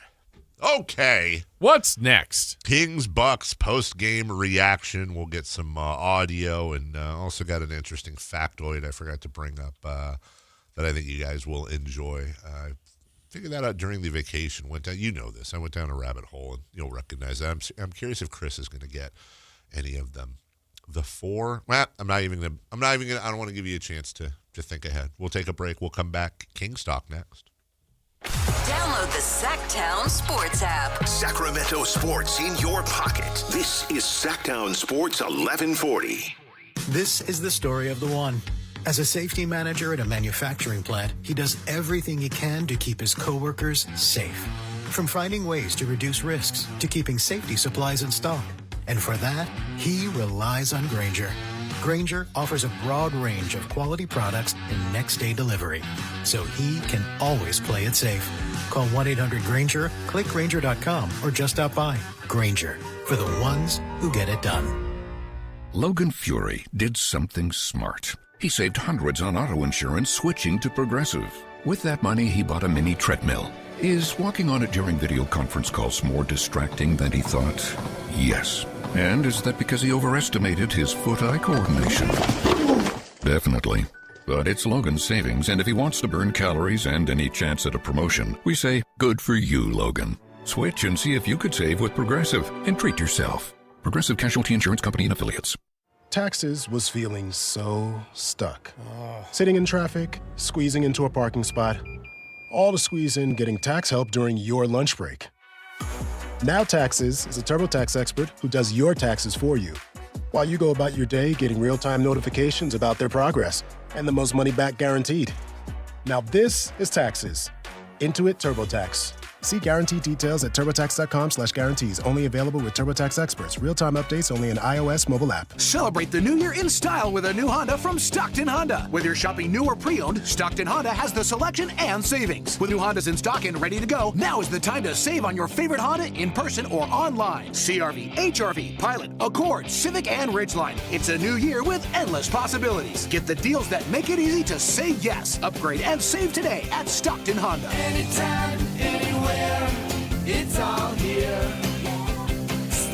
Okay. What's next? Kings Bucks post-game reaction. We'll get some audio and also got an interesting factoid I forgot to bring up that I think you guys will enjoy. I figured that out during the vacation. Went down. You know this. I went down a rabbit hole, and you'll recognize that. I'm curious if Chris is going to get any of them. The 4. Well, I don't want to give you a chance to think ahead. We'll take a break. We'll come back. Kings Talk next. Download the Sactown Sports app. Sacramento sports in your pocket. This is Sactown Sports 1140. This is the story of the one. As a safety manager at a manufacturing plant, he does everything he can to keep his coworkers safe. From finding ways to reduce risks to keeping safety supplies in stock. And for that, he relies on Grainger. Grainger offers a broad range of quality products and next-day delivery, so he can always play it safe. Call 1-800-GRAINGER, click Grainger.com, or just stop by. Grainger, for the ones who get it done. Logan Fury did something smart. He saved hundreds on auto insurance switching to Progressive. With that money, he bought a mini treadmill. Is walking on it during video conference calls more distracting than he thought? Yes. And is that because he overestimated his foot-eye coordination? Definitely. But it's Logan's savings, and if he wants to burn calories and any chance at a promotion, we say, good for you, Logan. Switch and see if you could save with Progressive and treat yourself. Progressive Casualty Insurance Company and Affiliates. Taxes was feeling so stuck. Sitting in traffic, squeezing into a parking spot, all to squeeze in getting tax help during your lunch break. Now Taxes is a TurboTax expert who does your taxes for you, while you go about your day getting real-time notifications about their progress and the most money back guaranteed. Now this is Taxes. Intuit TurboTax. See guarantee details at TurboTax.com/guarantees. Only available with TurboTax experts. Real-time updates only in iOS mobile app. Celebrate the new year in style with a new Honda from Stockton Honda. Whether you're shopping new or pre-owned, Stockton Honda has the selection and savings. With new Hondas in stock and ready to go, now is the time to save on your favorite Honda in person or online. CR-V, HR-V, Pilot, Accord, Civic, and Ridgeline. It's a new year with endless possibilities. Get the deals that make it easy to say yes. Upgrade and save today at Stockton Honda. Anytime, anywhere, it's all here.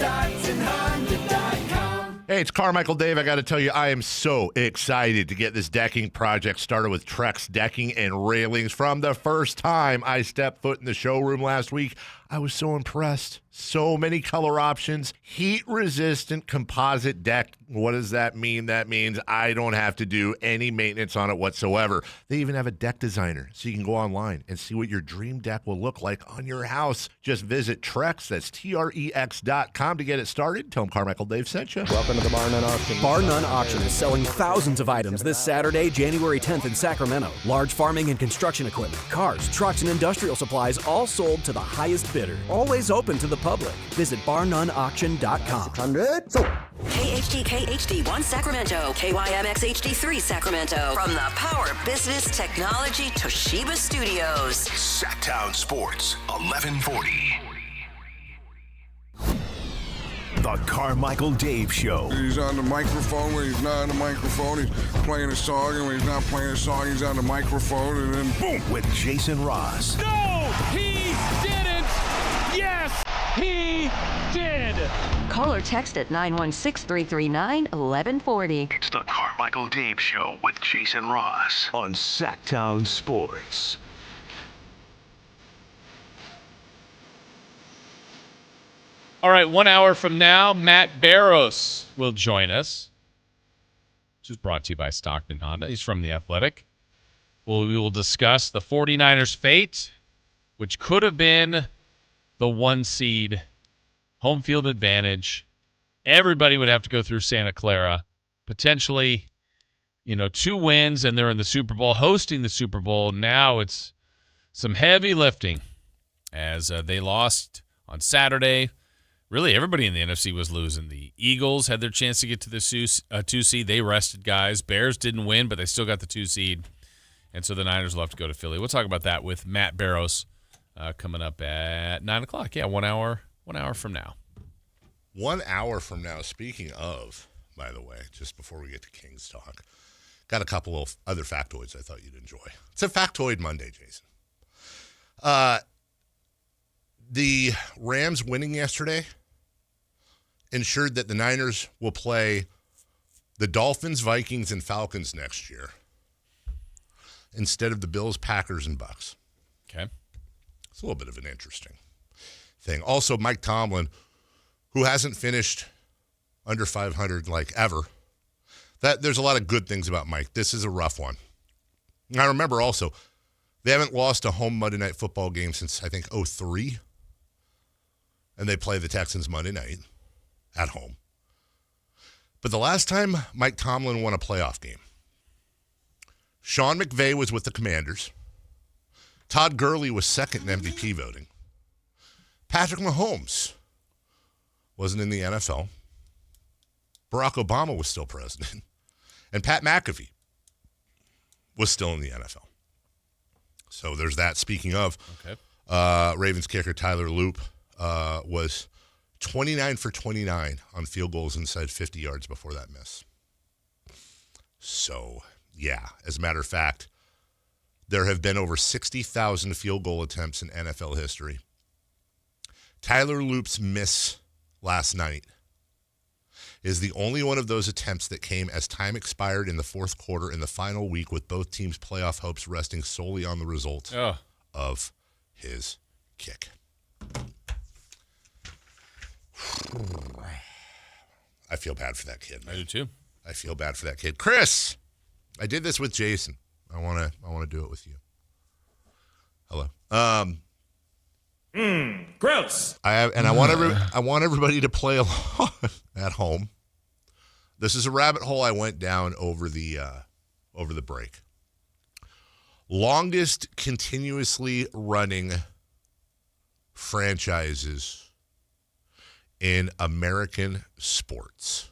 StocktonHonda.com. Hey, it's Carmichael Dave. I got to tell you, I am so excited to get this decking project started with Trex Decking and Railings. From the first time I stepped foot in the showroom last week, I was so impressed. So many color options, heat-resistant composite deck. What does that mean? That means I don't have to do any maintenance on it whatsoever. They even have a deck designer, so you can go online and see what your dream deck will look like on your house. Just visit Trex, that's Trex.com to get it started. Tell them Carmichael Dave sent you. Welcome to the Bar None Auction. Bar None Auction is selling thousands of items this Saturday, January 10th in Sacramento. Large farming and construction equipment, cars, trucks, and industrial supplies all sold to the highest bidder. Always open to the public. Visit barnoneauction.com. KHD HD1 Sacramento, KYMX HD3 Sacramento. From the Power Business Technology Toshiba Studios. Sactown Sports, 1140. The Carmichael Dave Show. He's on the microphone when he's not on the microphone. He's playing a song, and when he's not playing a song, he's on the microphone, and then boom. With Jason Ross. No, he didn't. Yes, he did. Call or text at 916-339-1140. It's the Carmichael Dave Show with Jason Ross on Sactown Sports. All right, 1 hour from now, Matt Barrows will join us. This is brought to you by Stockton Honda. He's from The Athletic. We will discuss the 49ers' fate, which could have been the 1 seed, home field advantage. Everybody would have to go through Santa Clara. Potentially, 2 wins, and they're in the Super Bowl, hosting the Super Bowl. Now it's some heavy lifting as they lost on Saturday. Really, everybody in the NFC was losing. The Eagles had their chance to get to the 2 seed. They rested guys. Bears didn't win, but they still got the 2 seed. And so the Niners will have to go to Philly. We'll talk about that with Matt Barrows coming up at 9 o'clock. Yeah, 1 hour from now. 1 hour from now, speaking of, by the way, just before we get to Kings talk, got a couple of other factoids I thought you'd enjoy. It's a Factoid Monday, Jason. The Rams winning yesterday ensured that the Niners will play the Dolphins, Vikings, and Falcons next year instead of the Bills, Packers, and Bucks. Okay. It's a little bit of an interesting thing. Also, Mike Tomlin, who hasn't finished under 500 like ever, there's a lot of good things about Mike. This is a rough one. And I remember also, they haven't lost a home Monday Night Football game since, I think, 2003. And they play the Texans Monday night at home. But the last time Mike Tomlin won a playoff game, Sean McVay was with the Commanders. Todd Gurley was second in MVP voting. Patrick Mahomes wasn't in the NFL. Barack Obama was still president. And Pat McAfee was still in the NFL. So there's that. Speaking of, okay. Ravens kicker Tyler Loop was 29 for 29 on field goals inside 50 yards before that miss. So, yeah, as a matter of fact, there have been over 60,000 field goal attempts in NFL history. Tyler Loop's miss last night is the only one of those attempts that came as time expired in the fourth quarter in the final week, with both teams' playoff hopes resting solely on the result of his kick. I feel bad for that kid, man. I do too. I feel bad for that kid. Chris, I did this with Jason. I want to do it with you. Hello. Gross. I want everybody to play along at home. This is a rabbit hole I went down over the break. Longest continuously running franchises in American sports.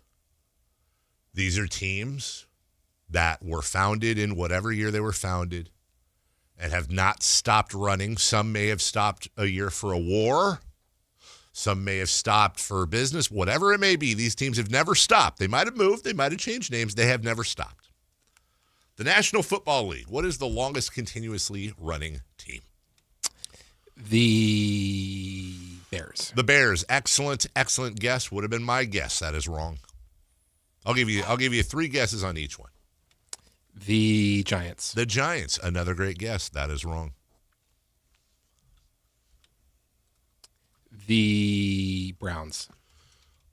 These are teams that were founded in whatever year they were founded and have not stopped running. Some may have stopped a year for a war. Some may have stopped for business. Whatever it may be, these teams have never stopped. They might have moved. They might have changed names. They have never stopped. The National Football League, what is the longest continuously running team? The Bears. The Bears. Excellent guess. Would have been my guess. That is wrong. I'll give you 3 guesses on each one. The Giants. The Giants. Another great guess. That is wrong. The Browns.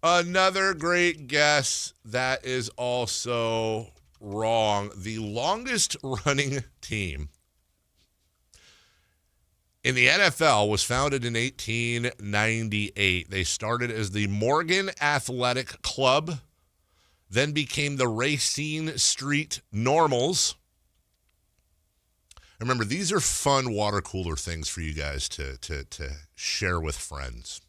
Another great guess. That is also wrong. The longest running team in the NFL was founded in 1898. They started as the Morgan Athletic Club, then became the Racine Street Normals. Remember, these are fun water cooler things for you guys to share with friends.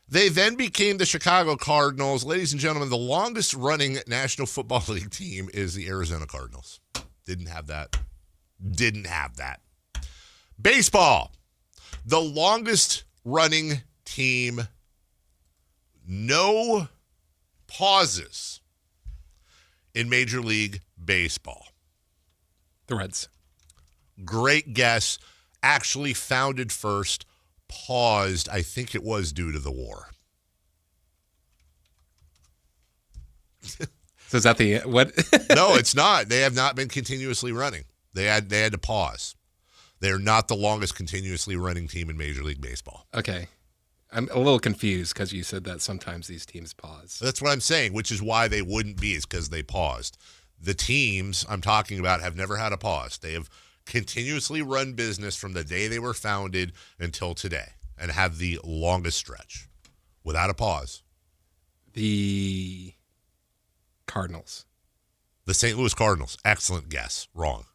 They then became the Chicago Cardinals. Ladies and gentlemen, the longest running National Football League team is the Arizona Cardinals. Didn't have that. Baseball. The longest running team, no pauses in Major League Baseball. The Reds. Great guess. Actually founded first, paused. I think it was due to the war. So is that the what? No, it's not. They have not been continuously running. They had to pause. They are not the longest continuously running team in Major League Baseball. Okay. I'm a little confused because you said that sometimes these teams pause. That's what I'm saying, which is why they wouldn't be, is because they paused. The teams I'm talking about have never had a pause. They have continuously run business from the day they were founded until today and have the longest stretch without a pause. The Cardinals. The St. Louis Cardinals. Excellent guess. Wrong.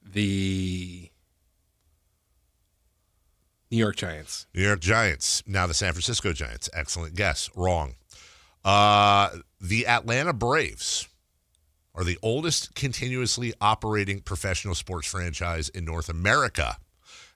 The New York Giants. New York Giants. Now the San Francisco Giants. Excellent guess. Wrong. The Atlanta Braves are the oldest continuously operating professional sports franchise in North America,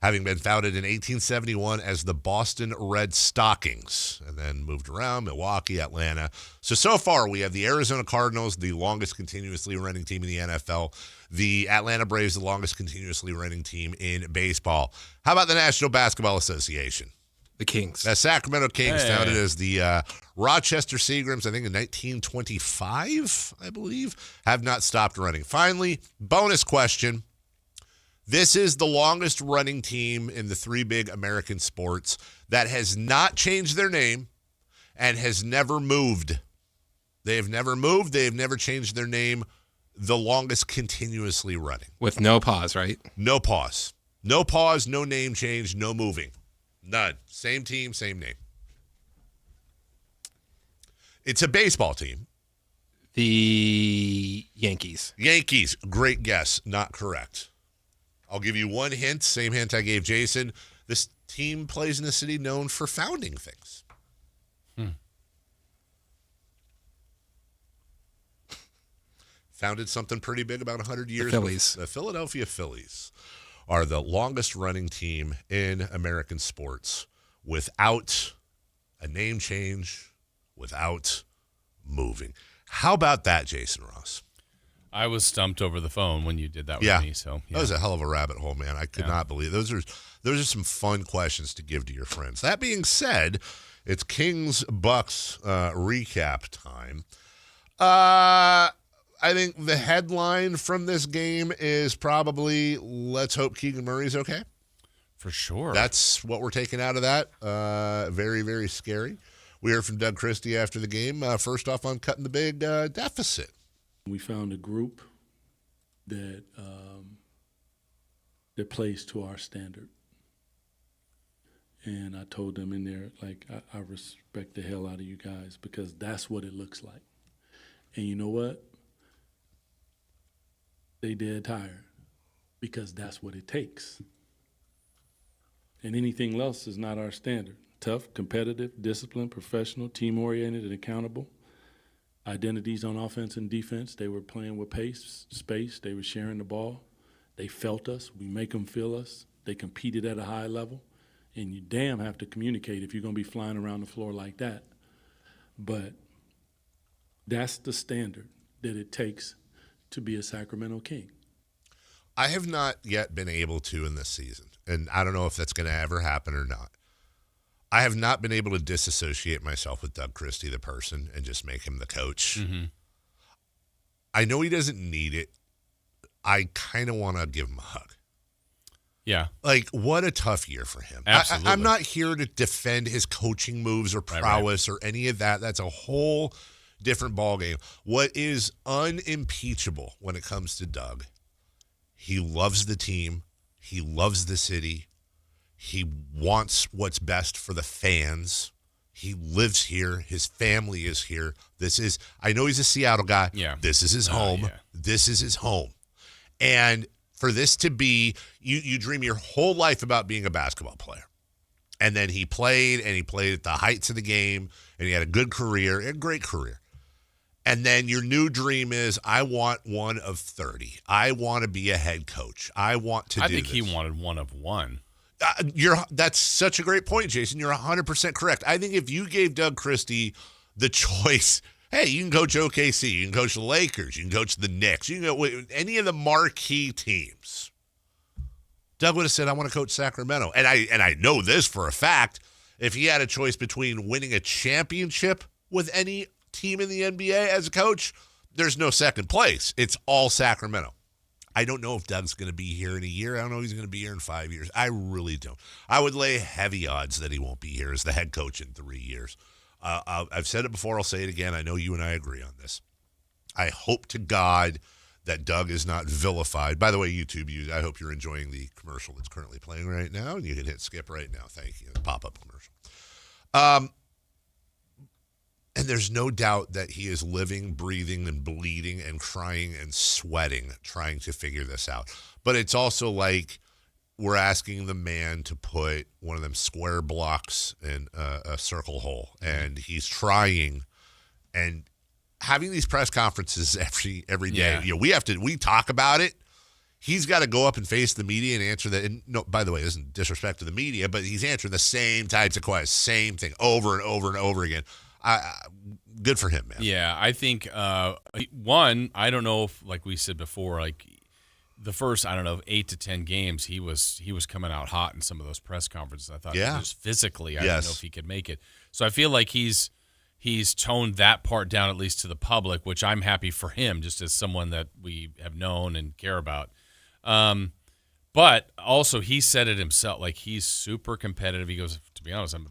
having been founded in 1871 as the Boston Red Stockings and then moved around, Milwaukee, Atlanta. So far we have the Arizona Cardinals, the longest continuously running team in the NFL. The Atlanta Braves, the longest continuously running team in baseball. How about the National Basketball Association? The Kings. The Sacramento Kings, founded as the Rochester Seagrams, I think in 1925, I believe, have not stopped running. Finally, bonus question. This is the longest running team in the 3 big American sports that has not changed their name and has never moved. They have never moved. They have never changed their name. The longest continuously running. With no pause, right? No pause. No pause, no name change, no moving. None. Same team, same name. It's a baseball team. The Yankees. Yankees. Great guess. Not correct. I'll give you one hint. Same hint I gave Jason. This team plays in a city known for founding things. Founded something pretty big about 100 years. The Phillies. The Philadelphia Phillies are the longest running team in American sports without a name change, without moving. How about that, Jason Ross? I was stumped over the phone when you did that with me. So that was a hell of a rabbit hole, man. I could not believe it. Those are some fun questions to give to your friends. That being said, it's Kings Bucks recap time. I think the headline from this game is probably, let's hope Keegan Murray's okay. For sure. That's what we're taking out of that. Very, very scary. We heard from Doug Christie after the game. First off, on cutting the big deficit. We found a group that plays to our standard. And I told them in there, like, I respect the hell out of you guys because that's what it looks like. And you know what? They dead tired because that's what it takes. And anything else is not our standard. Tough, competitive, disciplined, professional, team-oriented, and accountable. Identities on offense and defense. They were playing with pace, space. They were sharing the ball. They felt us. We make them feel us. They competed at a high level. And you damn have to communicate if you're going to be flying around the floor like that. But that's the standard that it takes to be a Sacramento King. I have not yet been able to in this season, and I don't know if that's going to ever happen or not. I have not been able to disassociate myself with Doug Christie, the person, and just make him the coach. Mm-hmm. I know he doesn't need it. I kind of want to give him a hug. Yeah. Like, what a tough year for him. Absolutely. I'm not here to defend his coaching moves or prowess or any of that. That's a whole different ballgame. What is unimpeachable when it comes to Doug, he loves the team. He loves the city. He wants what's best for the fans. He lives here. His family is here. I know he's a Seattle guy. Yeah. This is his home. Yeah. This is his home. And for this to be, you dream your whole life about being a basketball player. And then he played at the heights of the game, and he had a good career, a great career. And then your new dream is, I want one of 30. I want to be a head coach. I want to do this. I think he wanted one of one. That's such a great point, Jason. You're 100% correct. I think if you gave Doug Christie the choice, hey, you can coach OKC, you can coach the Lakers, you can coach the Knicks, you can go any of the marquee teams, Doug would have said, I want to coach Sacramento. And I know this for a fact. If he had a choice between winning a championship with any team in the NBA as a coach, there's no second place. It's all Sacramento. I don't know if Doug's going to be here in a year. I don't know if he's going to be here in 5 years. I really don't. I would lay heavy odds that he won't be here as the head coach in 3 years. I've said it before. I'll say it again. I know you and I agree on this. I hope to God that Doug is not vilified. By the way, YouTube, I hope you're enjoying the commercial that's currently playing right now, and you can hit skip right now. Thank you. Pop-up commercial. And there's no doubt that he is living, breathing, and bleeding and crying and sweating trying to figure this out. But it's also like we're asking the man to put one of them square blocks in a circle hole. And he's trying. And having these press conferences every day, we talk about it. He's got to go up and face the media and answer that. And no, by the way, this isn't disrespect to the media, but he's answering the same types of questions, same thing over and over and over again. Good for him, man. Yeah, I think one, I don't know if, like we said before, like the first, 8 to 10 games, he was coming out hot in some of those press conferences. I thought just physically, I don't know if he could make it. So I feel like he's toned that part down, at least to the public, which I'm happy for him, just as someone that we have known and care about. But also, he said it himself. Like, he's super competitive. He goes, to be honest, I'm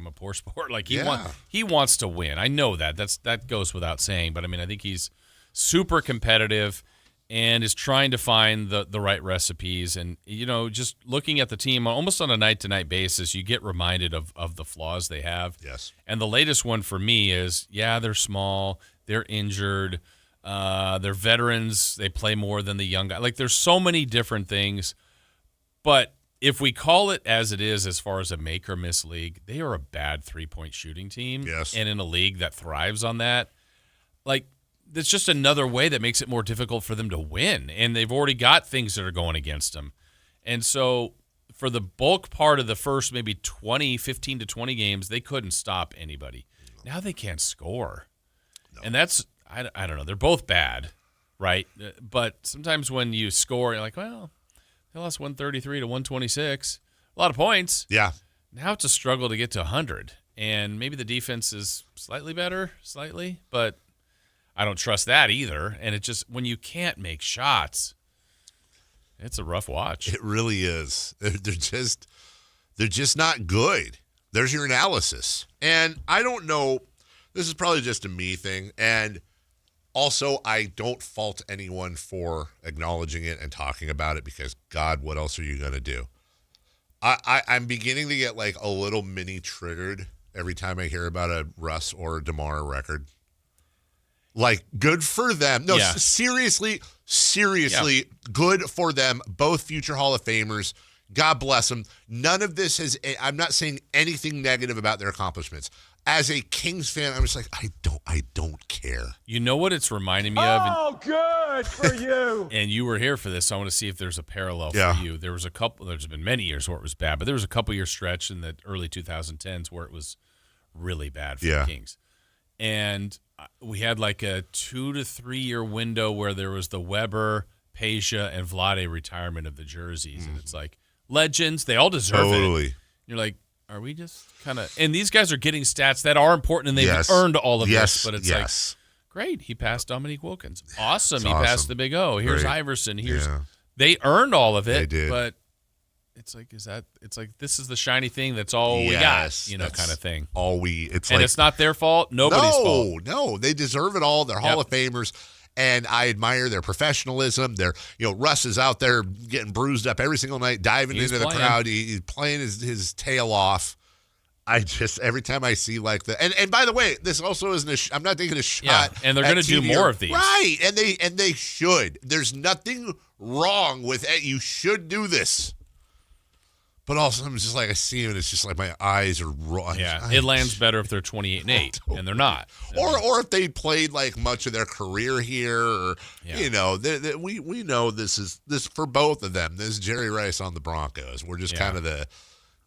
a poor sport. Like, he wants to win. I know that. That goes without saying. But, I think he's super competitive and is trying to find the right recipes. And, just looking at the team almost on a night-to-night basis, you get reminded of the flaws they have. Yes. And the latest one for me is, they're small, they're injured, they're veterans, they play more than the young guy. Like, there's so many different things. But if we call it as it is, as far as a make or miss league, they are a bad three-point shooting team. Yes. And in a league that thrives on that, like, it's just another way that makes it more difficult for them to win. And they've already got things that are going against them. And so for the bulk part of the first maybe 15 to 20 games, they couldn't stop anybody. No. Now they can't score. No. And that's, I don't know. They're both bad, right? But sometimes when you score, you're like, well, they lost 133 to 126. A lot of points. Yeah. Now it's a struggle to get to 100. And maybe the defense is slightly better, but I don't trust that either. And it just, when you can't make shots, it's a rough watch. It really is. They're just not good. There's your analysis. And I don't know, this is probably just a me thing. And also, I don't fault anyone for acknowledging it and talking about it because, God, what else are you going to do? I'm beginning to get like a little mini triggered every time I hear about a Russ or a DeMar record. Like, good for them. No, seriously, good for them. Both future Hall of Famers. God bless them. None of this I'm not saying anything negative about their accomplishments. As a Kings fan, I'm just like, I don't care. You know what it's reminding me of? Oh, good for you. And you were here for this, so I want to see if there's a parallel for you. There's been many years where it was bad, but there was a couple-year stretch in the early 2010s where it was really bad for the Kings. And we had like a 2 to 3 year window where there was the Weber, Peja and Vlade retirement of the jerseys, and it's like legends. They all deserve it. You're like, are we just kind of? And these guys are getting stats that are important, and they've earned all of this. But it's like, great, he passed Dominique Wilkins. Awesome, he passed the Big O. Here's Iverson. Here's they earned all of it. They did, but it's like, it's like this is the shiny thing. That's all we got, kind of thing. It's not their fault. Nobody's fault. No, they deserve it all. They're Hall of Famers. And I admire their professionalism. Russ is out there getting bruised up every single night, diving into the crowd. He's playing his tail off. Every time I see like that. And by the way, this also isn't I'm not taking a shot. Yeah, and they're going to do more of these. Right. And they should. There's nothing wrong with it. You should do this. But also, I'm just like, I see him, and it's just like my eyes are raw. Yeah, it lands better if they're 28-8, and they're not. Or if they played like much of their career here, or we know this for both of them. This is Jerry Rice on the Broncos. We're just kind of the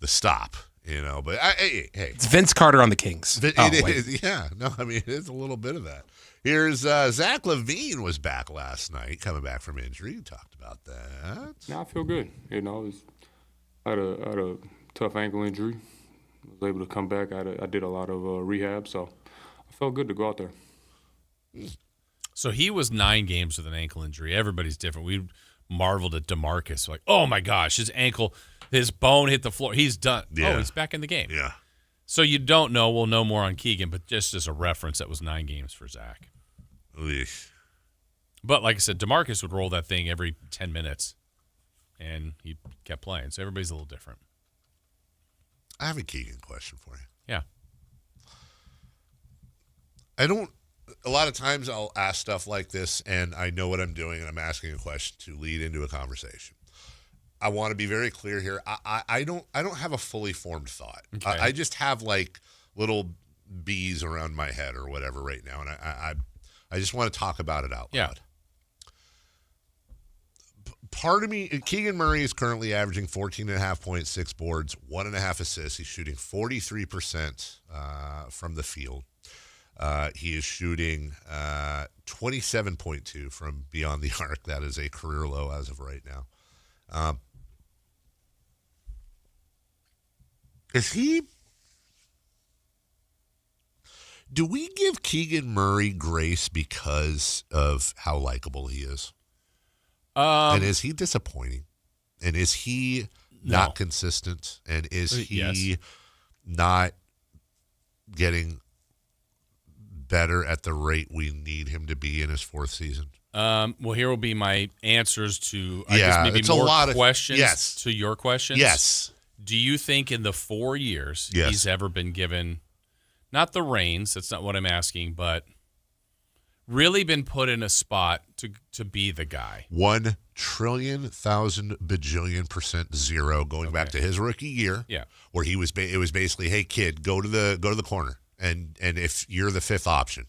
stop, But hey, it's Vince Carter on the Kings. It is, yeah. No, I mean, it's a little bit of that. Here's Zach LaVine was back last night, coming back from injury. You talked about that. No, I feel good. I had a tough ankle injury. I was able to come back. I did a lot of rehab, so I felt good to go out there. So he was 9 games with an ankle injury. Everybody's different. We marveled at DeMarcus. Like, oh, my gosh, his ankle, his bone hit the floor. He's done. Yeah. Oh, he's back in the game. Yeah. So you don't know. We'll know more on Keegan, but just as a reference, that was 9 games for Zach. Eesh. But like I said, DeMarcus would roll that thing every 10 minutes. And he kept playing. So everybody's a little different. I have a Keegan question for you. Yeah. A lot of times I'll ask stuff like this, and I know what I'm doing, and I'm asking a question to lead into a conversation. I want to be very clear here. I don't have a fully formed thought. Okay. I just have like little bees around my head or whatever right now, and I just want to talk about it out loud. Yeah. Part of me, Keegan Murray is currently averaging 14.5 points, 6 boards, 1.5 assists. He's shooting 43% from the field. He is shooting 27.2 from beyond the arc. That is a career low as of right now. Do we give Keegan Murray grace because of how likable he is? And is he disappointing? And is he not consistent? And is he not getting better at the rate we need him to be in his 4th season? Well, here will be my answers to, I guess, maybe it's more a lot questions to your questions. Yes. Do you think in the 4 years he's ever been given, not the reins, that's not what I'm asking, but really been put in a spot to be the guy? 1 trillion, 1,000 bajillion% zero going back to his rookie year. Yeah. Where it was basically, hey kid, go to the corner and if you're the 5th option.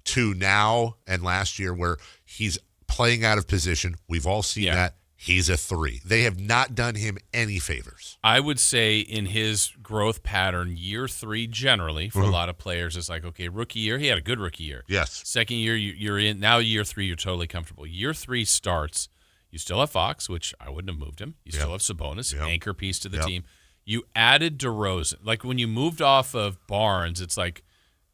To now and last year where he's playing out of position. We've all seen that. He's a 3. They have not done him any favors. I would say in his growth pattern, year 3 generally for a lot of players, it's like, okay, rookie year, he had a good rookie year. Yes. Second year, you're in. Now year 3, you're totally comfortable. Year 3 starts, you still have Fox, which I wouldn't have moved him. You still have Sabonis, anchor piece to the team. You added DeRozan. Like when you moved off of Barnes, it's like,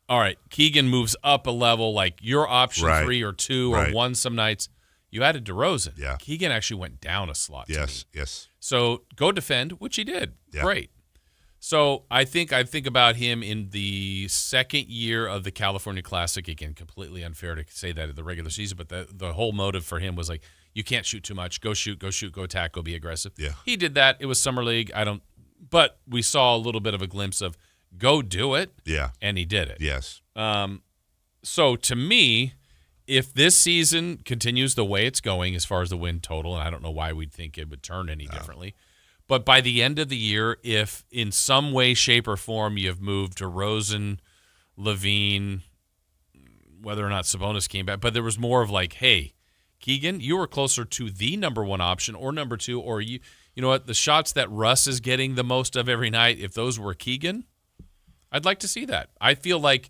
all right, Keegan moves up a level, like your option 3 or 2 or 1 some nights. You added DeRozan. Yeah. Keegan actually went down a slot. Yes. So go defend, which he did. Yeah. Great. So I think about him in the 2nd year of the California Classic. Again, completely unfair to say that in the regular season, but the whole motive for him was like, you can't shoot too much. Go shoot, go attack, go be aggressive. Yeah. He did that. It was Summer League. But we saw a little bit of a glimpse of go do it. Yeah. And he did it. Yes. So to me, if this season continues the way it's going as far as the win total, and I don't know why we'd think it would turn any differently, but by the end of the year, if in some way, shape, or form you have moved DeRozan, LaVine, whether or not Sabonis came back, but there was more of like, hey, Keegan, you were closer to the number 1 option or number 2, or you know what, the shots that Russ is getting the most of every night, if those were Keegan, I'd like to see that. I feel like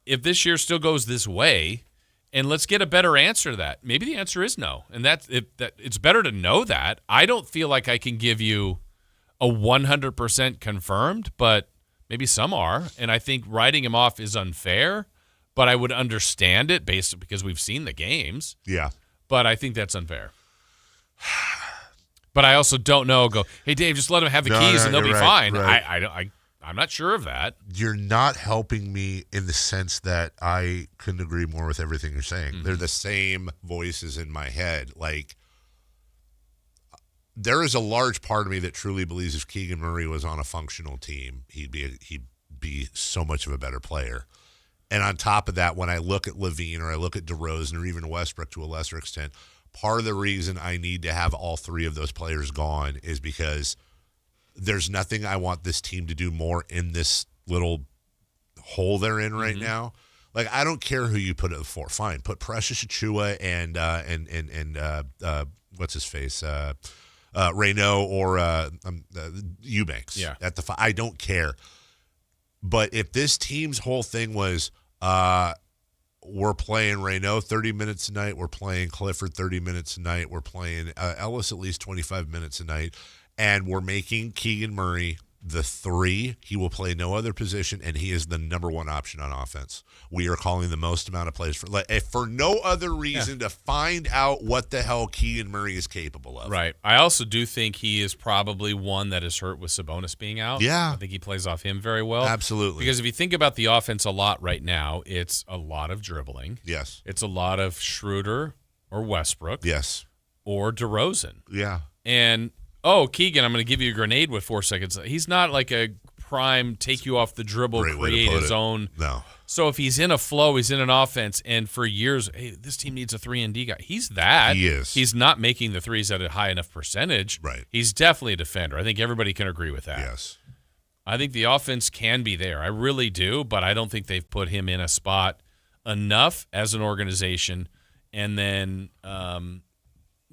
if this year still goes this way, And let's get a better answer to that. Maybe the answer is no. And that it's better to know that. I don't feel like I can give you a 100% confirmed, but maybe some are. And I think writing him off is unfair, but I would understand it because we've seen the games. Yeah. But I think that's unfair. But I also don't know. Hey, Dave, just let them have the keys and they'll be fine. Right. I'm not sure of that. You're not helping me in the sense that I couldn't agree more with everything you're saying. Mm-hmm. They're the same voices in my head. Like, there is a large part of me that truly believes if Keegan Murray was on a functional team, he'd be so much of a better player. And on top of that, when I look at LaVine or I look at DeRozan or even Westbrook to a lesser extent, part of the reason I need to have all three of those players gone is because there's nothing I want this team to do more in this little hole they're in right now. Like, I don't care who you put it for. Fine, put Precious Achiuwa and what's his face, Reynaud or Eubanks. Yeah. At the I don't care. But if this team's whole thing was we're playing Reynaud 30 minutes a night, we're playing Clifford 30 minutes a night, we're playing Ellis at least 25 minutes a night, and we're making Keegan Murray the 3. He will play no other position, and he is the number 1 option on offense. We are calling the most amount of plays for no other reason to find out what the hell Keegan Murray is capable of. Right. I also do think he is probably one that is hurt with Sabonis being out. Yeah. I think he plays off him very well. Absolutely. Because if you think about the offense a lot right now, it's a lot of dribbling. Yes. It's a lot of Schroeder or Westbrook. Yes. Or DeRozan. Yeah. And Keegan, I'm going to give you a grenade with 4 seconds. He's not like a prime take you off the dribble, create his own. No. So if he's in a flow, he's in an offense, and for years, hey, this team needs a 3-and-D guy. He's that. He is. He's not making the threes at a high enough percentage. Right. He's definitely a defender. I think everybody can agree with that. Yes. I think the offense can be there. I really do, but I don't think they've put him in a spot enough as an organization. And then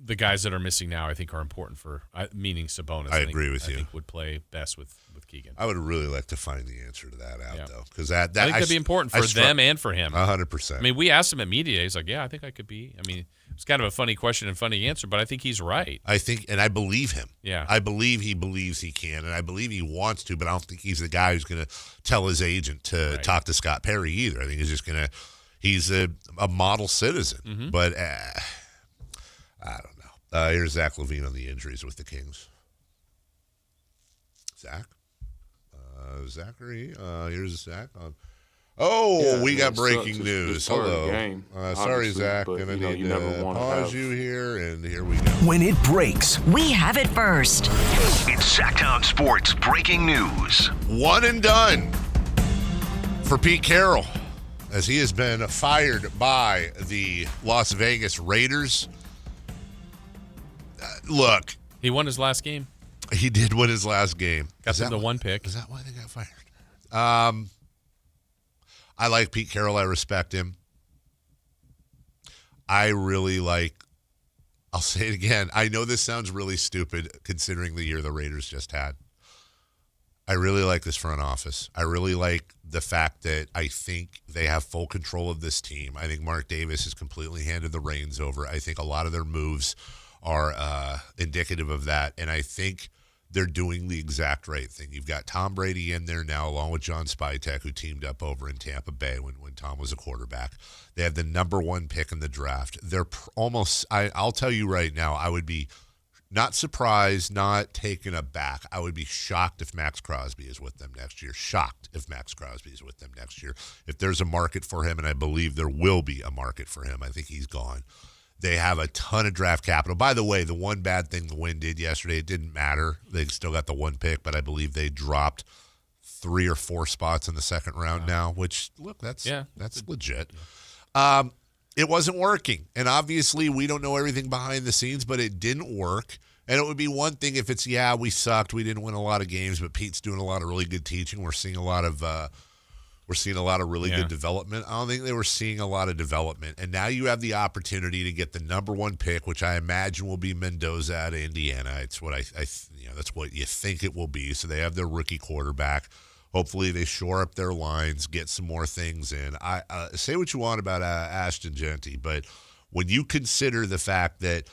the guys that are missing now, I think, are important for meaning Sabonis. I agree with you. I think would play best with Keegan. I would really like to find the answer to that out, though, because that I think that'd be important for them and for him. 100%. I mean, we asked him at media. He's like, "Yeah, I think I could be." I mean, it's kind of a funny question and funny answer, but I think he's right. I think, and I believe him. Yeah, I believe he believes he can, and I believe he wants to, but I don't think he's the guy who's going to tell his agent to talk to Scott Perry either. I think he's just going to. He's a model citizen, but I don't know. Here's Zach LaVine on the injuries with the Kings. Zach? Zachary? Here's Zach on. We got breaking news. Hello. Sorry, Zach. Gonna need to pause you here, and here we go. When it breaks, we have it first. It's Sactown Sports breaking news. One and done for Pete Carroll, as he has been fired by the Las Vegas Raiders. Look. He won his last game. He did win his last game. Got the 1 pick. Is that why they got fired? I like Pete Carroll. I respect him. I really like, I'll say it again. I know this sounds really stupid considering the year the Raiders just had. I really like this front office. I really like the fact that I think they have full control of this team. I think Mark Davis has completely handed the reins over. I think a lot of their moves are indicative of that, and I think they're doing the exact right thing. You've got Tom Brady in there now, along with John Spytek, who teamed up over in Tampa Bay when Tom was a quarterback. They have the number 1 pick in the draft. They're almost, I'll tell you right now, I would be not surprised, not taken aback. I would be shocked if Max Crosby is with them next year. Shocked if Max Crosby is with them next year. If there's a market for him, and I believe there will be a market for him, I think he's gone. They have a ton of draft capital. By the way, the one bad thing the Wind did yesterday, it didn't matter. They still got the 1 pick, but I believe they dropped 3 or 4 spots in the second round now, which, look, that's legit. It wasn't working. And obviously we don't know everything behind the scenes, but it didn't work. And it would be one thing if it's, we sucked. We didn't win a lot of games, but Pete's doing a lot of really good teaching. We're seeing a lot of really good development. I don't think they were seeing a lot of development. And now you have the opportunity to get the number 1 pick, which I imagine will be Mendoza out of Indiana. It's what that's what you think it will be. So they have their rookie quarterback. Hopefully they shore up their lines, get some more things in. I say what you want about Ashton Genty, but when you consider the fact that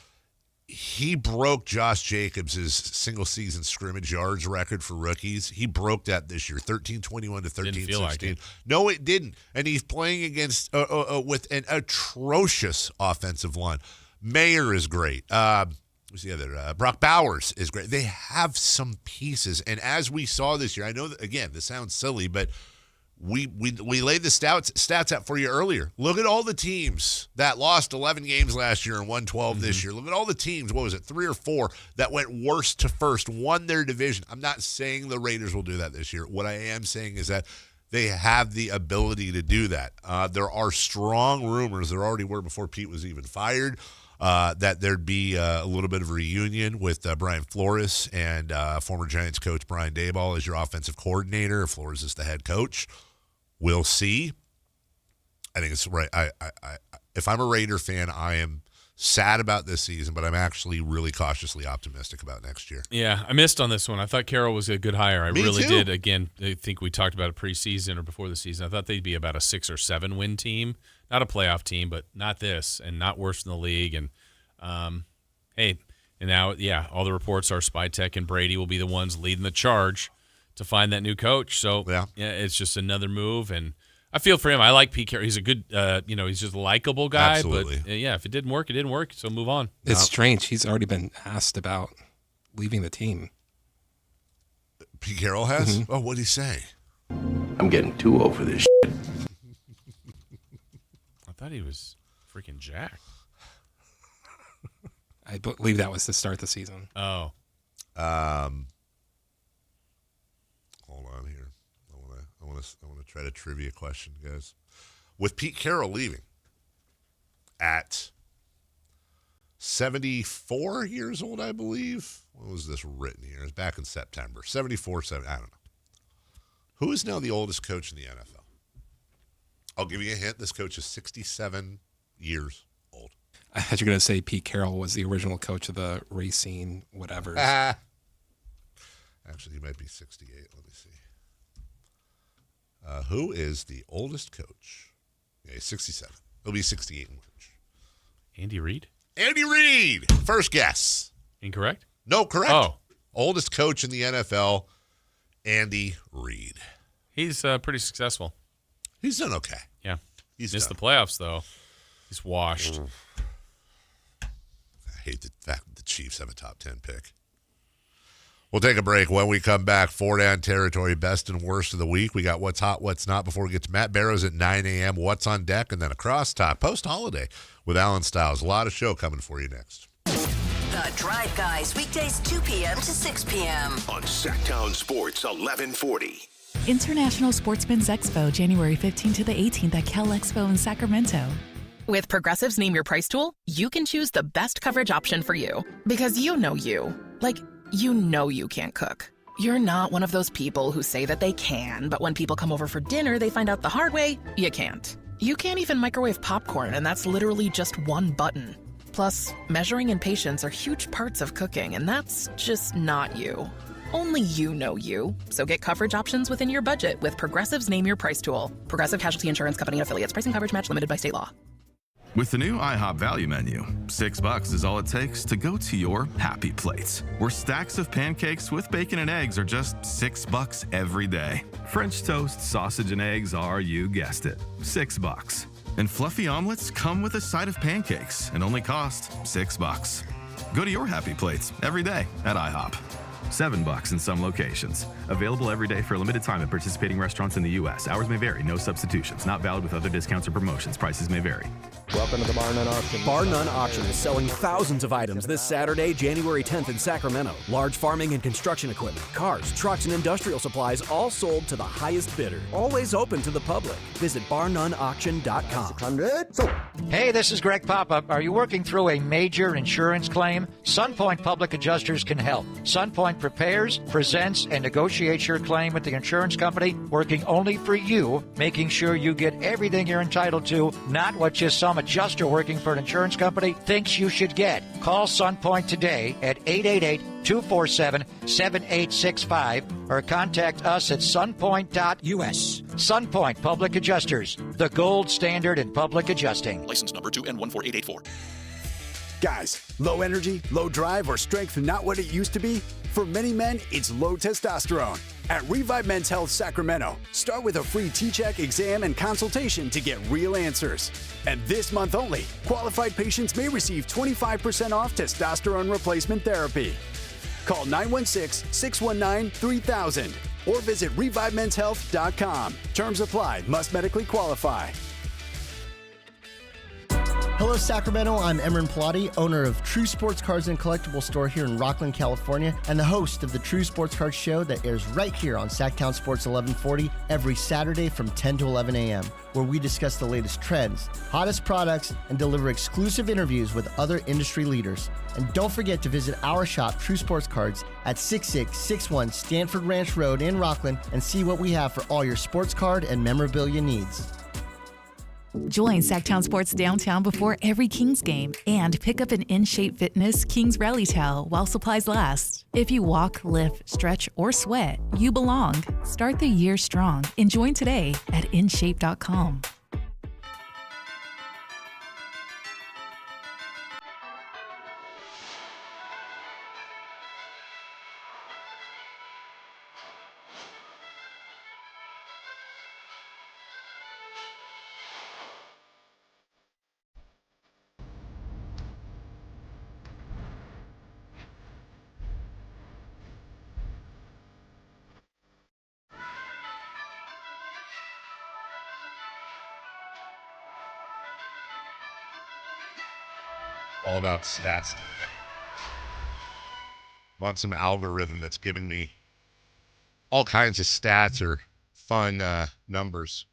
he broke Josh Jacobs' single-season scrimmage yards record for rookies, he broke that this year, 13-21 to 13-16. Like no, it didn't. And he's playing against with an atrocious offensive line. Mayer is great. Who's the other? Brock Bowers is great. They have some pieces. And as we saw this year, I know that, again, this sounds silly, but we laid the stats out for you earlier. Look at all the teams that lost 11 games last year and won 12 this year. Look at all the teams, what was it, 3 or 4, that went worst to first, won their division. I'm not saying the Raiders will do that this year. What I am saying is that they have the ability to do that. There are strong rumors, there already were before Pete was even fired, that there'd be a little bit of a reunion with Brian Flores and former Giants coach Brian Daboll as your offensive coordinator. Flores is the head coach. We'll see. I think it's right. If I'm a Raider fan, I am sad about this season, but I'm actually really cautiously optimistic about next year. Yeah, I missed on this one. I thought Carroll was a good hire. I Me really too. did. Again, I think we talked about it preseason or before the season. I thought they'd be about a 6 or 7 win team. Not a playoff team, but not this, and not worse than the league. And hey, and now, yeah, all the reports are Spytek and Brady will be the ones leading the charge to find that new coach. So yeah, it's just another move, and I feel for him. I like Pete Carroll. He's a good, he's just a likable guy. Absolutely. But yeah, if it didn't work, it didn't work. So move on. It's strange. He's already been asked about leaving the team. Pete Carroll has? Oh, what'd he say? I'm getting too over this shit. I thought he was freaking jacked. I believe that was to start the season. Oh. Hold on here. I want to try to trivia question, guys. With Pete Carroll leaving at 74 years old, I believe. When was this written here? It's back in September. 74, I don't know. Who is now the oldest coach in the NFL? I'll give you a hint. This coach is 67 years old. I thought you were going to say Pete Carroll was the original coach of the Racing whatever. Actually, he might be 68. Let me see. Who is the oldest coach? Yeah, he's 67. He'll be 68 in March. Andy Reid? Andy Reid! First guess. Incorrect? No, correct. Oh. Oldest coach in the NFL, Andy Reid. He's pretty successful. He's done okay. Yeah. He's missed done. the playoffs, though. He's washed. I hate the fact that the Chiefs have a top 10 pick. We'll take a break. When we come back, 4 Down territory, best and worst of the week. We got what's hot, what's not before we get to Matt Barrows at 9 a.m., what's on deck, and then a crosstalk post-holiday with Alan Stiles. A lot of show coming for you next. The Drive Guys, weekdays 2 p.m. to 6 p.m. on Sactown Sports 1140. International Sportsman's Expo, January 15th to the 18th at Cal Expo in Sacramento. With Progressive's Name Your Price tool, you can choose the best coverage option for you. Because you know you. Like, you know you can't cook. You're not one of those people who say that they can, but when people come over for dinner, they find out the hard way, you can't. You can't even microwave popcorn, and that's literally just one button. Plus, measuring and patience are huge parts of cooking, and that's just not you. Only you know you. So get coverage options within your budget with Progressive's Name Your Price tool. Progressive Casualty Insurance Company and Affiliates. Price and coverage match limited by state law. With the new IHOP value menu, $6 is all it takes to go to your happy place, where stacks of pancakes with bacon and eggs are just $6 every day. French toast, sausage, and eggs are, you guessed it, $6. And fluffy omelets come with a side of pancakes and only cost $6. Go to your happy plates every day at IHOP. $7 in some locations. Available every day for a limited time at participating restaurants in the U.S. Hours may vary. No substitutions. Not valid with other discounts or promotions. Prices may vary. Welcome to the Bar None Auction. Bar None Auction is selling thousands of items this Saturday, January 10th in Sacramento. Large farming and construction equipment, cars, trucks, and industrial supplies all sold to the highest bidder. Always open to the public. Visit barnoneauction.com. Hey, this is Greg Papa. Are you working through a major insurance claim? SunPoint Public Adjusters can help. SunPoint prepares, presents, and negotiates your claim with the insurance company, working only for you, making sure you get everything you're entitled to, not what just some adjuster working for an insurance company thinks you should get. Call SunPoint today at 888-247-7865 or contact us at sunpoint.us. SunPoint Public Adjusters, the gold standard in public adjusting. License number 2N14884. Guys, low energy, low drive, or strength not what it used to be? For many men, it's low testosterone. At Revive Men's Health Sacramento, start with a free T-check, exam, and consultation to get real answers. And this month only, qualified patients may receive 25% off testosterone replacement therapy. Call 916-619-3000 or visit ReviveMen'sHealth.com. Terms apply. Must medically qualify. Hello, Sacramento. I'm Emran Pilati, owner of True Sports Cards and Collectible Store here in Rockland, California, and the host of the True Sports Cards Show that airs right here on Sactown Sports 1140 every Saturday from 10 to 11 a.m., where we discuss the latest trends, hottest products, and deliver exclusive interviews with other industry leaders. And don't forget to visit our shop, True Sports Cards, at 6661 Stanford Ranch Road in Rockland and see what we have for all your sports card and memorabilia needs. Join Sactown Sports Downtown before every Kings game and pick up an InShape Fitness Kings Rally Towel while supplies last. If you walk, lift, stretch, or sweat, you belong. Start the year strong and join today at InShape.com. All about stats. Want some algorithm that's giving me all kinds of stats or fun numbers.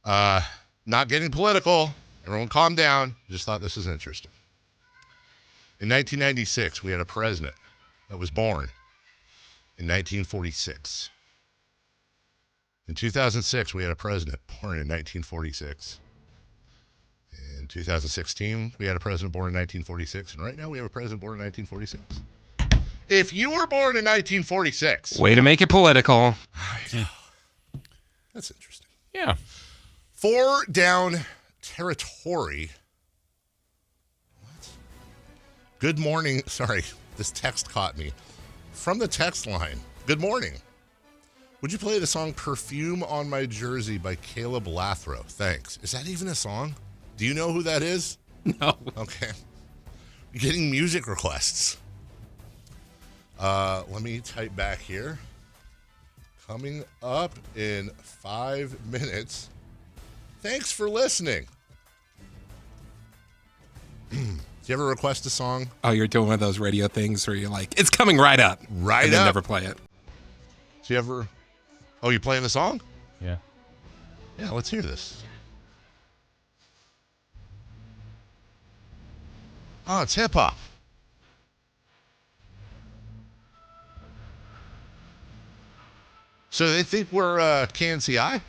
Not getting political. Everyone calm down. Just thought this was interesting. In 1996, we had a president that was born in 1946. In 2006, we had a president born in 1946. In 2016, we had a president born in 1946, and right now we have a president born in 1946. If you were born in 1946... Way to make it political. That's interesting. Yeah. 4 down territory. What? Good morning. Sorry, this text caught me. From the text line. Good morning. Would you play the song Perfume on My Jersey by Caleb Lathrow? Thanks. Is that even a song? Do you know who that is? No. Okay. You're getting music requests. Let me type back here. Coming up in 5 minutes. Thanks for listening. Do you ever request a song? Oh, you're doing one of those radio things where you're like, it's coming right up. Right and then up. never play it. Do you ever... Oh, you playing the song? Yeah. Yeah, let's hear this. Oh, it's hip-hop. So they think we're KNCI?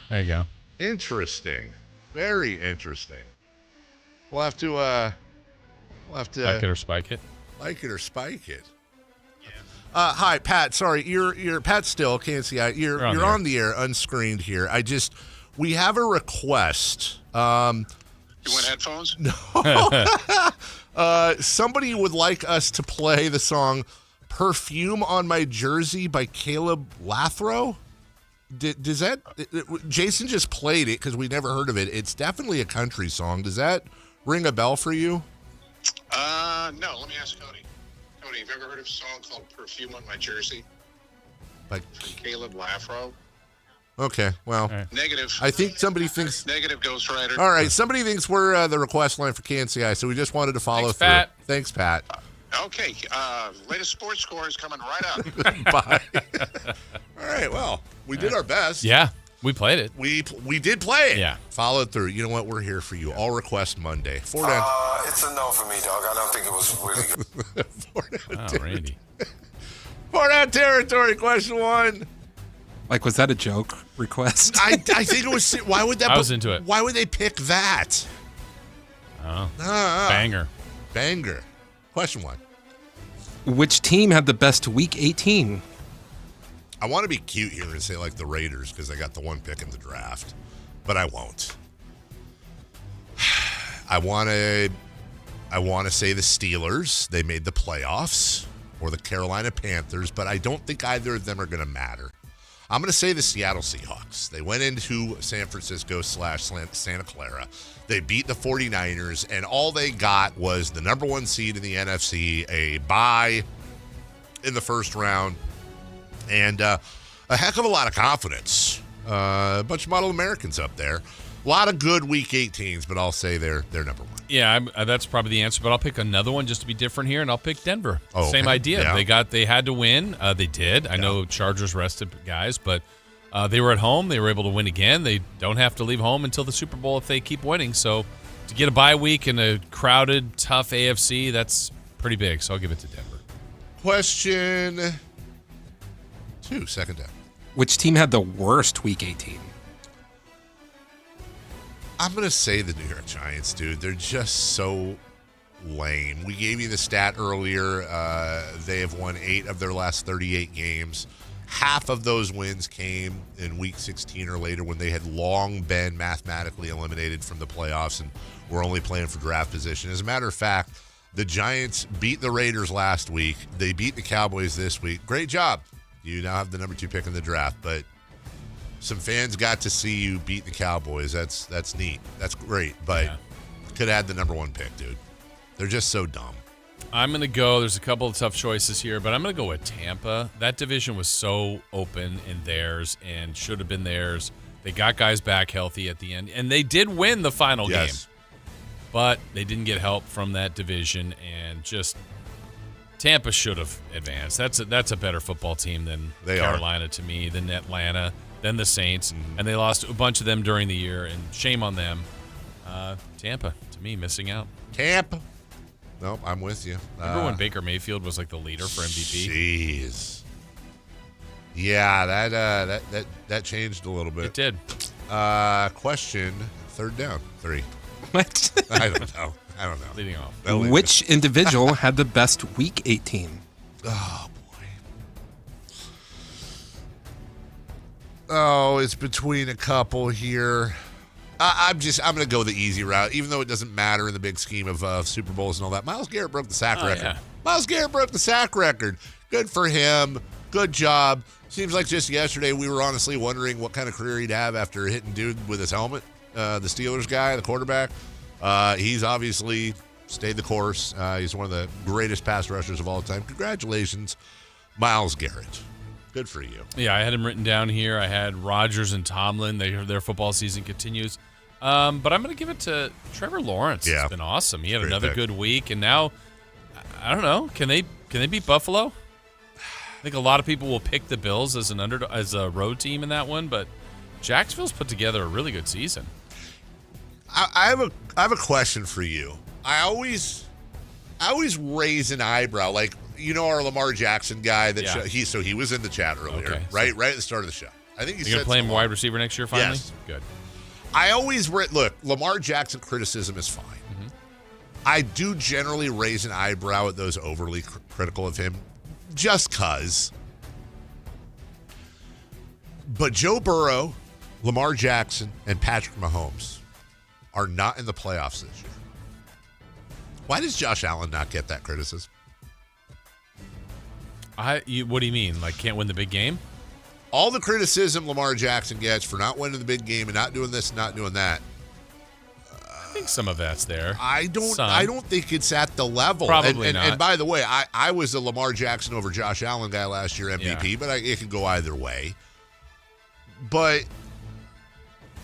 There you go. Interesting. Very interesting. We'll have to like it or spike it. Like it or spike it. Hi, Pat. Sorry, you're Pat still, can't see. You're on the air, unscreened here. We have a request. You want headphones? No. Somebody would like us to play the song "Perfume on My Jersey" by Caleb Lathrow. Does that? Jason just played it because we never heard of it. It's definitely a country song. Does that ring a bell for you? No. Let me ask Cody. Cody, have you ever heard of a song called "Perfume on My Jersey" by Caleb Lathrow? Okay, well, Negative. I think somebody thinks negative, Ghostwriter. All right, somebody thinks we're the request line for KNCI, so we just wanted to follow through. Pat. Thanks, Pat. Okay. Latest sports score is coming right up. Bye. All right. Well, we did our best. Yeah, we played it. We did play it. Yeah. Followed through. You know what? We're here for you. All request Monday. 4 down. It's a no for me, dog. I don't think it was really good. 4 down. Oh, Randy. 4 down territory. Question 1. Like, was that a joke request? I think it was. Why would that? I was into it. Why would they pick that? Oh, banger. Question 1. Which team had the best Week 18? I want to be cute here and say like the Raiders because I got the 1 pick in the draft, but I won't. I want to say the Steelers. They made the playoffs, or the Carolina Panthers, but I don't think either of them are going to matter. I'm going to say the Seattle Seahawks. They went into San Francisco / Santa Clara. They beat the 49ers, and all they got was the number 1 seed in the NFC, a bye in the first round, and a heck of a lot of confidence. A bunch of model Americans up there. A lot of good Week 18s, but I'll say they're number 1. Yeah, that's probably the answer, but I'll pick another one just to be different here, and I'll pick Denver. Oh, Same okay. idea. Yeah. They had to win. They did. I know Chargers rested guys, but they were at home. They were able to win again. They don't have to leave home until the Super Bowl if they keep winning. So to get a bye week in a crowded, tough AFC, that's pretty big. So I'll give it to Denver. Question 2, second down. Which team had the worst Week 18? I'm going to say the New York Giants, dude. They're just so lame. We gave you the stat earlier. They have won 8 of their last 38 games. Half of those wins came in Week 16 or later when they had long been mathematically eliminated from the playoffs and were only playing for draft position. As a matter of fact, the Giants beat the Raiders last week. They beat the Cowboys this week. Great job. You now have the number 2 pick in the draft, but some fans got to see you beat the Cowboys. That's neat. That's great, but could have had the number 1 pick, dude. They're just so dumb. I'm going to go. There's a couple of tough choices here, but I'm going to go with Tampa. That division was so open in theirs and should have been theirs. They got guys back healthy at the end, and they did win the final game. But they didn't get help from that division, and just Tampa should have advanced. That's a better football team than Carolina to me, than Atlanta, than the Saints, and they lost a bunch of them during the year, and shame on them. Tampa, to me, missing out. Tampa. Nope, I'm with you. Remember when Baker Mayfield was like the leader for MVP? Jeez. Yeah, that changed a little bit. It did. Question, 3rd down. 3. What? I don't know. Leading off. Which individual had the best Week 18? Oh, boy. Oh, it's between a couple here. I'm going to go the easy route, even though it doesn't matter in the big scheme of Super Bowls and all that. Myles Garrett broke the sack record. Yeah. Myles Garrett broke the sack record. Good for him. Good job. Seems like just yesterday we were honestly wondering what kind of career he'd have after hitting dude with his helmet. The Steelers guy, the quarterback. He's obviously stayed the course. He's one of the greatest pass rushers of all time. Congratulations, Myles Garrett. Good for you. Yeah, I had him written down here. I had Rodgers and Tomlin. Their football season continues. But I'm going to give it to Trevor Lawrence. Yeah. It's been awesome. He had Great another pick. good week, and now I don't know. Can they beat Buffalo? I think a lot of people will pick the Bills as a road team in that one, but Jacksonville's put together a really good season. I have a question for you. I always raise an eyebrow, like our Lamar Jackson guy that he was in the chat earlier, right at the start of the show. I think you're going to play him wide receiver next year finally? Yes. Good. I always look, Lamar Jackson criticism is fine. Mm-hmm. I do generally raise an eyebrow at those overly critical of him just because. But Joe Burrow, Lamar Jackson, and Patrick Mahomes are not in the playoffs this year. Why does Josh Allen not get that criticism? What do you mean? Like can't win the big game? All the criticism Lamar Jackson gets for not winning the big game and not doing this and not doing that. I think some of that's there. I don't think it's at the level. Probably not. And by the way, I was a Lamar Jackson over Josh Allen guy last year, MVP, but it can go either way. But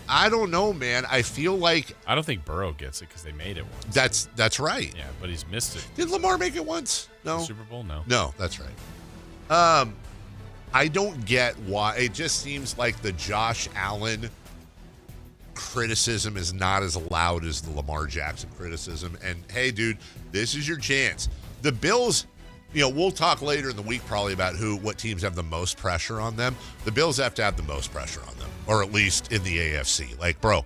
I don't know, man. I feel like I don't think Burrow gets it because they made it once. That's right. Yeah, but he's missed it. Did Lamar make it once? No. The Super Bowl? No. No, that's right. I don't get why. It just seems like the Josh Allen criticism is not as loud as the Lamar Jackson criticism. And, hey, dude, this is your chance. The Bills, we'll talk later in the week probably about what teams have the most pressure on them. The Bills have to have the most pressure on them, or at least in the AFC. Like, bro,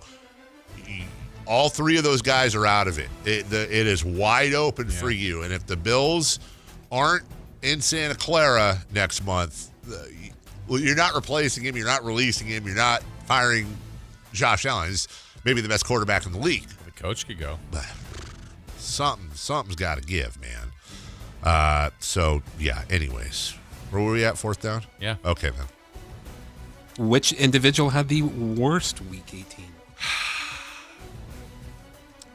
all three of those guys are out of it. It is wide open for you. And if the Bills aren't in Santa Clara next month, you're not replacing him, you're not releasing him, you're not firing Josh Allen. He's maybe the best quarterback in the league. The coach could go. Something's got to give, man. So, yeah, anyways. Where were we at, fourth down? Yeah. Okay, then. Which individual had the worst Week 18?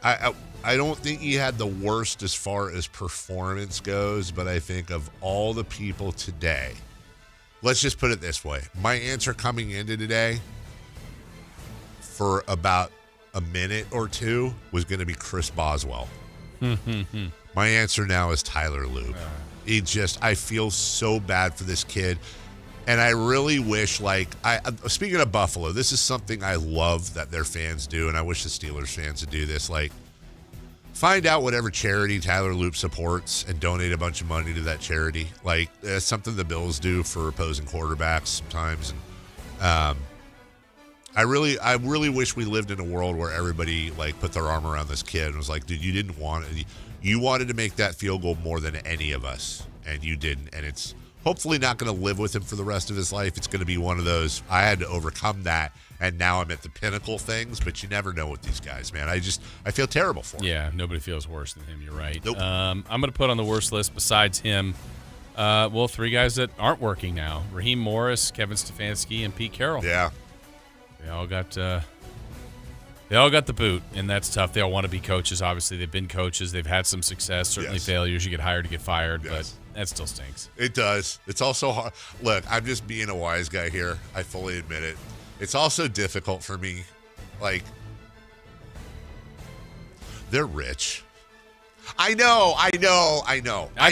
I don't think he had the worst as far as performance goes, but I think of all the people today, let's just put it this way. My answer coming into today for about a minute or two was going to be Chris Boswell. My answer now is Tyler Loop. I feel so bad for this kid. And I really wish, speaking of Buffalo, this is something I love that their fans do, and I wish the Steelers fans would do this. Find out whatever charity Tyler Loop supports and donate a bunch of money to that charity. That's something the Bills do for opposing quarterbacks sometimes. And I really wish we lived in a world where everybody put their arm around this kid and was like, dude, you didn't want it. You wanted to make that field goal more than any of us, and you didn't. And it's hopefully not going to live with him for the rest of his life. It's going to be one of those, I had to overcome that, and now I'm at the pinnacle things, but you never know with these guys, man. I feel terrible for him. Yeah, nobody feels worse than him. You're right. Nope. I'm going to put on the worst list besides him, three guys that aren't working now. Raheem Morris, Kevin Stefanski, and Pete Carroll. Yeah. They all got the boot, and that's tough. They all want to be coaches. Obviously, they've been coaches. They've had some success, certainly failures. You get hired to get fired, but that still stinks. It does. It's also hard. Look, I'm just being a wise guy here. I fully admit it. It's also difficult for me. They're rich. I know. I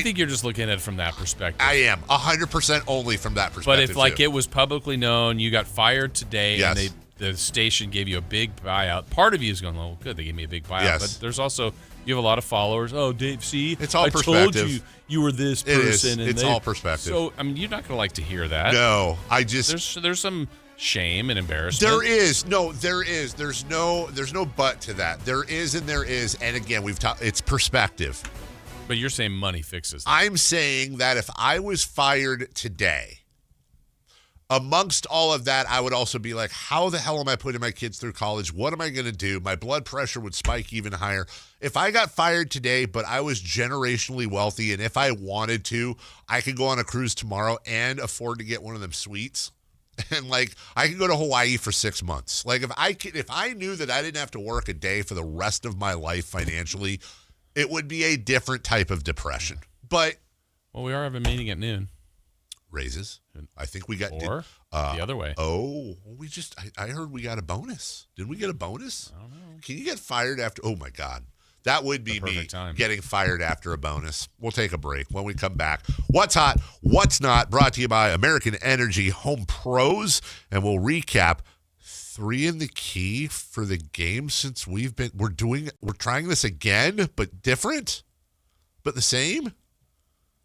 think you're just looking at it from that perspective. I am 100% only from that perspective. But if it was publicly known, you got fired today, yes. and the station gave you a big buyout, part of you is going, oh, good, they gave me a big buyout. Yes. But there's also, you have a lot of followers. Oh, Dave, see, it's all I perspective. told you were this person. It's all perspective. So, you're not going to like to hear that. No, There's some shame and embarrassment. There is. There's no but to that. There is and there is. And again, it's perspective. But you're saying money fixes that. I'm saying that if I was fired today, amongst all of that, I would also be like, how the hell am I putting my kids through college? What am I going to do? My blood pressure would spike even higher. If I got fired today, but I was generationally wealthy, and if I wanted to, I could go on a cruise tomorrow and afford to get one of them suites. And I could go to Hawaii for 6 months. If I knew that I didn't have to work a day for the rest of my life financially, it would be a different type of depression. But we are having a meeting at noon. Raises. I think we got the other way. Oh, I heard we got a bonus. Did we get a bonus? I don't know. Can you get fired after? Oh my God. That would be me getting fired after a bonus. We'll take a break. When we come back, what's hot, what's not, brought to you by American Energy Home Pros, and we'll recap 3 in the key for the game since we're trying this again, but different, but the same.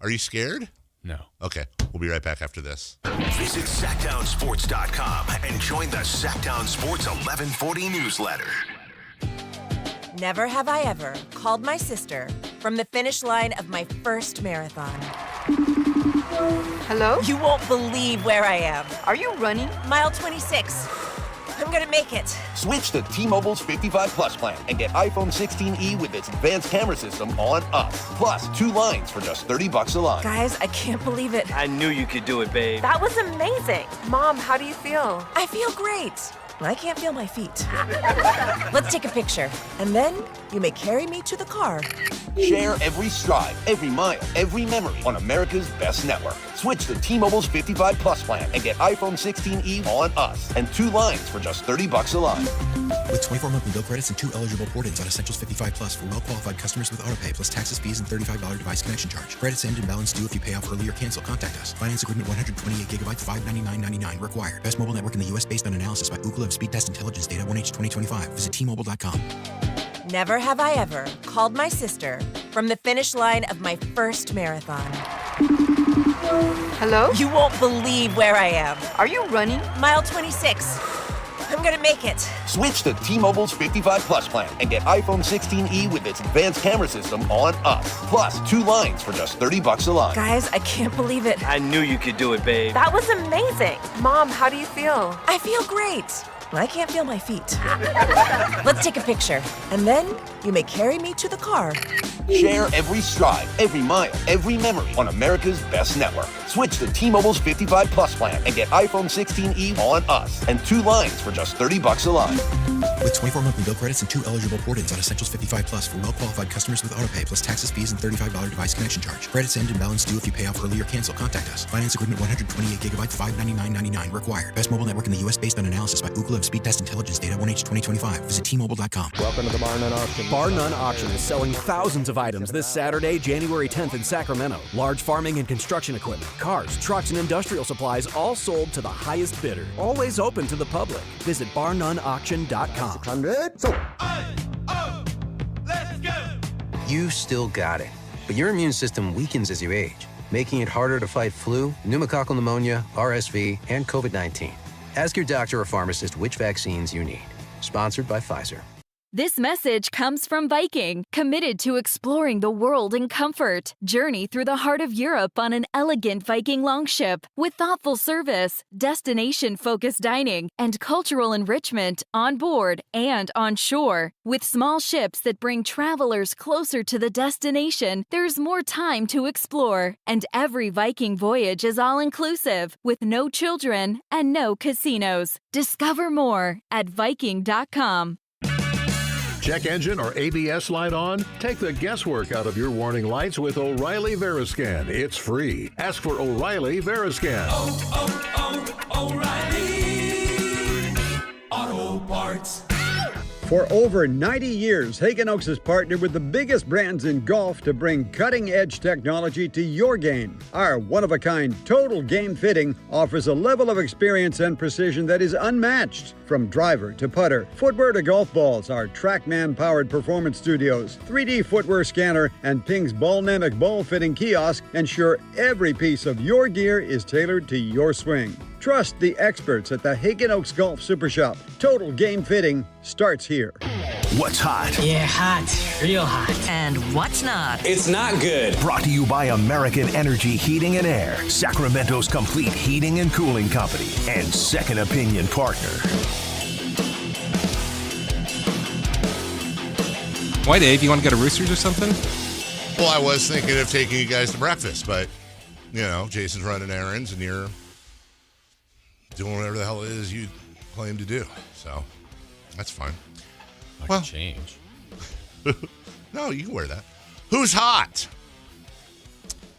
Are you scared? No. Okay, we'll be right back after this. Visit SactownSports.com and join the Sactown Sports 1140 newsletter. Never have I ever called my sister from the finish line of my first marathon. Hello? You won't believe where I am. Are you running? Mile 26. I'm gonna make it. Switch to T-Mobile's 55 Plus plan and get iPhone 16e with its advanced camera system on us. Plus, 2 lines for just $30 a line. Guys, I can't believe it. I knew you could do it, babe. That was amazing. Mom, how do you feel? I feel great. I can't feel my feet. Let's take a picture, and then you may carry me to the car. Share every stride, every mile, every memory on America's best network. Switch to T-Mobile's 55 Plus plan and get iPhone 16e on us and 2 lines for just $30 a line. With 24 monthly bill credits and 2 eligible port-ins on Essentials 55 Plus for well-qualified customers with autopay, plus taxes, fees, and $35 device connection charge. Credits end and balance due if you pay off early or cancel. Contact us. Finance agreement 128 gigabytes, $599.99 required. Best mobile network in the U.S. based on analysis by Ookla of Speed Test Intelligence data 1H 2025. Visit T-Mobile.com. Never have I ever called my sister from the finish line of my first marathon. Hello? You won't believe where I am. Are you running? Mile 26. I'm gonna make it. Switch to T-Mobile's 55 Plus plan and get iPhone 16e with its advanced camera system on us. Plus 2 lines for just $30 a line. Guys, I can't believe it. I knew you could do it, babe. That was amazing. Mom, how do you feel? I feel great. I can't feel my feet. Let's take a picture, and then you may carry me to the car. Share every stride, every mile, every memory on America's best network. Switch to T-Mobile's 55 Plus plan and get iPhone 16e on us and 2 lines for just $30 a line. With 24 monthly bill credits and 2 eligible port-ins on Essentials 55 Plus for well-qualified customers with autopay, plus taxes, fees, and $35 device connection charge. Credits end and balance due if you pay off early or cancel. Contact us. Finance agreement 128 gigabytes, $599.99 required. Best mobile network in the U.S. based on analysis by Ookla of Speed Test Intelligence data 1H 2025. Visit T-Mobile.com. Welcome to the Bar None Auction. Bar None Auction is selling thousands of items this Saturday, January 10th in Sacramento. Large farming and construction equipment, cars, trucks, and industrial supplies all sold to the highest bidder. Always open to the public. Visit barnoneauction.com. 600. So. Let's go. You still got it, but your immune system weakens as you age, making it harder to fight flu, pneumococcal pneumonia, RSV, and COVID-19. Ask your doctor or pharmacist which vaccines you need. Sponsored by Pfizer. This message comes from Viking, committed to exploring the world in comfort. Journey through the heart of Europe on an elegant Viking longship with thoughtful service, destination-focused dining, and cultural enrichment on board and on shore. With small ships that bring travelers closer to the destination, there's more time to explore. And every Viking voyage is all-inclusive, with no children and no casinos. Discover more at Viking.com. Check engine or ABS light on? Take the guesswork out of your warning lights with O'Reilly Veriscan. It's free. Ask for O'Reilly Veriscan. O'Reilly Auto Parts. For over 90 years, Hagen Oaks has partnered with the biggest brands in golf to bring cutting-edge technology to your game. Our one-of-a-kind total game fitting offers a level of experience and precision that is unmatched. From driver to putter, footwear to golf balls, our TrackMan-powered performance studios, 3D footwear scanner, and Ping's Ballnamic ball fitting kiosk ensure every piece of your gear is tailored to your swing. Trust the experts at the Hagen Oaks Golf Super Shop. Total game fitting starts here. What's hot? Yeah, hot. Real hot. And what's not? It's not good. Brought to you by American Energy Heating and Air, Sacramento's complete heating and cooling company, and second opinion partner. Why, Dave? You want to go to Roosters or something? Well, I was thinking of taking you guys to breakfast, but, you know, Jason's running errands and you're doing whatever the hell it is you claim to do. So, that's fine. I can change. No, you can wear that. Who's hot?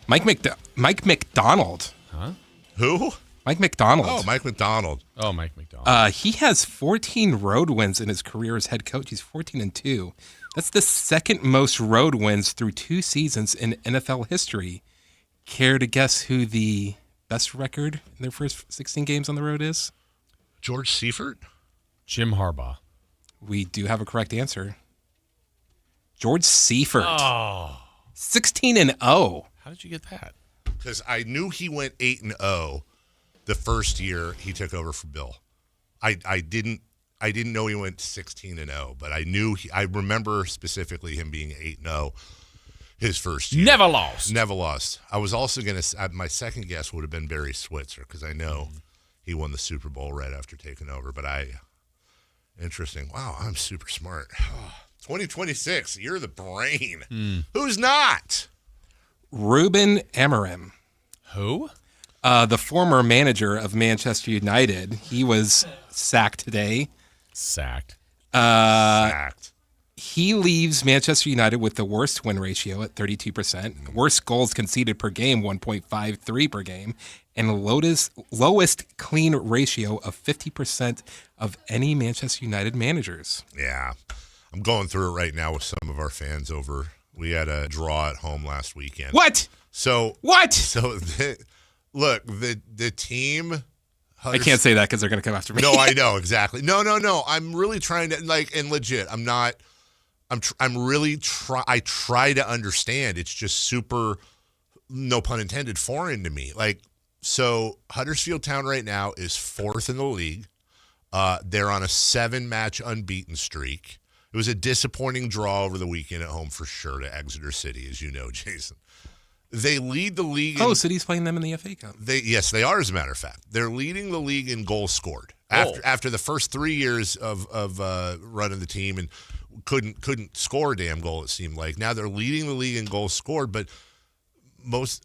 Mike McDonald. Huh? Who? Mike McDonald. Oh, Mike McDonald. Oh, Mike McDonald. He has 14 road wins in his career as head coach. He's 14-2. That's the second most road wins through 2 seasons in NFL history. Care to guess who the best record in their first 16 games on the road is? George Seifert? Jim Harbaugh. We do have a correct answer. George Seifert. Oh. 16-0. How did you get that? Because I knew he went 8-0 the first year he took over for Bill. I didn't know he went 16-0, but I remember specifically him being 8-0 his first year. Never lost. Never lost. I was also going to, my second guess would have been Barry Switzer, because I know he won the Super Bowl right after taking over, but interesting. Wow, I'm super smart. 2026, you're the brain. Who's not? Ruben Amorim. Who? The former manager of Manchester United, he was sacked today. Sacked. He leaves Manchester United with the worst win ratio at 32%, worst goals conceded per game, 1.53 per game, and lowest clean ratio of 50% of any Manchester United managers. Yeah. I'm going through it right now with some of our fans over. We had a draw at home last weekend. What? What? So, look, the team... I can't say that because they're going to come after me. No, I know, exactly. No. I'm really trying to, and legit, I try to understand. It's just super, no pun intended, foreign to me. So Huddersfield Town right now is 4th in the league. They're on a 7-match unbeaten streak. It was a disappointing draw over the weekend at home for sure to Exeter City, as you know, Jason. They lead the league. City's playing them in the FA Cup. Yes, they are, as a matter of fact. They're leading the league in goals scored. After the first 3 years of running the team and couldn't score a damn goal, it seemed like. Now they're leading the league in goals scored, but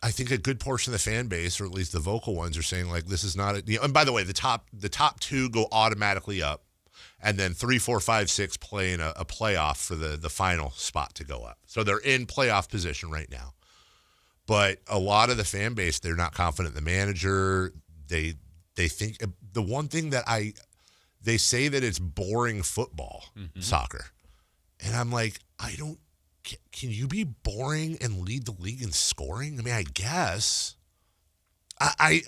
I think a good portion of the fan base, or at least the vocal ones, are saying this is not and by the way, the top 2 go automatically up, and then 3, 4, 5, 6 play in a playoff for the final spot to go up. So they're in playoff position right now. But a lot of the fan base, they're not confident in the manager. They think the one thing that they say that it's boring football, soccer. And I'm like, can you be boring and lead the league in scoring? I mean, I guess. I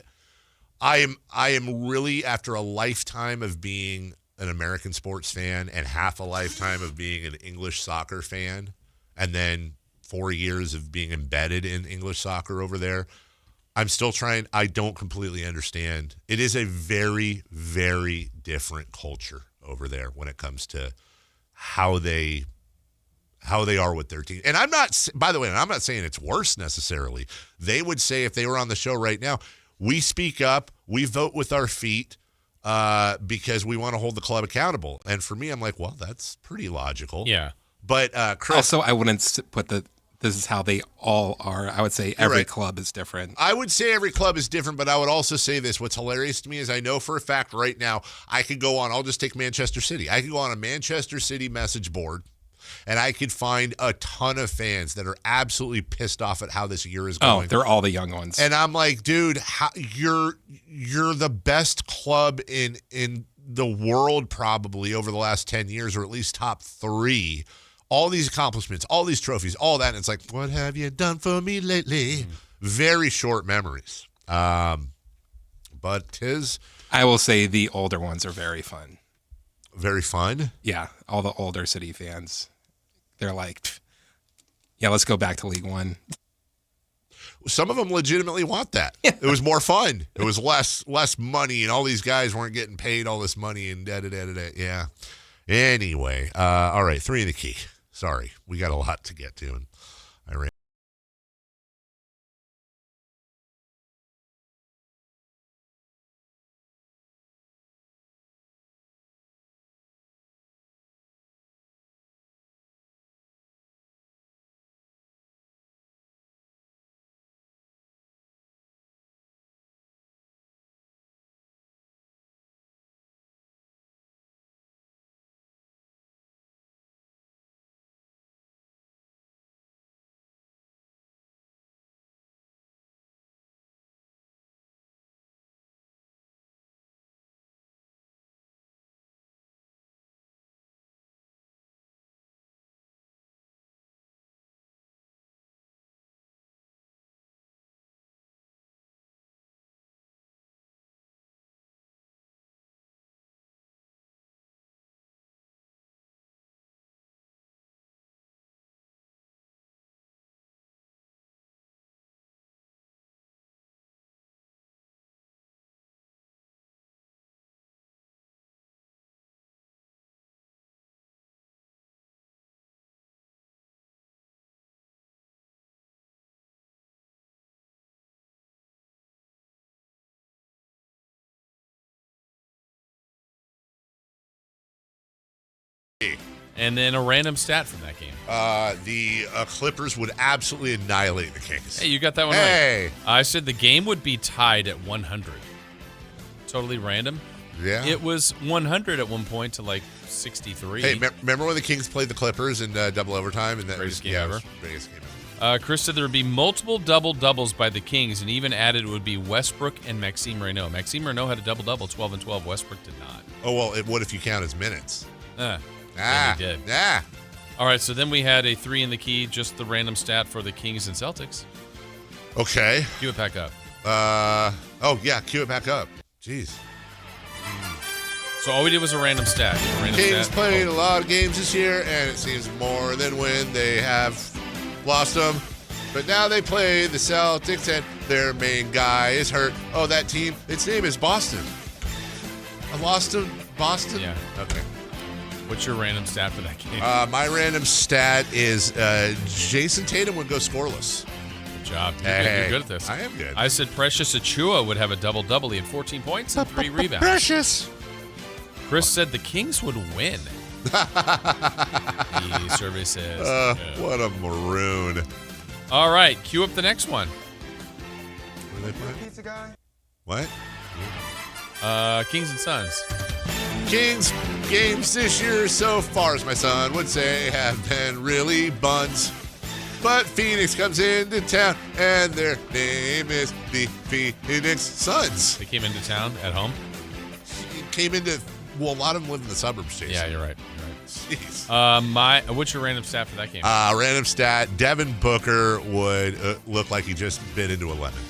am really, after a lifetime of being an American sports fan and half a lifetime of being an English soccer fan, and then 4 years of being embedded in English soccer over there, I'm still trying. I don't completely understand. It is a very, very different culture over there when it comes to how they are with their team. And I'm not, by the way, I'm not saying it's worse necessarily. They would say, if they were on the show right now, we speak up, we vote with our feet because we want to hold the club accountable. And for me, I'm like, well, that's pretty logical. Yeah. But Chris, also, I wouldn't put this is how they all are. I would say every club is different. I would say every club is different, but I would also say this. What's hilarious to me is I know for a fact right now I could go on, I'll just take Manchester City. I could go on a Manchester City message board, and I could find a ton of fans that are absolutely pissed off at how this year is going. Oh, they're all the young ones. And I'm like, dude, you're the best club in the world probably over the last 10 years, or at least top 3. All these accomplishments, all these trophies, all that. And it's like, what have you done for me lately? Very short memories. But I will say the older ones are very fun. Very fun? Yeah. All the older City fans. They're like, yeah, let's go back to League One. Some of them legitimately want that. It was more fun. It was less money, and all these guys weren't getting paid all this money and da-da-da-da-da. Yeah. Anyway, all right, 3 in the key. Sorry, we got a lot to get to, and I ran. And then a random stat from that game. The Clippers would absolutely annihilate the Kings. Hey, you got that one right. I said the game would be tied at 100. Totally random. Yeah. It was 100 at one point to like 63. Hey, remember when the Kings played the Clippers in double overtime? And that Greatest game ever. Greatest game ever. Chris said there would be multiple double-doubles by the Kings, and even added it would be Westbrook and Maxime Reynaud. Maxime Reynaud had a double-double, 12 and 12. Westbrook did not. Oh, well, what if you count his minutes? He did. All right, so then we had a 3 in the key, just the random stat for the Kings and Celtics. Okay. Cue it back up. Cue it back up. Jeez. So all we did was a random stat. Kings played a lot of games this year, and it seems more than when they have lost them. But now they play the Celtics, and their main guy is hurt. Oh, that team, its name is Boston. I lost them, Boston? Yeah. Okay. What's your random stat for that game? My random stat is Jason Tatum would go scoreless. Good job. You're good at this. I am good. I said Precious Achiuwa would have a double-double. He had 14 points and 3 rebounds. Precious. Chris said the Kings would win. The survey says what a maroon. All right, cue up the next one. What are they playing? Pizza guy? What? Kings and Suns. Kings games this year so far, as my son would say, have been really buns. But Phoenix comes into town, and their name is the Phoenix Suns. They came into town at home? Well, a lot of them live in the suburbs, Jason. Yeah, you're right. Jeez. What's your random stat for that game? Random stat, Devin Booker would look like he just bit into a lemon.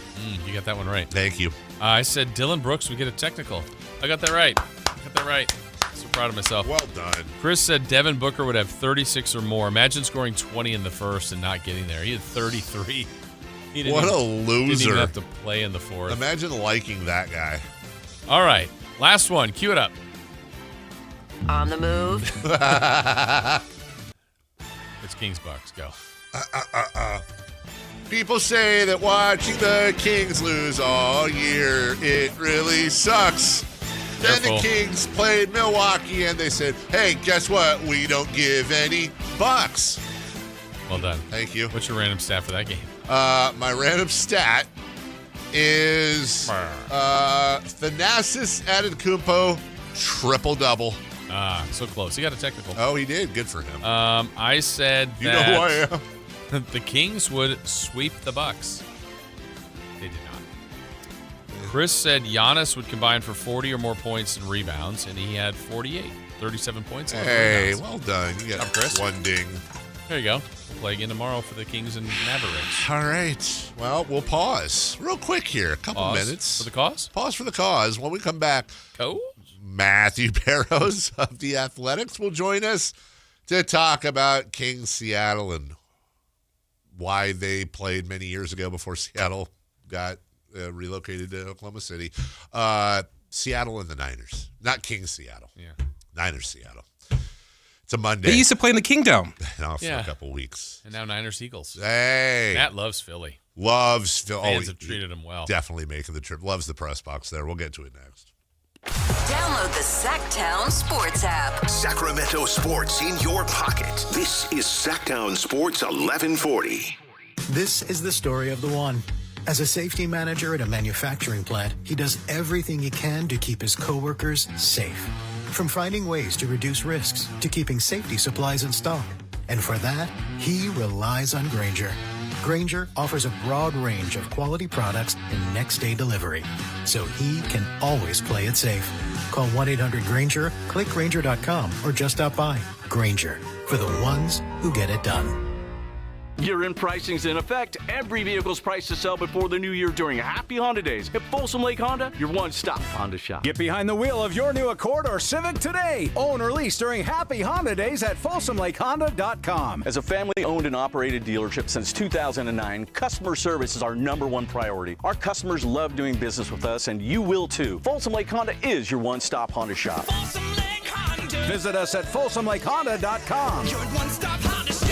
You got that one right. Thank you. I said Dylan Brooks would get a technical. I got that right. So proud of myself. Well done. Chris said Devin Booker would have 36 or more. Imagine scoring 20 in the first and not getting there. He had 33. What a loser. Didn't even have to play in the fourth. Imagine liking that guy. All right. Last one. Cue it up. On the move. It's Kings Bucks. Go. People say that watching the Kings lose all year, it really sucks. Then the Kings played Milwaukee, and they said, hey, guess what? We don't give any bucks. Well done. Thank you. What's your random stat for that game? My random stat is Thanasis Antetokounmpo triple-double. So close. He got a technical. Oh, he did. Good for him. I said that you know who I am. The Kings would sweep the Bucks. They did not. Chris said Giannis would combine for 40 or more points and rebounds, and he had 48, 37 points. Hey, well done. You got Chris. One ding. There you go. We'll play again tomorrow for the Kings and Mavericks. All right. Well, we'll pause real quick here. A couple minutes. For the cause? Pause for the cause. When we come back, Matthew Barrows of The Athletics will join us to talk about Kings Seattle and why they played many years ago before Seattle got relocated to Oklahoma City. Seattle and the Niners. Not Kings Seattle. Yeah. Niners Seattle. It's a Monday. They used to play in the Kingdom. For a couple weeks. And now Niners Eagles. Hey. Matt loves Philly. Loves Philly. Fans have treated him well. Definitely making the trip. Loves the press box there. We'll get to it next. Download the Sactown Sports app. Sacramento sports in your pocket. This is Sactown Sports 1140. This is the story of the one. As a safety manager at a manufacturing plant, he does everything he can to keep his coworkers safe. From finding ways to reduce risks to keeping safety supplies in stock. And for that, he relies on Grainger. Grainger offers a broad range of quality products and next-day delivery, so he can always play it safe. Call 1-800-GRAINGER, click Grainger.com, or just stop by. Grainger, for the ones who get it done. Year-end pricing's in effect. Every vehicle's priced to sell before the new year during Happy Honda Days. At Folsom Lake Honda, your one-stop Honda shop. Get behind the wheel of your new Accord or Civic today. Own or lease during Happy Honda Days at FolsomLakeHonda.com. As a family-owned and operated dealership since 2009, customer service is our #1 priority. Our customers love doing business with us, and you will too. Folsom Lake Honda is your one-stop Honda shop. Folsom Lake Honda. Visit us at FolsomLakeHonda.com. Your one-stop Honda shop.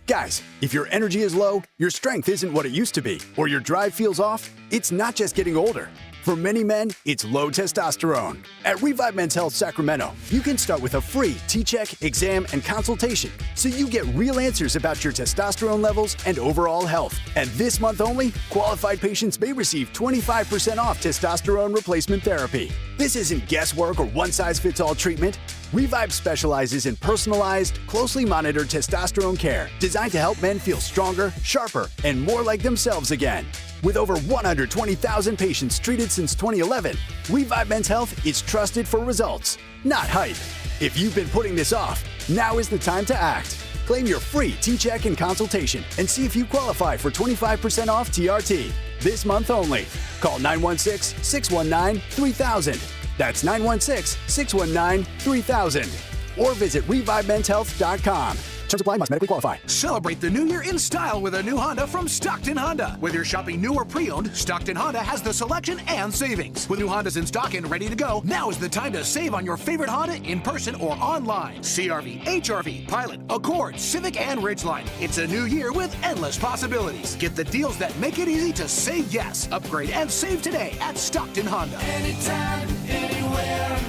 Guys, if your energy is low, your strength isn't what it used to be, or your drive feels off, it's not just getting older. For many men, it's low testosterone. At Revive Men's Health Sacramento, you can start with a free T-check, exam, and consultation so you get real answers about your testosterone levels and overall health. And this month only, qualified patients may receive 25% off testosterone replacement therapy. This isn't guesswork or one-size-fits-all treatment. Revive specializes in personalized, closely monitored testosterone care designed to help men feel stronger, sharper, and more like themselves again. With over 120,000 patients treated since 2011, Revive Men's Health is trusted for results, not hype. If you've been putting this off, now is the time to act. Claim your free T-check and consultation and see if you qualify for 25% off TRT. This month only. Call 916-619-3000. That's 916-619-3000. Or visit ReviveMen'sHealth.com. Terms apply, must medically qualify. Celebrate the new year in style with a new Honda from Stockton Honda. Whether you're shopping new or pre-owned, Stockton Honda has the selection and savings. With new Hondas in stock and ready to go, now is the time to save on your favorite Honda in person or online. CR-V, HR-V, Pilot, Accord, Civic, and Ridgeline. It's a new year with endless possibilities. Get the deals that make it easy to say yes. Upgrade and save today at Stockton Honda. Anytime, anywhere,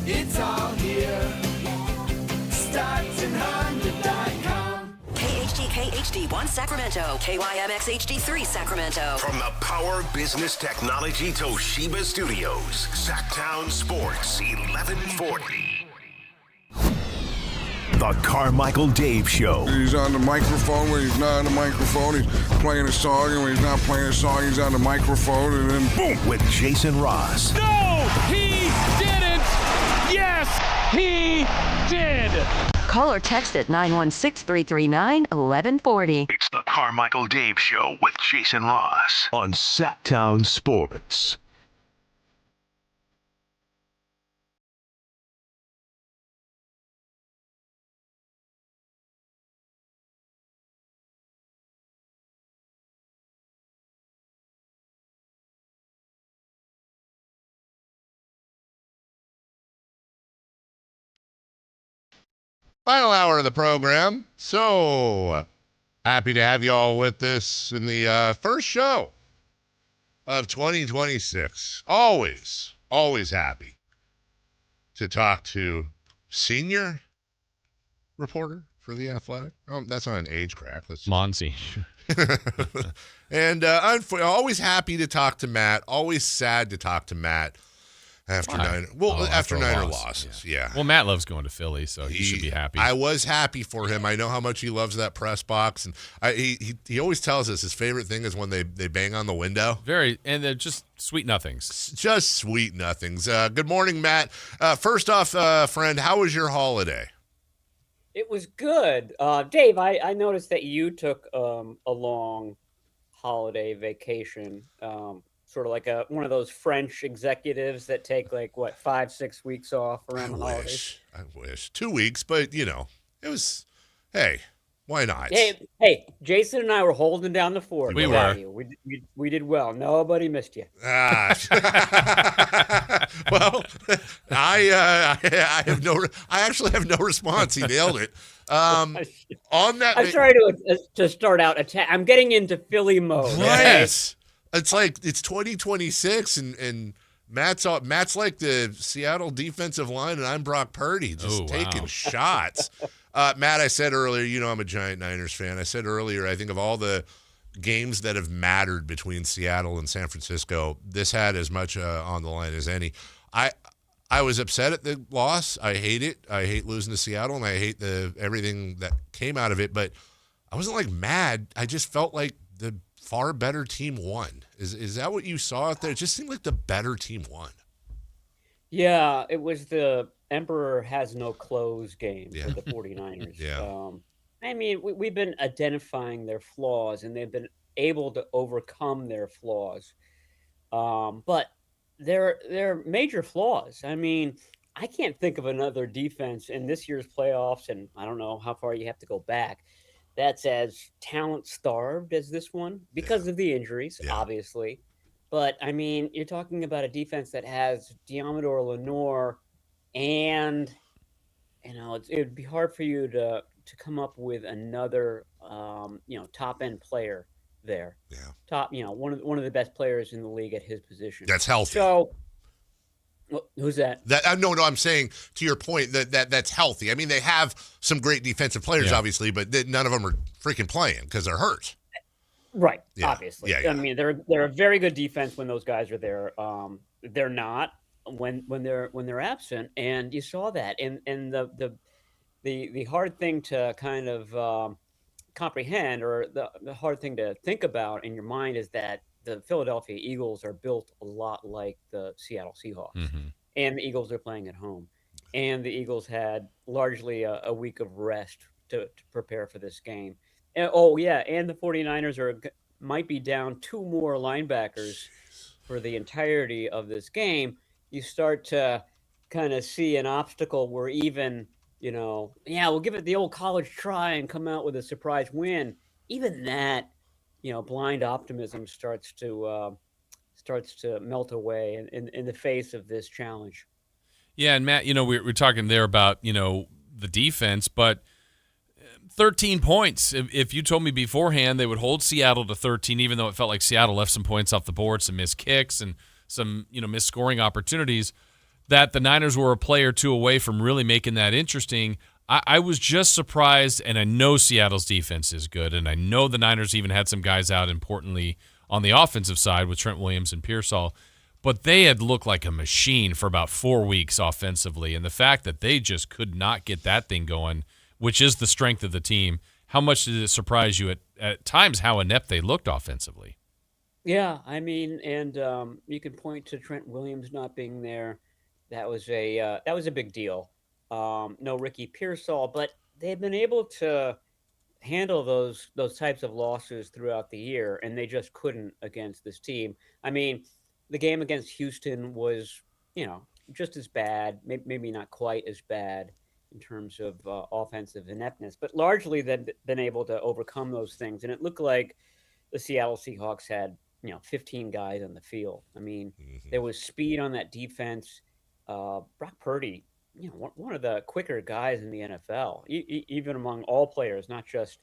it's all here. StocktonHonda.com. KHTK HD1 Sacramento, KYMX HD3 Sacramento. From the Power Business Technology Toshiba Studios, Sactown Sports 1140. The Carmichael Dave Show. He's on the microphone when he's not on the microphone. He's playing a song, and when he's not playing a song, he's on the microphone, and then boom! With Jason Ross. No, he didn't. Yes, he did. Call or text at 916-339-1140. It's the Carmichael Dave Show with Jason Ross on Sactown Sports. Final hour of the program. So happy to have you all with us in the first show of 2026. Always happy to talk to senior reporter for The Athletic. Oh, that's not an age crack. That's Monsi. And always happy to talk to Matt. Always sad to talk to Matt. After Niner losses, yeah. Well, Matt loves going to Philly, so he should be happy. I was happy for him. I know how much he loves that press box, and he always tells us his favorite thing is when they bang on the window. And they're just sweet nothings. Just sweet nothings. Good morning, Matt. First off, friend, how was your holiday? It was good. Dave, I noticed that you took a long holiday vacation. Sort of like one of those French executives that take 5-6 weeks off around the holidays. I wish 2 weeks, but it was. Hey, why not? Hey, Jason and I were holding down the fort. We were. We did well. Nobody missed you. Well, I actually have no response. He nailed it. On that, I'm sorry to start out. I'm getting into Philly mode. Yes. It's like it's 2026 and Matt's like the Seattle defensive line and I'm Brock Purdy just taking shots. Matt, I said earlier, I'm a giant Niners fan. I said earlier, I think of all the games that have mattered between Seattle and San Francisco, this had as much on the line as any. I was upset at the loss. I hate it. I hate losing to Seattle and I hate everything that came out of it, but I wasn't mad. I just felt like the far better team won. Is that what you saw out there? It just seemed like the better team won. Yeah, it was the Emperor has no clothes game for the 49ers. Yeah. I mean, we've been identifying their flaws, and they've been able to overcome their flaws. But they're major flaws. I mean, I can't think of another defense in this year's playoffs, and I don't know how far you have to go back, that's as talent-starved as this one because of the injuries, obviously. But, I mean, you're talking about a defense that has Deommodore Lenoir, and, it would be hard for you to come up with another, top-end player there. Yeah. Top, one of the best players in the league at his position. That's healthy. So, who's that? No, I'm saying to your point that's healthy. I mean, they have some great defensive players, obviously, but none of them are freaking playing because they're hurt. Right. Yeah. Obviously. Yeah. I mean, they're a very good defense when those guys are there. They're not when they're absent, and you saw that. And the hard thing to kind of comprehend, or the hard thing to think about in your mind, is that the Philadelphia Eagles are built a lot like the Seattle Seahawks, and the Eagles are playing at home, and the Eagles had largely a week of rest to prepare for this game. And, and the 49ers might be down 2 more linebackers for the entirety of this game. You start to kind of see an obstacle where even, we'll give it the old college try and come out with a surprise win. Even that, blind optimism starts to melt away in the face of this challenge. Yeah, and Matt, we're talking there about, the defense, but 13 points. If you told me beforehand they would hold Seattle to 13, even though it felt like Seattle left some points off the board, some missed kicks and some, missed scoring opportunities, that the Niners were a play or two away from really making that interesting. I was just surprised, and I know Seattle's defense is good, and I know the Niners even had some guys out, importantly, on the offensive side with Trent Williams and Pearsall, but they had looked like a machine for about 4 weeks offensively, and the fact that they just could not get that thing going, which is the strength of the team, how much did it surprise you at times how inept they looked offensively? Yeah, I mean, and you can point to Trent Williams not being there. That was a big deal. No Ricky Pearsall, but they've been able to handle those types of losses throughout the year, and they just couldn't against this team. I mean, the game against Houston was, just as bad, maybe not quite as bad in terms of offensive ineptness, but largely they've been able to overcome those things. And it looked like the Seattle Seahawks had, 15 guys on the field. I mean, there was speed on that defense. Brock Purdy, one of the quicker guys in the NFL, even among all players, not just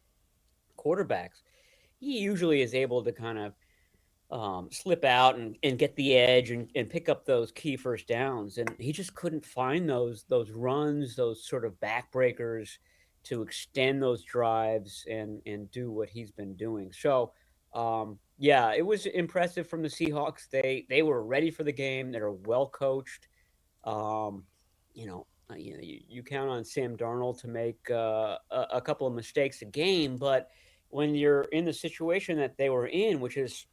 quarterbacks. He usually is able to kind of slip out and get the edge and pick up those key first downs. And he just couldn't find those runs, those sort of backbreakers to extend those drives and do what he's been doing. So, it was impressive from the Seahawks. They were ready for the game. They were well coached. You count on Sam Darnold to make a couple of mistakes a game, but when you're in the situation that they were in, which is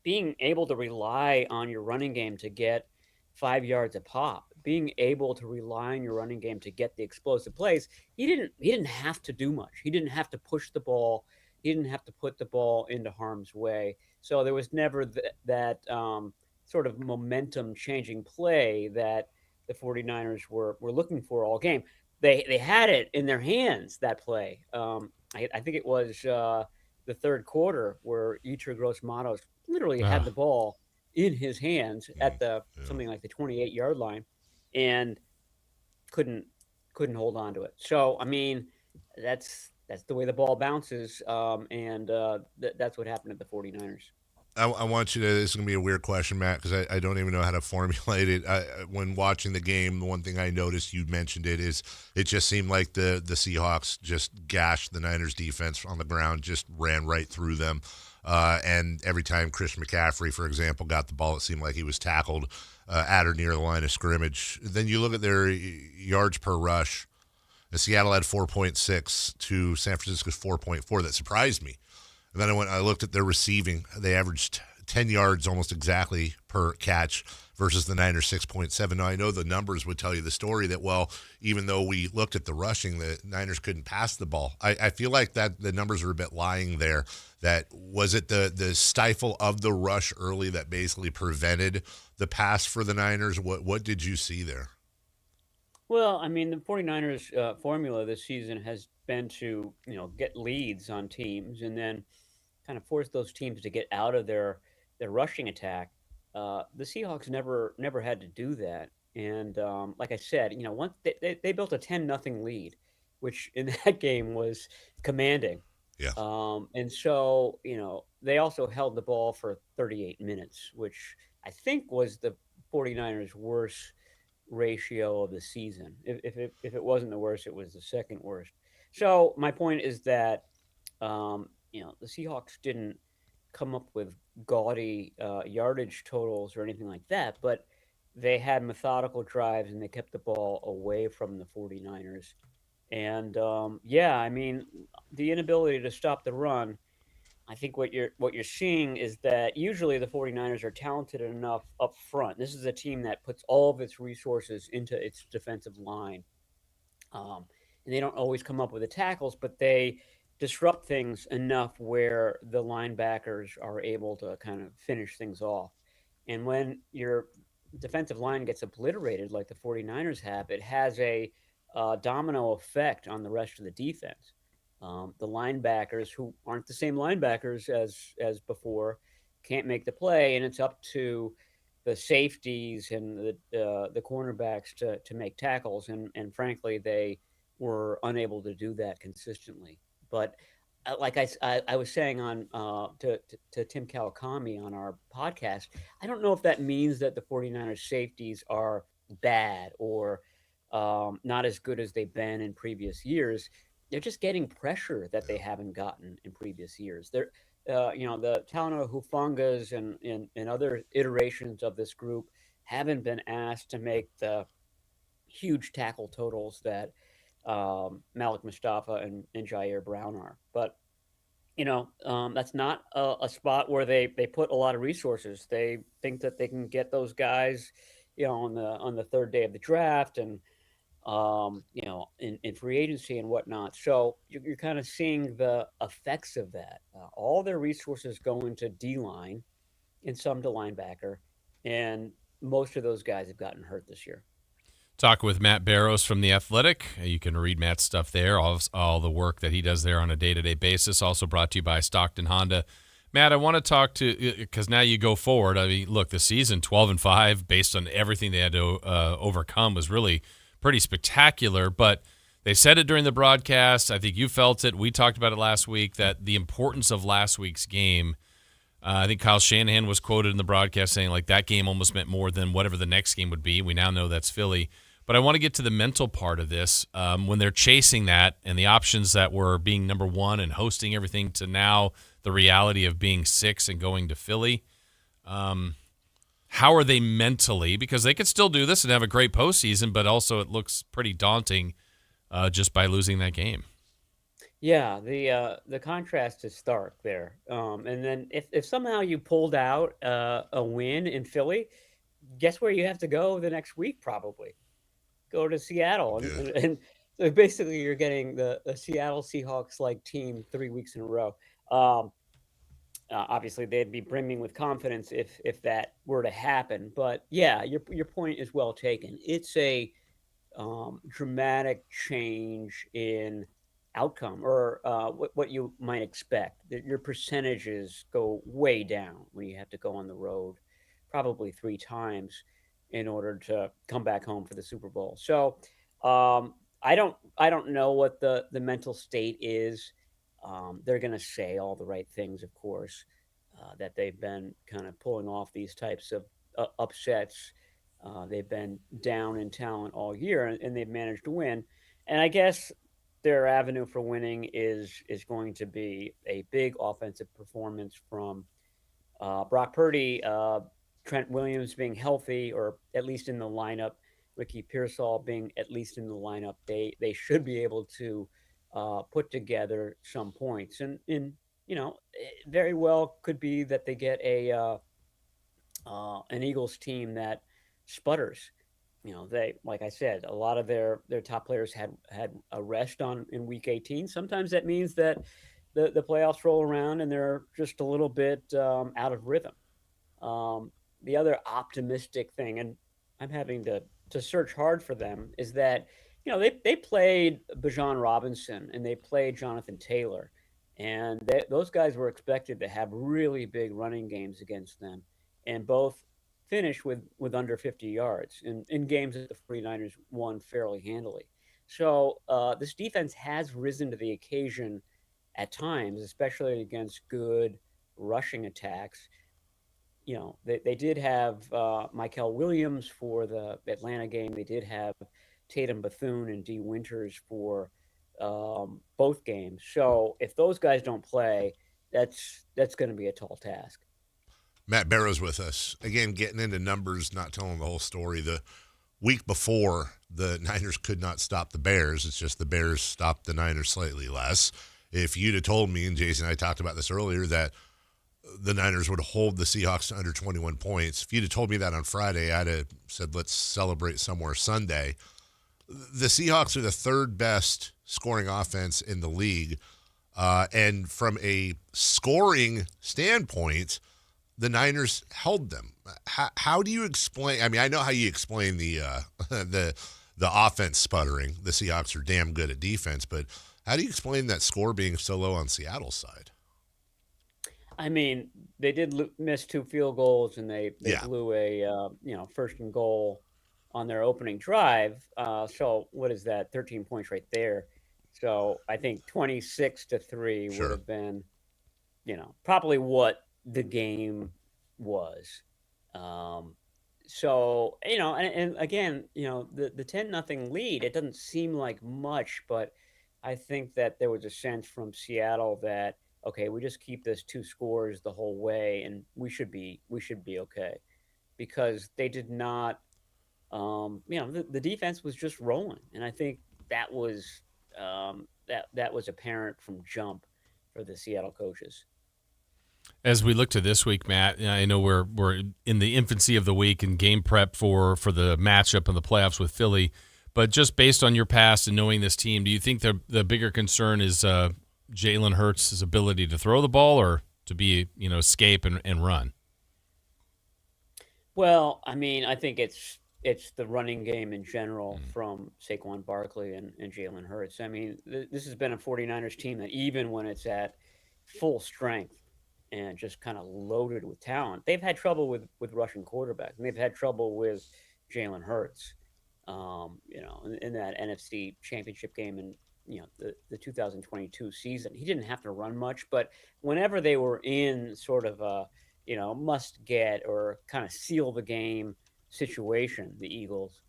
being able to rely on your running game to get 5 yards a pop, being able to rely on your running game to get the explosive plays, he didn't have to do much. He didn't have to push the ball. He didn't have to put the ball into harm's way. So there was never that sort of momentum-changing play that the 49ers were looking for all game. They had it in their hands, that play. I think it was the third quarter where Yetur Gross-Matos literally had the ball in his hands at something like the 28-yard line and couldn't hold on to it. So, I mean, that's the way the ball bounces, and that's what happened at the 49ers. I want you to, this is going to be a weird question, Matt, because I don't even know how to formulate it. When watching the game, the one thing I noticed, you mentioned it, is it just seemed like the Seahawks just gashed the Niners defense on the ground, just ran right through them. And every time Chris McCaffrey, for example, got the ball, it seemed like he was tackled at or near the line of scrimmage. Then you look at their yards per rush. Seattle had 4.6 to San Francisco's 4.4. That surprised me. And then I looked at their receiving. They averaged 10 yards almost exactly per catch versus the Niners 6.7. Now, I know the numbers would tell you the story that, well, even though we looked at the rushing, the Niners couldn't pass the ball. I feel like that the numbers are a bit lying there. That was it the stifle of the rush early that basically prevented the pass for the Niners? What did you see there? Well, I mean, the 49ers formula this season has been to, get leads on teams and then kind of force those teams to get out of their rushing attack. The Seahawks never had to do that. And like I said, once they built a 10-0 lead, which in that game was commanding. Yeah. And so, they also held the ball for 38 minutes, which I think was the 49ers' worst ratio of the season. If it wasn't the worst, it was the second worst. So my point is that, the Seahawks didn't come up with gaudy yardage totals or anything like that, but they had methodical drives and they kept the ball away from the 49ers. And yeah, I mean, the inability to stop the run, I think what you're seeing is that usually the 49ers are talented enough up front. This is a team that puts all of its resources into its defensive line. And they don't always come up with the tackles, but they disrupt things enough where the linebackers are able to kind of finish things off. And when your defensive line gets obliterated like the 49ers have, it has a domino effect on the rest of the defense. The linebackers, who aren't the same linebackers as before, can't make the play, and it's up to the safeties and the cornerbacks to make tackles. And frankly, they were unable to do that consistently. But like I was saying on to Tim Kawakami on our podcast, I don't know if that means that the 49ers safeties are bad or not as good as they've been in previous years. They're just getting pressure that they haven't gotten in previous years. They're the Talanoa Hufangas and other iterations of this group haven't been asked to make the huge tackle totals that Malik Mustafa and Jair Brown are. But that's not a spot where they put a lot of resources. They think that they can get those guys, on the third day of the draft and in free agency and whatnot. So you're kind of seeing the effects of that. All their resources go into D line and some to linebacker, and most of those guys have gotten hurt this year. Talk with Matt Barrows from The Athletic. You can read Matt's stuff there, all the work that he does there on a day-to-day basis. Also brought to you by Stockton Honda. Matt, I want to talk to, because now you go forward. I mean, look, the season 12-5, based on everything they had to overcome, was really pretty spectacular. But they said it during the broadcast. I think you felt it. We talked about it last week, that the importance of last week's game. I think Kyle Shanahan was quoted in the broadcast saying, like, that game almost meant more than whatever the next game would be. We now know that's Philly. But I want to get to the mental part of this. When they're chasing that and the options that were being number one and hosting everything to now the reality of being 6 and going to Philly, how are they mentally? Because they could still do this and have a great postseason, but also it looks pretty daunting just by losing that game. Yeah, the contrast is stark there. And then if somehow you pulled out a win in Philly, guess where you have to go the next week? Probably go to Seattle, and so basically you're getting the Seattle Seahawks like team 3 weeks in a row. Obviously, they'd be brimming with confidence if that were to happen. But yeah, your point is well taken. It's a dramatic change in outcome, or what you might expect. Your percentages go way down when you have to go on the road, probably 3 times in order to come back home for the Super Bowl. So I don't know what the mental state is. They're going to say all the right things, of course, that they've been kind of pulling off these types of upsets. They've been down in talent all year, and they've managed to win. And I guess their avenue for winning is going to be a big offensive performance from Brock Purdy, Trent Williams being healthy, or at least in the lineup, Ricky Pearsall being at least in the lineup. They should be able to put together some points, and it very well could be that they get an Eagles team that sputters. They, like I said, a lot of their top players had a rest in week 18. Sometimes that means that the playoffs roll around and they're just a little bit out of rhythm. The other optimistic thing, and I'm having to search hard for them, is that they played Bijan Robinson and they played Jonathan Taylor, and those guys were expected to have really big running games against them, and both finished with under 50 yards in games that the 49ers won fairly handily. So this defense has risen to the occasion at times, especially against good rushing attacks. You know, they did have Michael Williams for the Atlanta game. They did have Tatum Bethune and D. Winters for both games. So if those guys don't play, that's going to be a tall task. Matt Barrows with us. Again, getting into numbers, not telling the whole story. The week before, the Niners could not stop the Bears. It's just the Bears stopped the Niners slightly less. If you'd have told me, and Jason and I talked about this earlier, that the Niners would hold the Seahawks to under 21 points, if you'd have told me that on Friday, I'd have said, let's celebrate somewhere Sunday. The Seahawks are the third best scoring offense in the league. And from a scoring standpoint, the Niners held them. How do you explain? I mean, I know how you explain the offense sputtering. The Seahawks are damn good at defense, but how do you explain that score being so low on Seattle's side? I mean, they did miss 2 field goals, and they blew a first and goal on their opening drive. So what is that? 13 points right there. So I think 26-3 would have been, probably what the game was. So, and again, the 10-0 lead, it doesn't seem like much, but I think that there was a sense from Seattle that, okay, we just keep this 2 scores the whole way and we should be okay, because they did not, the defense was just rolling. And I think that was, that was apparent from jump for the Seattle coaches. As we look to this week, Matt, I know we're in the infancy of the week and game prep for the matchup in the playoffs with Philly, but just based on your past and knowing this team, do you think the bigger concern is Jalen Hurts' ability to throw the ball or to be, escape and run? Well, I mean, I think it's the running game in general from Saquon Barkley and Jalen Hurts. I mean, this has been a 49ers team that even when it's at full strength and just kind of loaded with talent, they've had trouble with rushing quarterbacks, and they've had trouble with Jalen Hurts. In that NFC Championship game and the 2022 season, he didn't have to run much, but whenever they were in sort of a must get or kind of seal the game situation, the Eagles,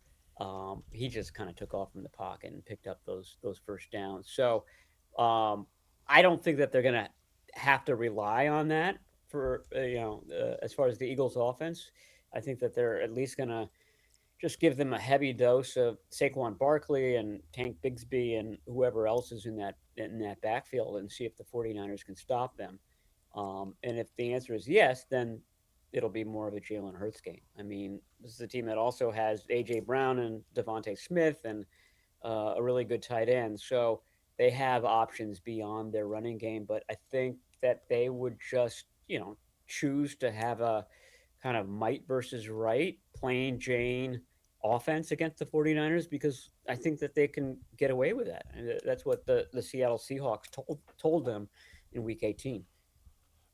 he just kind of took off from the pocket and picked up those first downs. So I don't think that they're going to have to rely on that for as far as the Eagles offense. I think that they're at least going to just give them a heavy dose of Saquon Barkley and Tank Bigsby and whoever else is in that backfield and see if the 49ers can stop them. And if the answer is yes, then it'll be more of a Jalen Hurts game. I mean, this is a team that also has A.J. Brown and Devontae Smith and a really good tight end. So they have options beyond their running game, but I think that they would just, choose to have a kind of might versus right, plain Jane offense against the 49ers, because I think that they can get away with that. And that's what the Seattle Seahawks told them in Week 18.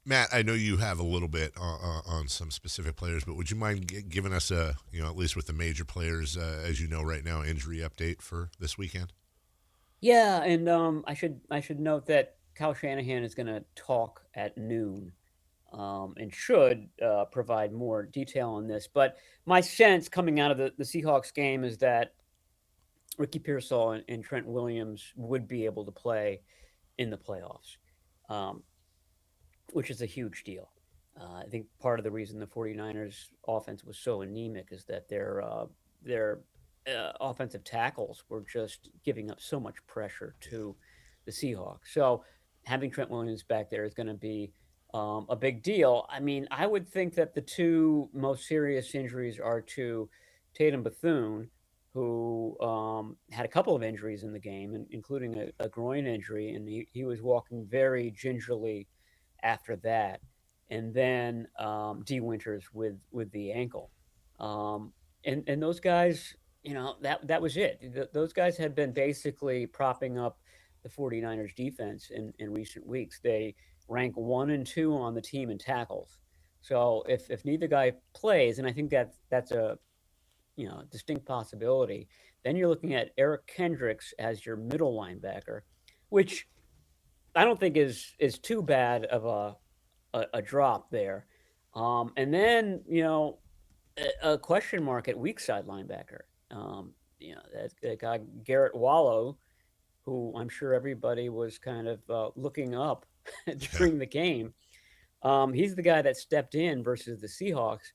Matt, I know you have a little bit on some specific players, but would you mind giving us at least with the major players, as you know right now, injury update for this weekend? Yeah, and I should note that Kyle Shanahan is going to talk at noon and should provide more detail on this. But my sense coming out of the Seahawks game is that Ricky Pearsall and Trent Williams would be able to play in the playoffs, which is a huge deal. I think part of the reason the 49ers offense was so anemic is that their offensive tackles were just giving up so much pressure to the Seahawks. So having Trent Williams back there is going to be a big deal. I mean, I would think that the 2 most serious injuries are to Tatum Bethune, who had a couple of injuries in the game, including a groin injury, and he was walking very gingerly after that. And then D. Winters with the ankle. And those guys, that was it. Those guys had been basically propping up the 49ers defense in recent weeks. They rank 1 and 2 on the team in tackles. So if neither guy plays, and I think that's a distinct possibility, then you're looking at Eric Kendricks as your middle linebacker, which I don't think is too bad of a drop there. And then a question mark at weak side linebacker. That guy Garrett Wallow, who I'm sure everybody was kind of looking up during the game. He's the guy that stepped in versus the Seahawks.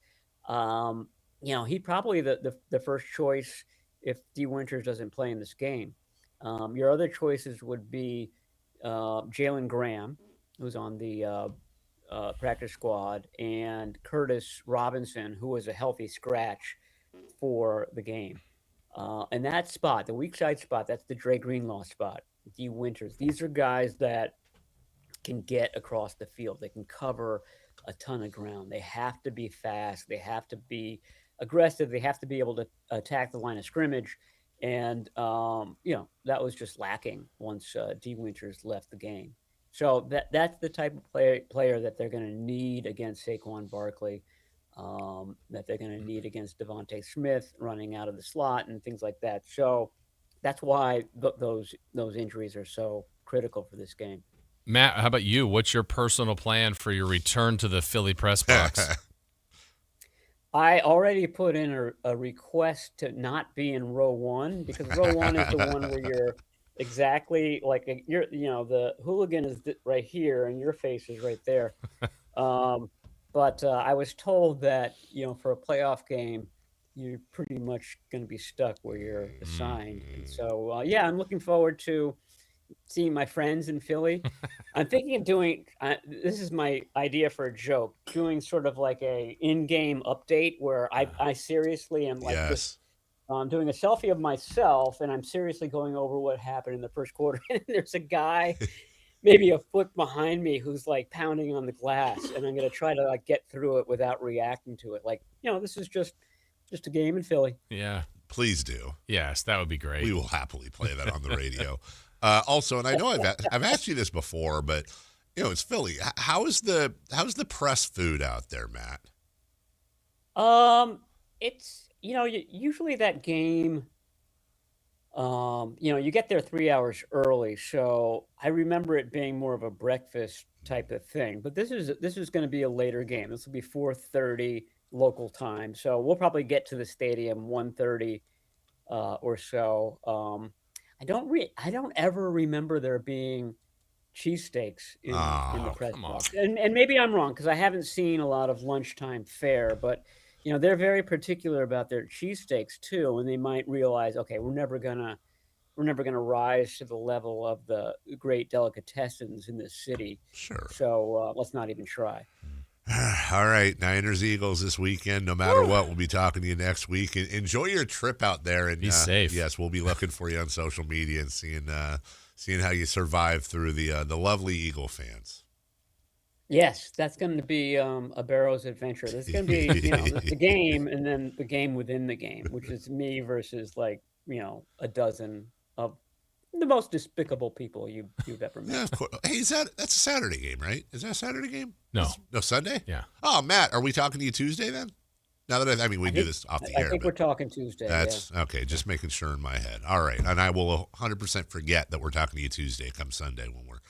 He'd probably the first choice if D. Winters doesn't play in this game. Your other choices would be Jalen Graham, who's on the practice squad, and Curtis Robinson, who was a healthy scratch for the game. And that spot, the weak side spot, that's the Dre Greenlaw spot, D. Winters. These are guys that can get across the field. They can cover a ton of ground. They have to be fast. They have to be aggressive. They have to be able to attack the line of scrimmage. And, that was just lacking once D. Winters left the game. So that's the type of player that they're going to need against Saquon Barkley, that they're going to need against Devontae Smith running out of the slot and things like that. So that's why those injuries are so critical for this game. Matt, how about you? What's your personal plan for your return to the Philly press box? I already put in a request to not be in row one, because row one is the one where you're exactly like the hooligan is right here and your face is right there. But I was told that, for a playoff game, you're pretty much going to be stuck where you're assigned. And so, I'm looking forward to seeing my friends in Philly. I'm thinking of doing, this is my idea for a joke, doing sort of like a in-game update where I seriously am like this. I'm doing a selfie of myself, and I'm seriously going over what happened in the first quarter. And there's a guy maybe a foot behind me who's like pounding on the glass, and I'm going to try to like get through it without reacting to it. Like, this is just a game in Philly. Yeah. Please do. Yes, that would be great. We will happily play that on the radio. Also, and I know I've asked you this before, but it's Philly. How's the press food out there, Matt? It's usually that game. You get there 3 hours early, so I remember it being more of a breakfast type of thing. But this is going to be a later game. This will be 4:30 local time, so we'll probably get to the stadium 1:30 or so. I don't ever remember there being cheesesteaks in the press box. And maybe I'm wrong, because I haven't seen a lot of lunchtime fare, but they're very particular about their cheesesteaks too, and they might realize, okay, we're never gonna rise to the level of the great delicatessens in this city. Sure. So let's not even try. All right, Niners Eagles this weekend. No matter what, we'll be talking to you next week. Enjoy your trip out there, and be safe. Yes, we'll be looking for you on social media and seeing how you survive through the lovely Eagle fans. Yes, that's going to be a Barrows adventure. There's going to be the game, and then the game within the game, which is me versus a dozen of the most despicable people you've ever met. Yeah, of course. Hey, that's a Saturday game, right? Is that a Saturday game? No. No, Sunday? Yeah. Oh, Matt, are we talking to you Tuesday then? Now that we do this off the air. I think we're talking Tuesday. That's okay. Just making sure in my head. All right. And I will 100% forget that we're talking to you Tuesday come Sunday when we're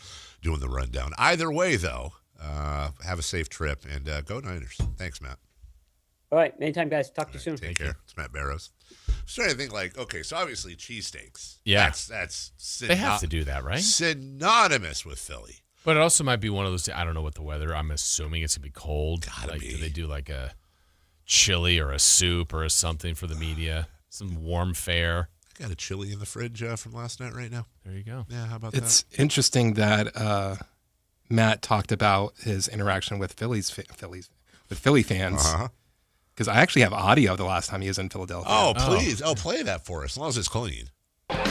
doing the rundown. Either way, though, have a safe trip and go Niners. Thanks, Matt. All right. Anytime, guys. Talk to you soon. Take care. It's Matt Barrows. So I think okay, so obviously cheesesteaks. Yeah. That's they have to do that, right? Synonymous with Philly. But it also might be one of those, I don't know what the weather, I'm assuming it's going to be cold. Gotta be. Do they do like a chili or a soup or something for the media? Some warm fare. I got a chili in the fridge from last night right now. There you go. Yeah, how about It's interesting that Matt talked about his interaction with Philly fans. Because I actually have audio the last time he was in Philadelphia. Oh, please. Oh, play that for us, as long as it's clean. Damn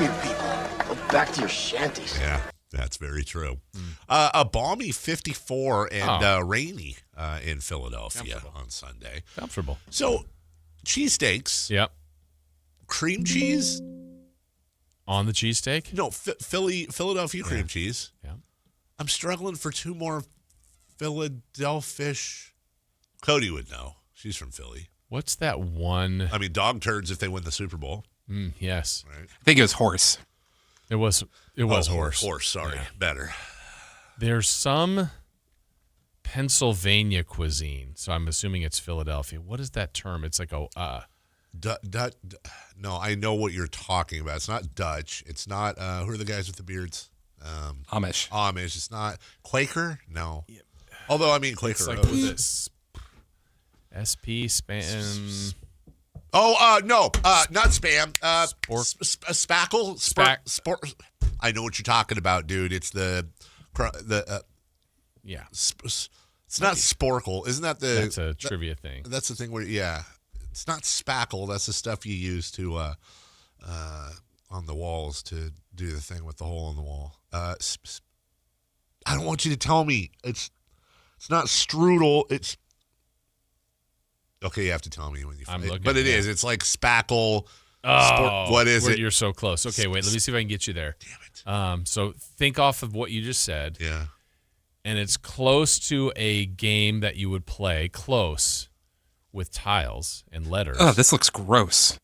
you people. Go back to your shanties. Yeah, that's very true. A balmy 54 and rainy in Philadelphia on Sunday. Comfortable. So, cheesesteaks. Yep. Cream cheese. On the cheesesteak? No, Philadelphia cream cheese. Yeah. I'm struggling for two more Philadelphia. Cody would know. She's from Philly. What's that one? I mean, dog turds if they win the Super Bowl. Yes. Right. I think it was horse. It was horse. Horse, sorry. Yeah. Better. There's some Pennsylvania cuisine, so I'm assuming it's Philadelphia. What is that term? It's like no, I know what you're talking about. It's not Dutch. It's not, who are the guys with the beards? Amish. It's not Quaker? No. Yeah. Although, I mean, Quaker. It's like this SP spam. Oh, no, not spam. Spackle. I know what you're talking about, dude. It's yeah. It's not sporkle. Isn't that the? That's a trivia thing. That's the thing where, yeah, it's not spackle. That's the stuff you use to on the walls to do the thing with the hole in the wall. I don't want you to tell me it's not strudel. It's okay. You have to tell me when you. But it is. It's like spackle. Oh, what is it? You're so close. Okay, wait. Let me see if I can get you there. Damn it. So think off of what you just said. Yeah. And it's close to a game that you would play, close, with tiles and letters. Oh, this looks gross.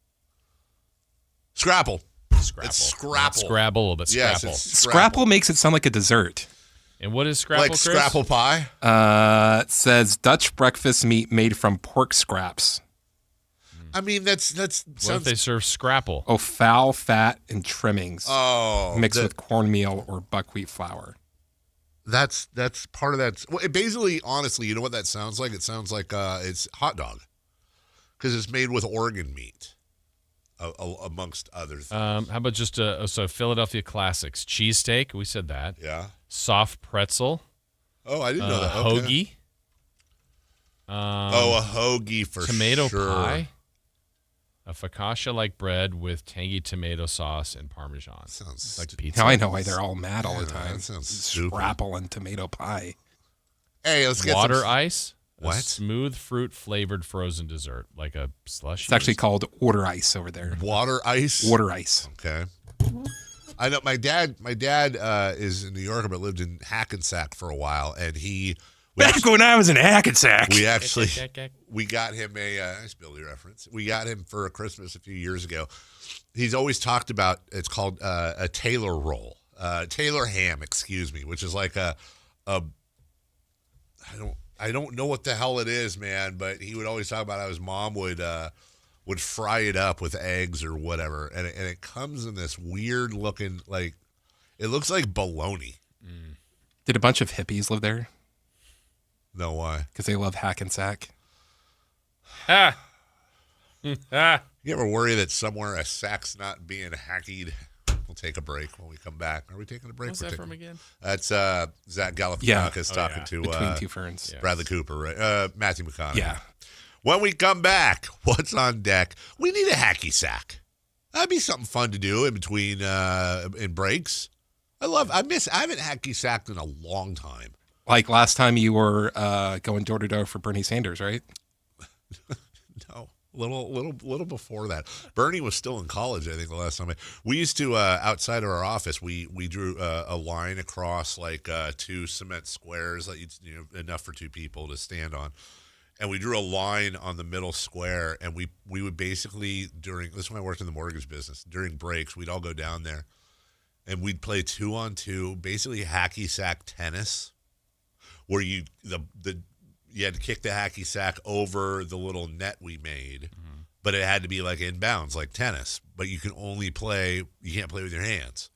Scrapple. Scrapple. It's Scrapple. Not Scrabble, but Scrapple. Yes, Scrapple makes it sound like a dessert. And what is Scrapple, like Chris? Scrapple pie? It says Dutch breakfast meat made from pork scraps. I mean, that's what if they serve Scrapple? Oh, fowl fat and trimmings. Oh, mixed with cornmeal or buckwheat flour. That's part of that. Well, it basically, honestly, you know what that sounds like? It sounds like it's hot dog because it's made with organ meat, amongst other things. How about just so Philadelphia classics? Cheesesteak, we said that. Yeah. Soft pretzel. Oh, I didn't know that. Okay. Hoagie. A hoagie for tomato sure. pie. A focaccia-like bread with tangy tomato sauce and Parmesan. Sounds like pizza. Now I know why they're all mad all the time. That sounds Scrapple and tomato pie. Hey, let's get water ice. What? A smooth fruit-flavored frozen dessert, like a slushie. It's actually called water ice over there. Water ice? Water ice. Okay. I know my dad is in New York, but lived in Hackensack for a while, and back when I was in Hackensack. We got him a nice Billy reference. We got him for a Christmas a few years ago. He's always talked about, it's called a Taylor roll, Taylor ham, excuse me, which is like I don't know what the hell it is, man, but he would always talk about how his mom would fry it up with eggs or whatever, and it comes in this weird looking, like, it looks like bologna. Did a bunch of hippies live there? No, why? Because they love Hackensack. Ha! You ever worry that somewhere a sack's not being hacked? We'll take a break when we come back. Are we taking a break? What's that from again? That's Zach Galifianakis talking to Between Two Ferns. Bradley Cooper, right? Matthew McConaughey. Yeah. When we come back, what's on deck? We need a hacky sack. That'd be something fun to do in between in breaks. I haven't hacky sacked in a long time. Like last time you were going door to door for Bernie Sanders, right? No, little before that. Bernie was still in college, I think, the last time. We used to outside of our office, we drew a line across like 2 cement squares, like enough for 2 people to stand on, and we drew a line on the middle square, and we would basically this is when I worked in the mortgage business. During breaks, we'd all go down there, and we'd play 2-on-2, basically hacky sack tennis. Where you had to kick the hacky sack over the little net we made, but it had to be like inbounds, like tennis. But you can't play with your hands.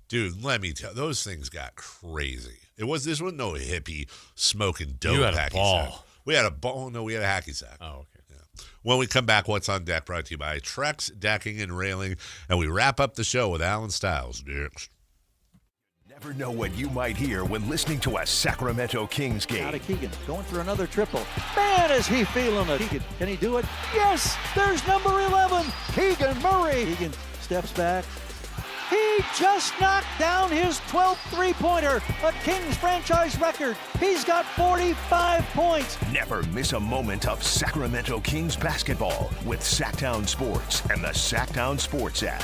Dude, let me tell you, those things got crazy. This wasn't no hippie smoking dope. You had hacky a ball. Sack. We had a ball. No, we had a hacky sack. Oh, okay. Yeah. When we come back, what's on deck? Brought to you by Trex Decking and Railing, and we wrap up the show with Alan Stiles next. Never know what you might hear when listening to a Sacramento Kings game. Out of Keegan, going for another triple. Man, is he feeling it. Keegan, can he do it? Yes, there's number 11, Keegan Murray. Keegan steps back. He just knocked down his 12th three-pointer, a Kings franchise record. He's got 45 points. Never miss a moment of Sacramento Kings basketball with Sactown Sports and the Sactown Sports app.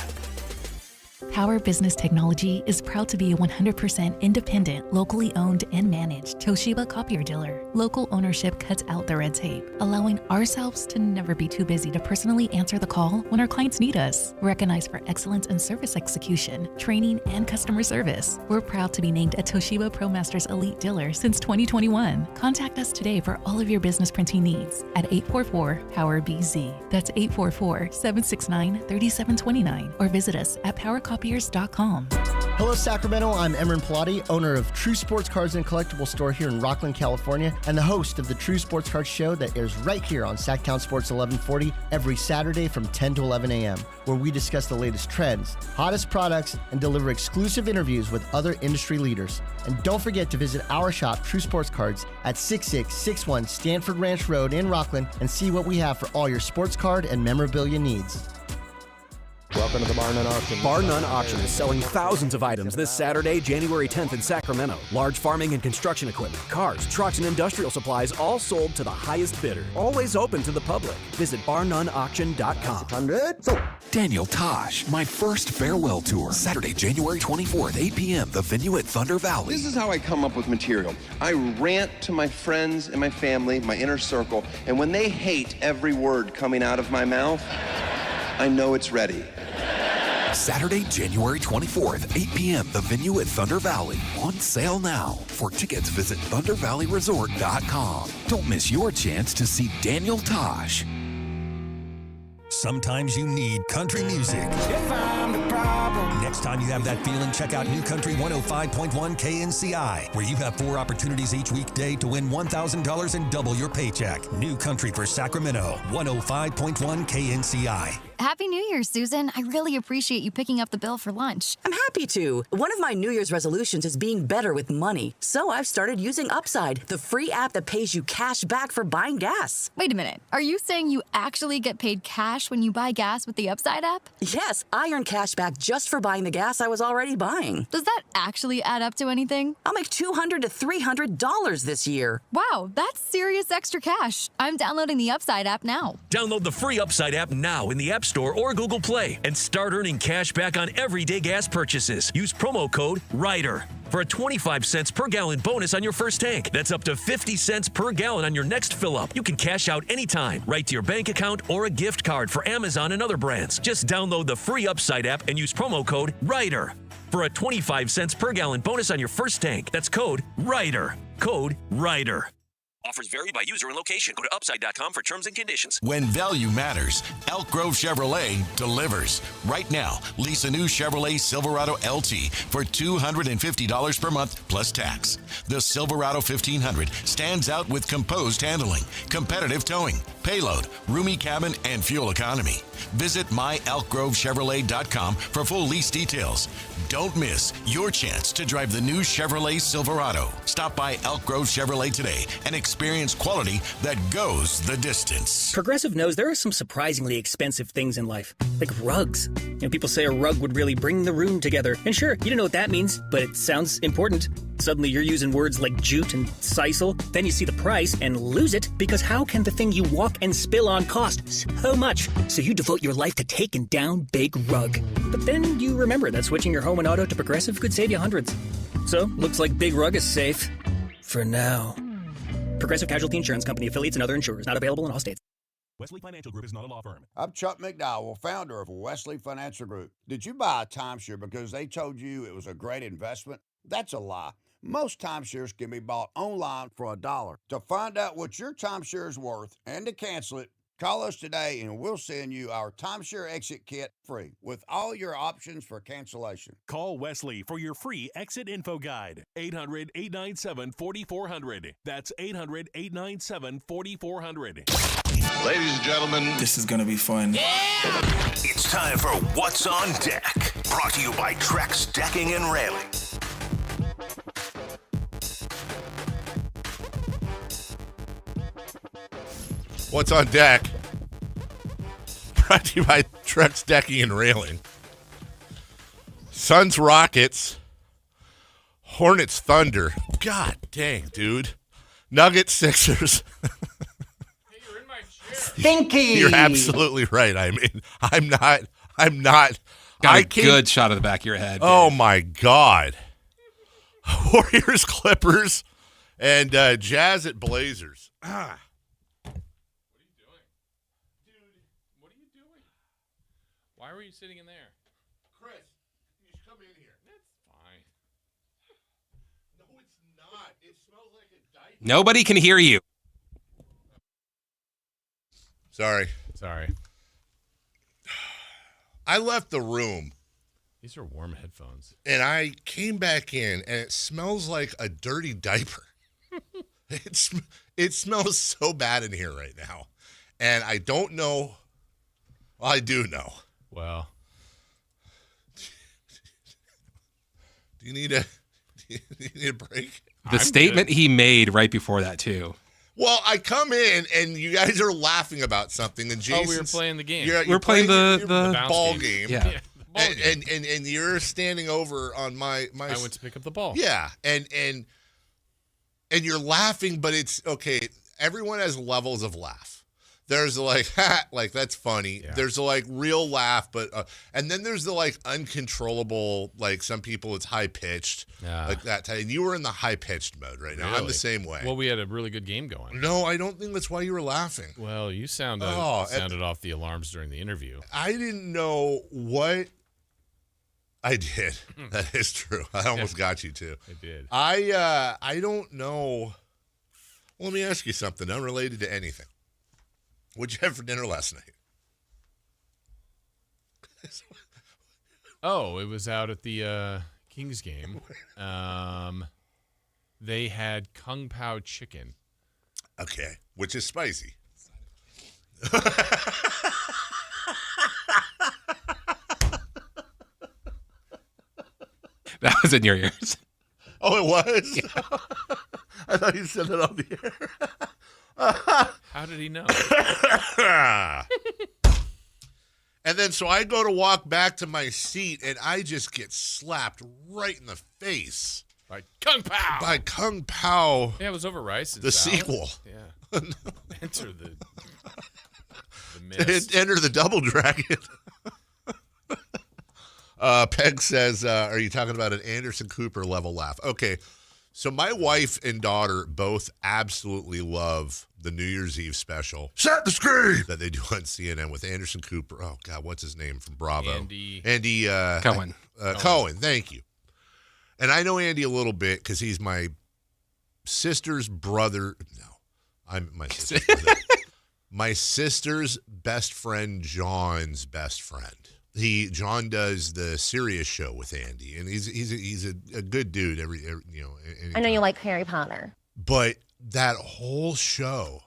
Power Business Technology is proud to be a 100% independent, locally owned and managed Toshiba copier dealer. Local ownership cuts out the red tape, allowing ourselves to never be too busy to personally answer the call when our clients need us. Recognized for excellence in service execution, training, and customer service, we're proud to be named a Toshiba ProMasters Elite dealer since 2021. Contact us today for all of your business printing needs at 844-POWER-BZ. That's 844-769-3729, or visit us at powercopiers.com. Hello, Sacramento. I'm Emran Pilati, owner of True Sports Cards and Collectible Store here in Rockland, California, and the host of the True Sports Cards Show that airs right here on Sactown Sports 1140 every Saturday from 10 to 11 a.m., where we discuss the latest trends, hottest products, and deliver exclusive interviews with other industry leaders. And don't forget to visit our shop, True Sports Cards, at 6661 Stanford Ranch Road in Rockland, and see what we have for all your sports card and memorabilia needs. Welcome to the Bar None Auction. Bar None Auction is selling thousands of items this Saturday, January 10th in Sacramento. Large farming and construction equipment, cars, trucks, and industrial supplies all sold to the highest bidder. Always open to the public. Visit barnoneauction.com. Daniel Tosh, my first farewell tour. Saturday, January 24th, 8 p.m., the venue at Thunder Valley. This is how I come up with material. I rant to my friends and my family, my inner circle, and when they hate every word coming out of my mouth, I know it's ready. Saturday, January 24th, 8 p.m., the venue at Thunder Valley. On sale now. For tickets, visit ThunderValleyResort.com. Don't miss your chance to see Daniel Tosh. Sometimes you need country music. If I'm the problem. Next time you have that feeling, check out New Country 105.1 KNCI, where you have 4 opportunities each weekday to win $1,000 and double your paycheck. New Country for Sacramento, 105.1 KNCI. Happy New Year, Susan. I really appreciate you picking up the bill for lunch. I'm happy to. One of my New Year's resolutions is being better with money. So I've started using Upside, the free app that pays you cash back for buying gas. Wait a minute. Are you saying you actually get paid cash when you buy gas with the Upside app? Yes, I earn cash back just for buying the gas I was already buying. Does that actually add up to anything? I'll make $200 to $300 this year. Wow, that's serious extra cash. I'm downloading the Upside app now. Download the free Upside app now in the App Store or Google Play and start earning cash back on everyday gas purchases. Use promo code RIDER for a 25 cents per gallon bonus on your first tank. That's up to 50 cents per gallon on your next fill up. You can cash out anytime, right to your bank account or a gift card for Amazon and other brands. Just download the free Upside app and use promo code RIDER for a 25 cents per gallon bonus on your first tank. That's code RIDER. Code RIDER. Offers vary by user and location. Go to upside.com for terms and conditions. When value matters, Elk Grove Chevrolet delivers. Right now, lease a new Chevrolet Silverado LT for $250 per month plus tax. The Silverado 1500 stands out with composed handling, competitive towing, payload, roomy cabin, and fuel economy. Visit myelkgrovechevrolet.com for full lease details. Don't miss your chance to drive the new Chevrolet Silverado. Stop by Elk Grove Chevrolet today and experience quality that goes the distance. Progressive knows there are some surprisingly expensive things in life, like rugs. People say a rug would really bring the room together. And sure, you don't know what that means, but it sounds important. Suddenly you're using words like jute and sisal. Then you see the price and lose it, because how can the thing you walk and spill on cost so much? So you devote your life to taking down Big Rug. But then you remember that switching your home and auto to Progressive could save you hundreds. So, looks like Big Rug is safe. For now. Progressive Casualty Insurance Company, affiliates, and other insurers. Not available in all states. Wesley Financial Group is not a law firm. I'm Chuck McDowell, founder of Wesley Financial Group. Did you buy a timeshare because they told you it was a great investment? That's a lie. Most timeshares can be bought online for $1. To find out what your timeshare is worth and to cancel it, call us today and we'll send you our timeshare exit kit free with all your options for cancellation. Call Wesley for your free exit info guide. 800-897-4400. That's 800-897-4400. Ladies and gentlemen, this is going to be fun. It's time for What's on Deck. Brought to you by Trex Decking and Railing. What's on deck? Brought to you by Trex Decking and Railing. Suns Rockets. Hornets Thunder. God dang, dude. Nuggets Sixers. Stinky. You're absolutely right. I mean, I'm not Got a good shot of the back of your head. Oh, my God. Warriors, Clippers, and Jazz at Blazers. What are you doing? Dude, what are you doing? Why were you sitting in there? Chris, you should come in here. That's fine. No, it's not. It smells like a diaper. Nobody can hear you. Sorry. I left the room. These are warm headphones. And I came back in, and it smells like a dirty diaper. It smells so bad in here right now. And I don't know. Well, I do know. Well. Do you need a break? The statement he made right before that, too. Well, I come in, and you guys are laughing about something, and Jason. Oh, we were playing the game. You're We're playing the ball game. Yeah. And you're standing over on my. I went to pick up the ball. Yeah, and you're laughing, but it's okay. Everyone has levels of laugh. There's like, like that's funny. Yeah. There's a like real laugh, but and then there's the like uncontrollable. Like some people, it's high pitched, like that type. And you were in the high pitched mode right now. Really? I'm the same way. Well, we had a really good game going. No, I don't think that's why you were laughing. Well, you sounded off the alarms during the interview. I didn't know what. I did. That is true. I almost got you too. I did. I don't know. Well, let me ask you something unrelated to anything. What'd you have for dinner last night? Oh, it was out at the Kings game. They had Kung Pao chicken. Okay, which is spicy. That was in your ears. Oh, it was? Yeah. I thought you said that on the air. How did he know? And then so I go to walk back to my seat, and I just get slapped right in the face. By Kung Pao. By Kung Pao. Yeah, it was over rice and the salad. Sequel. Yeah. Enter the mist. Enter the Double Dragon. Peg says, are you talking about an Anderson Cooper level laugh? Okay. So my wife and daughter both absolutely love the New Year's Eve special. Set the screen! That they do on CNN with Anderson Cooper. Oh, God, what's his name from Bravo? Andy Cohen. Cohen, thank you. And I know Andy a little bit because he's my sister's brother. No, I'm my sister's brother. My sister's best friend, John's best friend. John does the Sirius show with Andy, and he's a good dude. I know you like Harry Potter, but that whole show,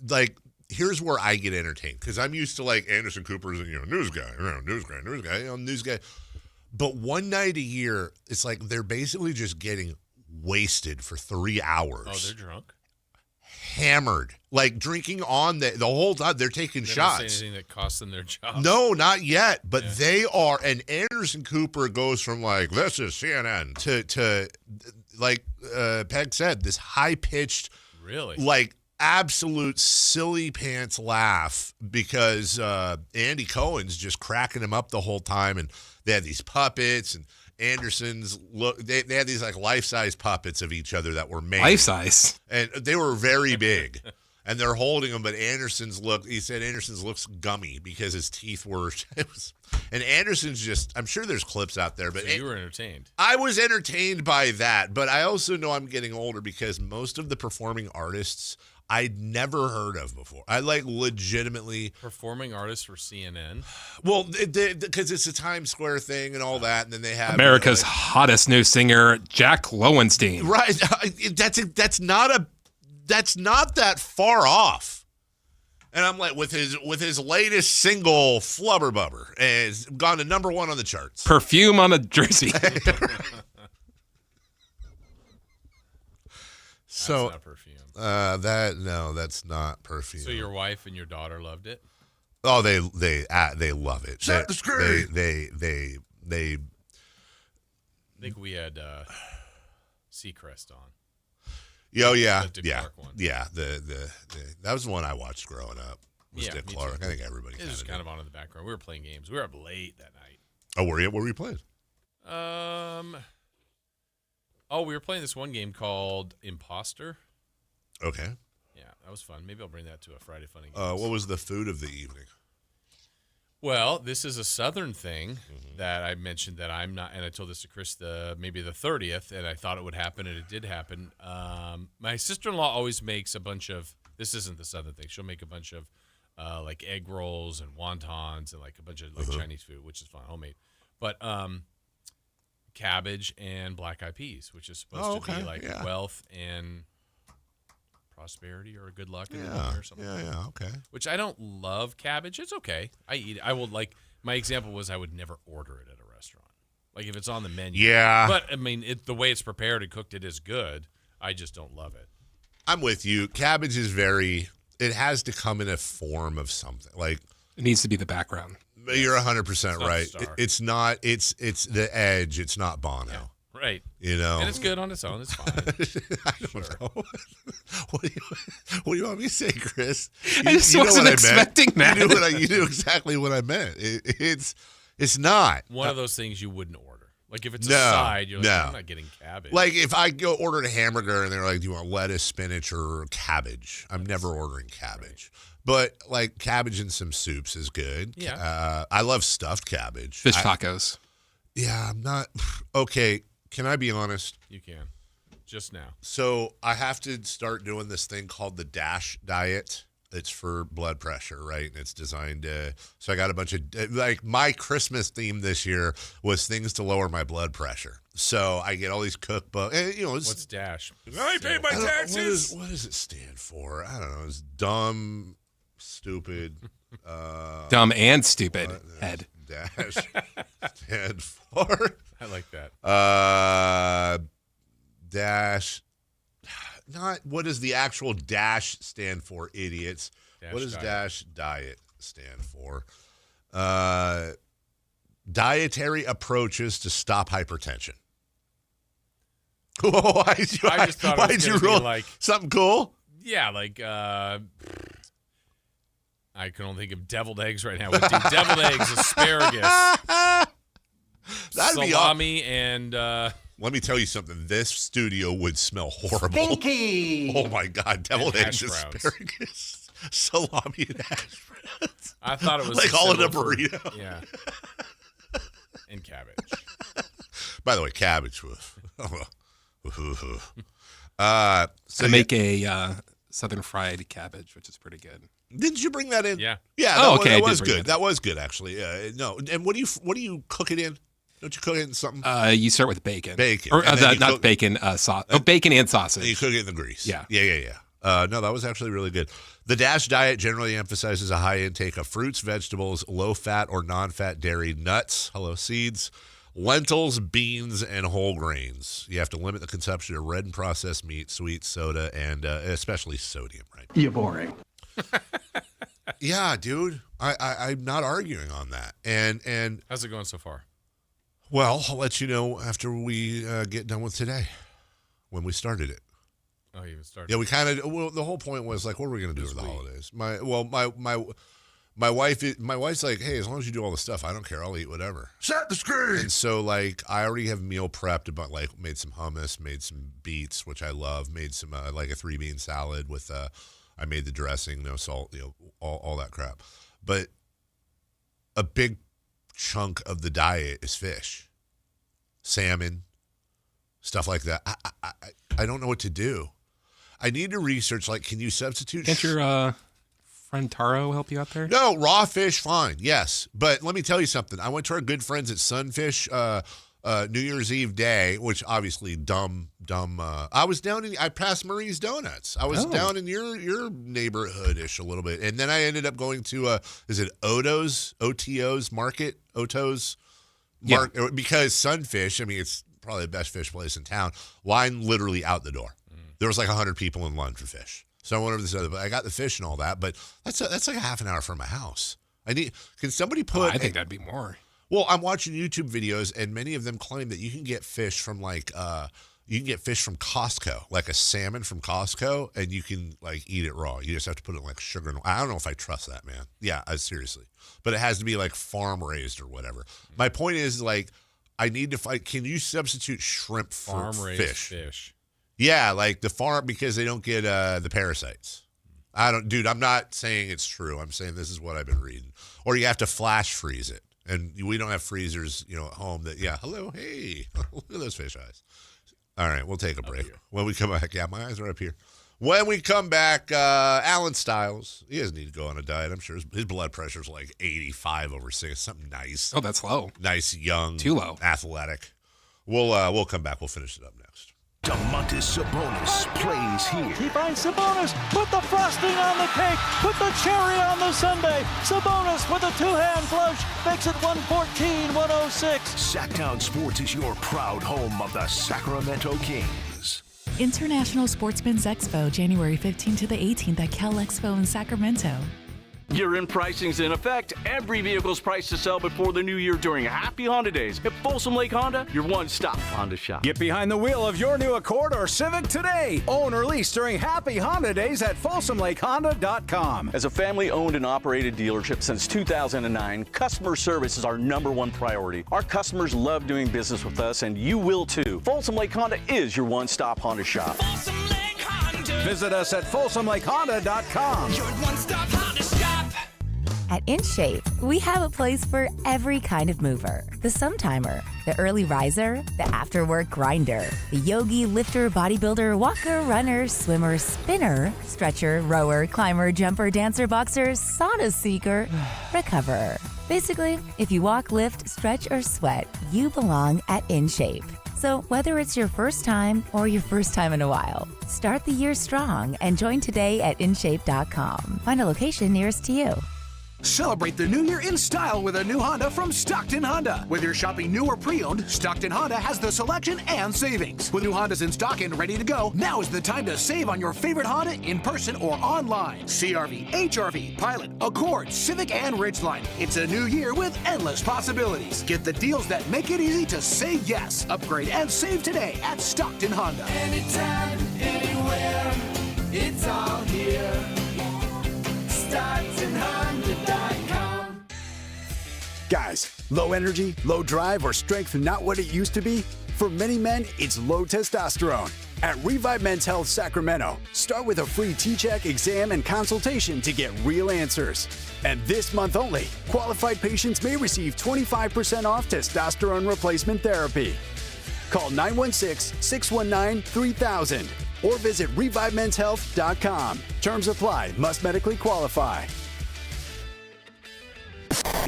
like, here's where I get entertained because I'm used to like Anderson Cooper's and news guy, news guy. But one night a year, it's like they're basically just getting wasted for 3 hours. Oh, they're drunk. Hammered, like drinking on the whole time. They're taking shots. Never say anything that costs them their job. No, not yet. But they are. And Anderson Cooper goes from like this is CNN to like Peg said, this high pitched, really like absolute silly pants laugh because Andy Cohen's just cracking him up the whole time, and they had these puppets and. Anderson's look. They had these like life-size puppets of each other that were made life-size, and they were very big, and they're holding them. But Anderson's look. He said Anderson's looks gummy because his teeth were. And Anderson's just. I'm sure there's clips out there, but so you were entertained. I was entertained by that, but I also know I'm getting older because most of the performing artists I'd never heard of before. I like legitimately performing artists for CNN. Well, because it's a Times Square thing and all that, and then they have America's hottest new singer, Jack Lowenstein. Right, that's not that far off. And I'm like, with his latest single, Flubber Bubber, and it's gone to #1 on the charts. Perfume on a jersey. So that's not perfume. That's not perfume. So your wife and your daughter loved it? Oh, they love it. Set the screen. They I think we had Seacrest on. Oh yeah, The Dick yeah, Clark one. yeah. The that was the one I watched growing up. Was Dick me Clark. too. I think everybody It was kind of on in the background. We were playing games. We were up late that night. Oh, were you? What were you playing? We were playing this one game called Imposter. Okay. Yeah, that was fun. Maybe I'll bring that to a Friday Funny Games. What was the food of the evening? Well, this is a Southern thing that I mentioned that I'm not, and I told this to Chris maybe the 30th, and I thought it would happen, and it did happen. My sister-in-law always makes a bunch of, this isn't the Southern thing, she'll make a bunch of like egg rolls and wontons and like a bunch of like Chinese food, which is fun, homemade. But cabbage and black eyed peas, which is supposed to be like wealth and prosperity or good luck in the morning or something. Yeah, okay. Which I don't love cabbage. It's okay. I eat it. I will like, my example was I would never order it at a restaurant. Like if it's on the menu. Yeah. But I mean, the way it's prepared and cooked, it is good. I just don't love it. I'm with you. Cabbage is it has to come in a form of something. Like it needs to be the background. You're 100% right. It's not, it's the edge. It's not Bono. Yeah. Right. You know, and it's good on its own. It's fine. I don't know. What do you want me to say, Chris? I just wasn't expecting that. You knew exactly what I meant. It's not one of those things you wouldn't order. Like if it's a side, you're like, I'm not getting cabbage. Like if I go order a hamburger and they're like, do you want lettuce, spinach, or cabbage? I'm never ordering cabbage. Right. But like cabbage and some soups is good. Yeah. I love stuffed cabbage. Fish tacos. Yeah, I'm not okay. Can I be honest? You can. Just now. So I have to start doing this thing called the DASH diet. It's for blood pressure, right? And it's designed to. So I got a bunch of like my Christmas theme this year was things to lower my blood pressure. So I get all these cookbooks. And, what's DASH? I paid my taxes. What does it stand for? I don't know. It's dumb, stupid. Dumb and stupid. Head. DASH stand for. I like that. Dash. Not what does the actual dash stand for, idiots? What does dash diet stand for? Dietary approaches to stop hypertension. Why'd you roll like something cool? Yeah, like I can only think of deviled eggs right now. Deviled eggs, asparagus. That'd salami and let me tell you something. This studio would smell horrible. Stinky. Oh my God! Deviled eggs, browns. asparagus, salami, and hash browns. I thought it was like all in a burrito. Yeah. And cabbage. By the way, cabbage. I make a southern fried cabbage, which is pretty good. Didn't you bring that in? Yeah. Yeah. That was good. That was good, actually. No. And what do you cook it in? Don't you cook it in something? You start with bacon. Bacon. Or not bacon, sauce. Oh, bacon and sausage. And you cook it in the grease. Yeah. Yeah. No, that was actually really good. The DASH diet generally emphasizes a high intake of fruits, vegetables, low-fat or non-fat dairy, nuts, seeds, lentils, beans, and whole grains. You have to limit the consumption of red and processed meat, sweet, soda, and especially sodium, right? You're boring. Yeah, dude. I'm not arguing on that. And how's it going so far? Well, I'll let you know after we get done with today, when we started it. Oh, you started. Yeah, we kind of. Well, the whole point was like, what are we going to do for the holidays? My wife's like, hey, as long as you do all the stuff, I don't care. I'll eat whatever. Set the screen. And so like, I already have meal prepped. About like, made some hummus, made some beets, which I love. Made some like a 3-bean salad with. I made the dressing, no salt, all that crap. But a big chunk of the diet is fish, salmon, stuff like that. I don't know what to do. I need to research, like, can you substitute? Can't your friend Taro help you out there? No, raw fish, fine, yes. But let me tell you something. I went to our good friends at Sunfish New Year's Eve day, which obviously dumb. I passed Marie's Donuts. I was down in your neighborhood-ish a little bit. And then I ended up going to, is it OTO's Market? Oto's Market? Yeah. Because Sunfish, I mean, it's probably the best fish place in town. Line literally out the door. There was like 100 people in line for fish. So I went over to this other, but I got the fish and all that. But that's like a half an hour from my house. Can somebody put? I think that'd be more. Well, I'm watching YouTube videos, and many of them claim that you can get fish from like You can get fish from Costco, like a salmon from Costco, and you can like eat it raw. You just have to put it in like sugar. I don't know if I trust that, man. Yeah, seriously. But it has to be like farm raised or whatever. My point is like, I need to find. Can you substitute shrimp for farm raised fish? Yeah, like the farm, because they don't get the parasites. I'm not saying it's true. I'm saying this is what I've been reading. Or you have to flash freeze it. And we don't have freezers, at home that, hello, hey, look at those fish eyes. All right, we'll take a break. When we come back, my eyes are up here. When we come back, Alan Stiles, he doesn't need to go on a diet. I'm sure his blood pressure's like 85 over 6, something nice. Oh, that's low. Nice, young. Too low. Athletic. We'll come back. We'll finish it up next. Domantas Sabonis plays here. He finds Sabonis, put the frosting on the cake, put the cherry on the sundae. Sabonis with a two-hand flush makes it 114-106. Sactown Sports is your proud home of the Sacramento Kings. International Sportsman's Expo, January 15th to the 18th at Cal Expo in Sacramento. Year-end pricing's in effect. Every vehicle's priced to sell before the new year during Happy Honda Days. At Folsom Lake Honda, your one-stop Honda shop. Get behind the wheel of your new Accord or Civic today. Own or lease during Happy Honda Days at FolsomLakeHonda.com. As a family-owned and operated dealership since 2009, customer service is our #1 priority. Our customers love doing business with us, and you will too. Folsom Lake Honda is your one-stop Honda shop. Visit us at FolsomLakeHonda.com. Your one-stop Honda shop. At InShape, we have a place for every kind of mover. The Sometimer, the early riser, the after-work grinder, the yogi, lifter, bodybuilder, walker, runner, swimmer, spinner, stretcher, rower, climber, jumper, dancer, boxer, sauna seeker, recoverer. Basically, if you walk, lift, stretch, or sweat, you belong at InShape. So whether it's your first time or your first time in a while, start the year strong and join today at InShape.com. Find a location nearest to you. Celebrate the new year in style with a new Honda from Stockton Honda. Whether you're shopping new or pre-owned, Stockton Honda has the selection and savings. With new Hondas in stock and ready to go, now is the time to save on your favorite Honda in person or online. CR-V, HR-V, Pilot, Accord, Civic, and Ridgeline. It's a new year with endless possibilities. Get the deals that make it easy to say yes. Upgrade and save today at Stockton Honda. Anytime, anywhere, it's all here. StocktonHonda.com. Guys, low energy, low drive, or strength not what it used to be? For many men, it's low testosterone. At Revive Men's Health Sacramento, start with a free T-check, exam, and consultation to get real answers. And this month only, qualified patients may receive 25% off testosterone replacement therapy. Call 916-619-3000 or visit ReviveMen'sHealth.com. Terms apply. Must medically qualify.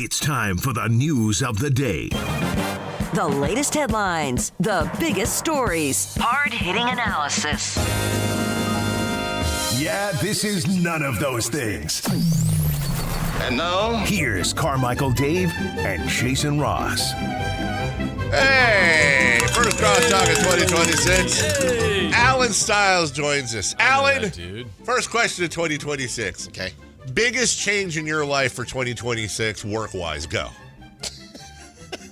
It's time for the news of the day. The latest headlines, the biggest stories, hard-hitting analysis. Yeah, this is none of those things. And now, here's Carmichael Dave and Jason Ross. Hey, first crosstalk of 2026. Hey. Alan Stiles joins us. Alan, first question of 2026. Okay. Biggest change in your life for 2026, work-wise, go.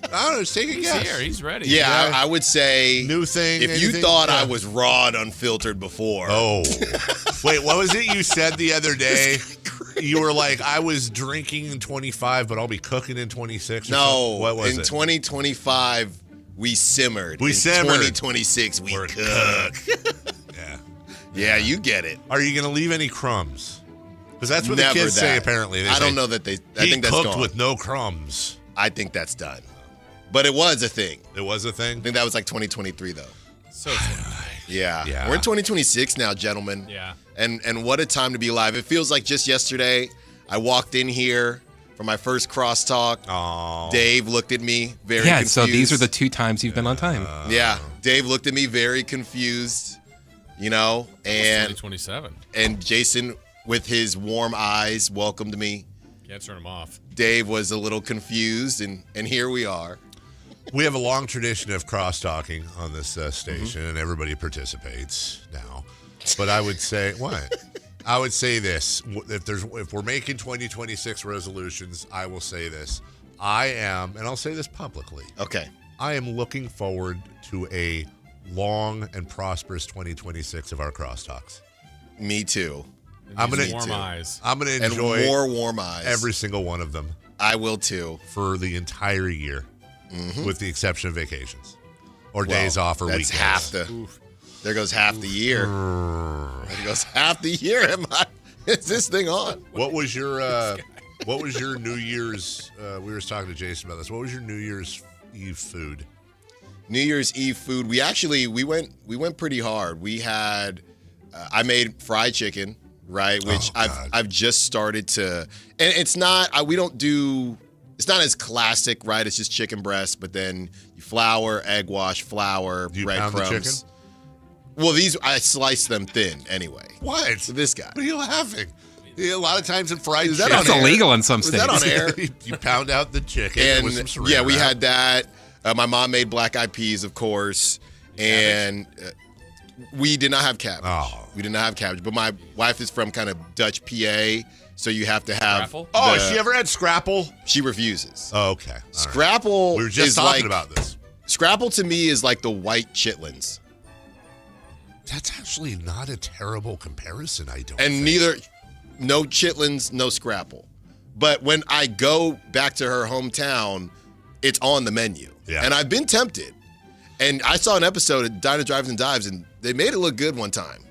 I don't know, just take a guess. He's here, he's ready. Yeah, I would say new thing. If you thought I was raw and unfiltered before. Oh. Wait, what was it you said the other day? You were like, I was drinking in 25, but I'll be cooking in 26. No, what was in it? 2025, we simmered. We simmered. 2026, we cook. Yeah. Yeah, you get it. Are you going to leave any crumbs? Because that's what the kids say, apparently. I don't know that they. I think that's cooked gone. with no crumbs. I think that's done. But it was a thing. It was a thing? I think that was like 2023, though. So yeah. We're in 2026 now, gentlemen. Yeah. And what a time to be alive. It feels like just yesterday I walked in here for my first crosstalk. Oh. Dave looked at me very confused. confused. So these are the 2 times you've been on time. Yeah. Dave looked at me very confused, and 2027. And Jason, with his warm eyes, welcomed me. Can't turn him off. Dave was a little confused, and here we are. We have a long tradition of cross-talking on this station, and everybody participates now. But I would say, what? I would say this. If we're making 2026 resolutions, I will say this. I am, and I'll say this publicly. Okay. I am looking forward to a long and prosperous 2026 of our crosstalks. Me too. I'm gonna warm eyes. I'm gonna enjoy and more warm eyes. every single one of them. I will too for the entire year, with the exception of vacations or days off or that's weekends. Half the. There goes half the year. There goes half the year. Is this thing on? What was your New Year's? We were talking to Jason about this. What was your New Year's Eve food? New Year's Eve food. We went pretty hard. We had. I made fried chicken, right? Which I've just started to, and it's not. We don't do. It's not as classic, right? It's just chicken breast, but then you flour, egg wash, flour, breadcrumbs. Well, these I slice them thin anyway. What? So this guy. What are you laughing? A lot of times in fried chicken. That's illegal in some states. Is that on air? You pound out the chicken with some saran we wrap. had that. My mom made black eyed peas, of course, and we did not have cabbage. Oh. We did not have cabbage, but my wife is from kind of Dutch PA, so you have to have. Scrapple? She ever had Scrapple? She refuses. Oh, okay. All Scrapple. right. We were just is talking like, about this. Scrapple to me is like the white chitlins. That's actually not a terrible comparison, I don't And think. no chitlins, no Scrapple. But when I go back to her hometown, it's on the menu. Yeah. And I've been tempted. And I saw an episode of Diners, Drive-Ins, and Dives, and they made it look good one time.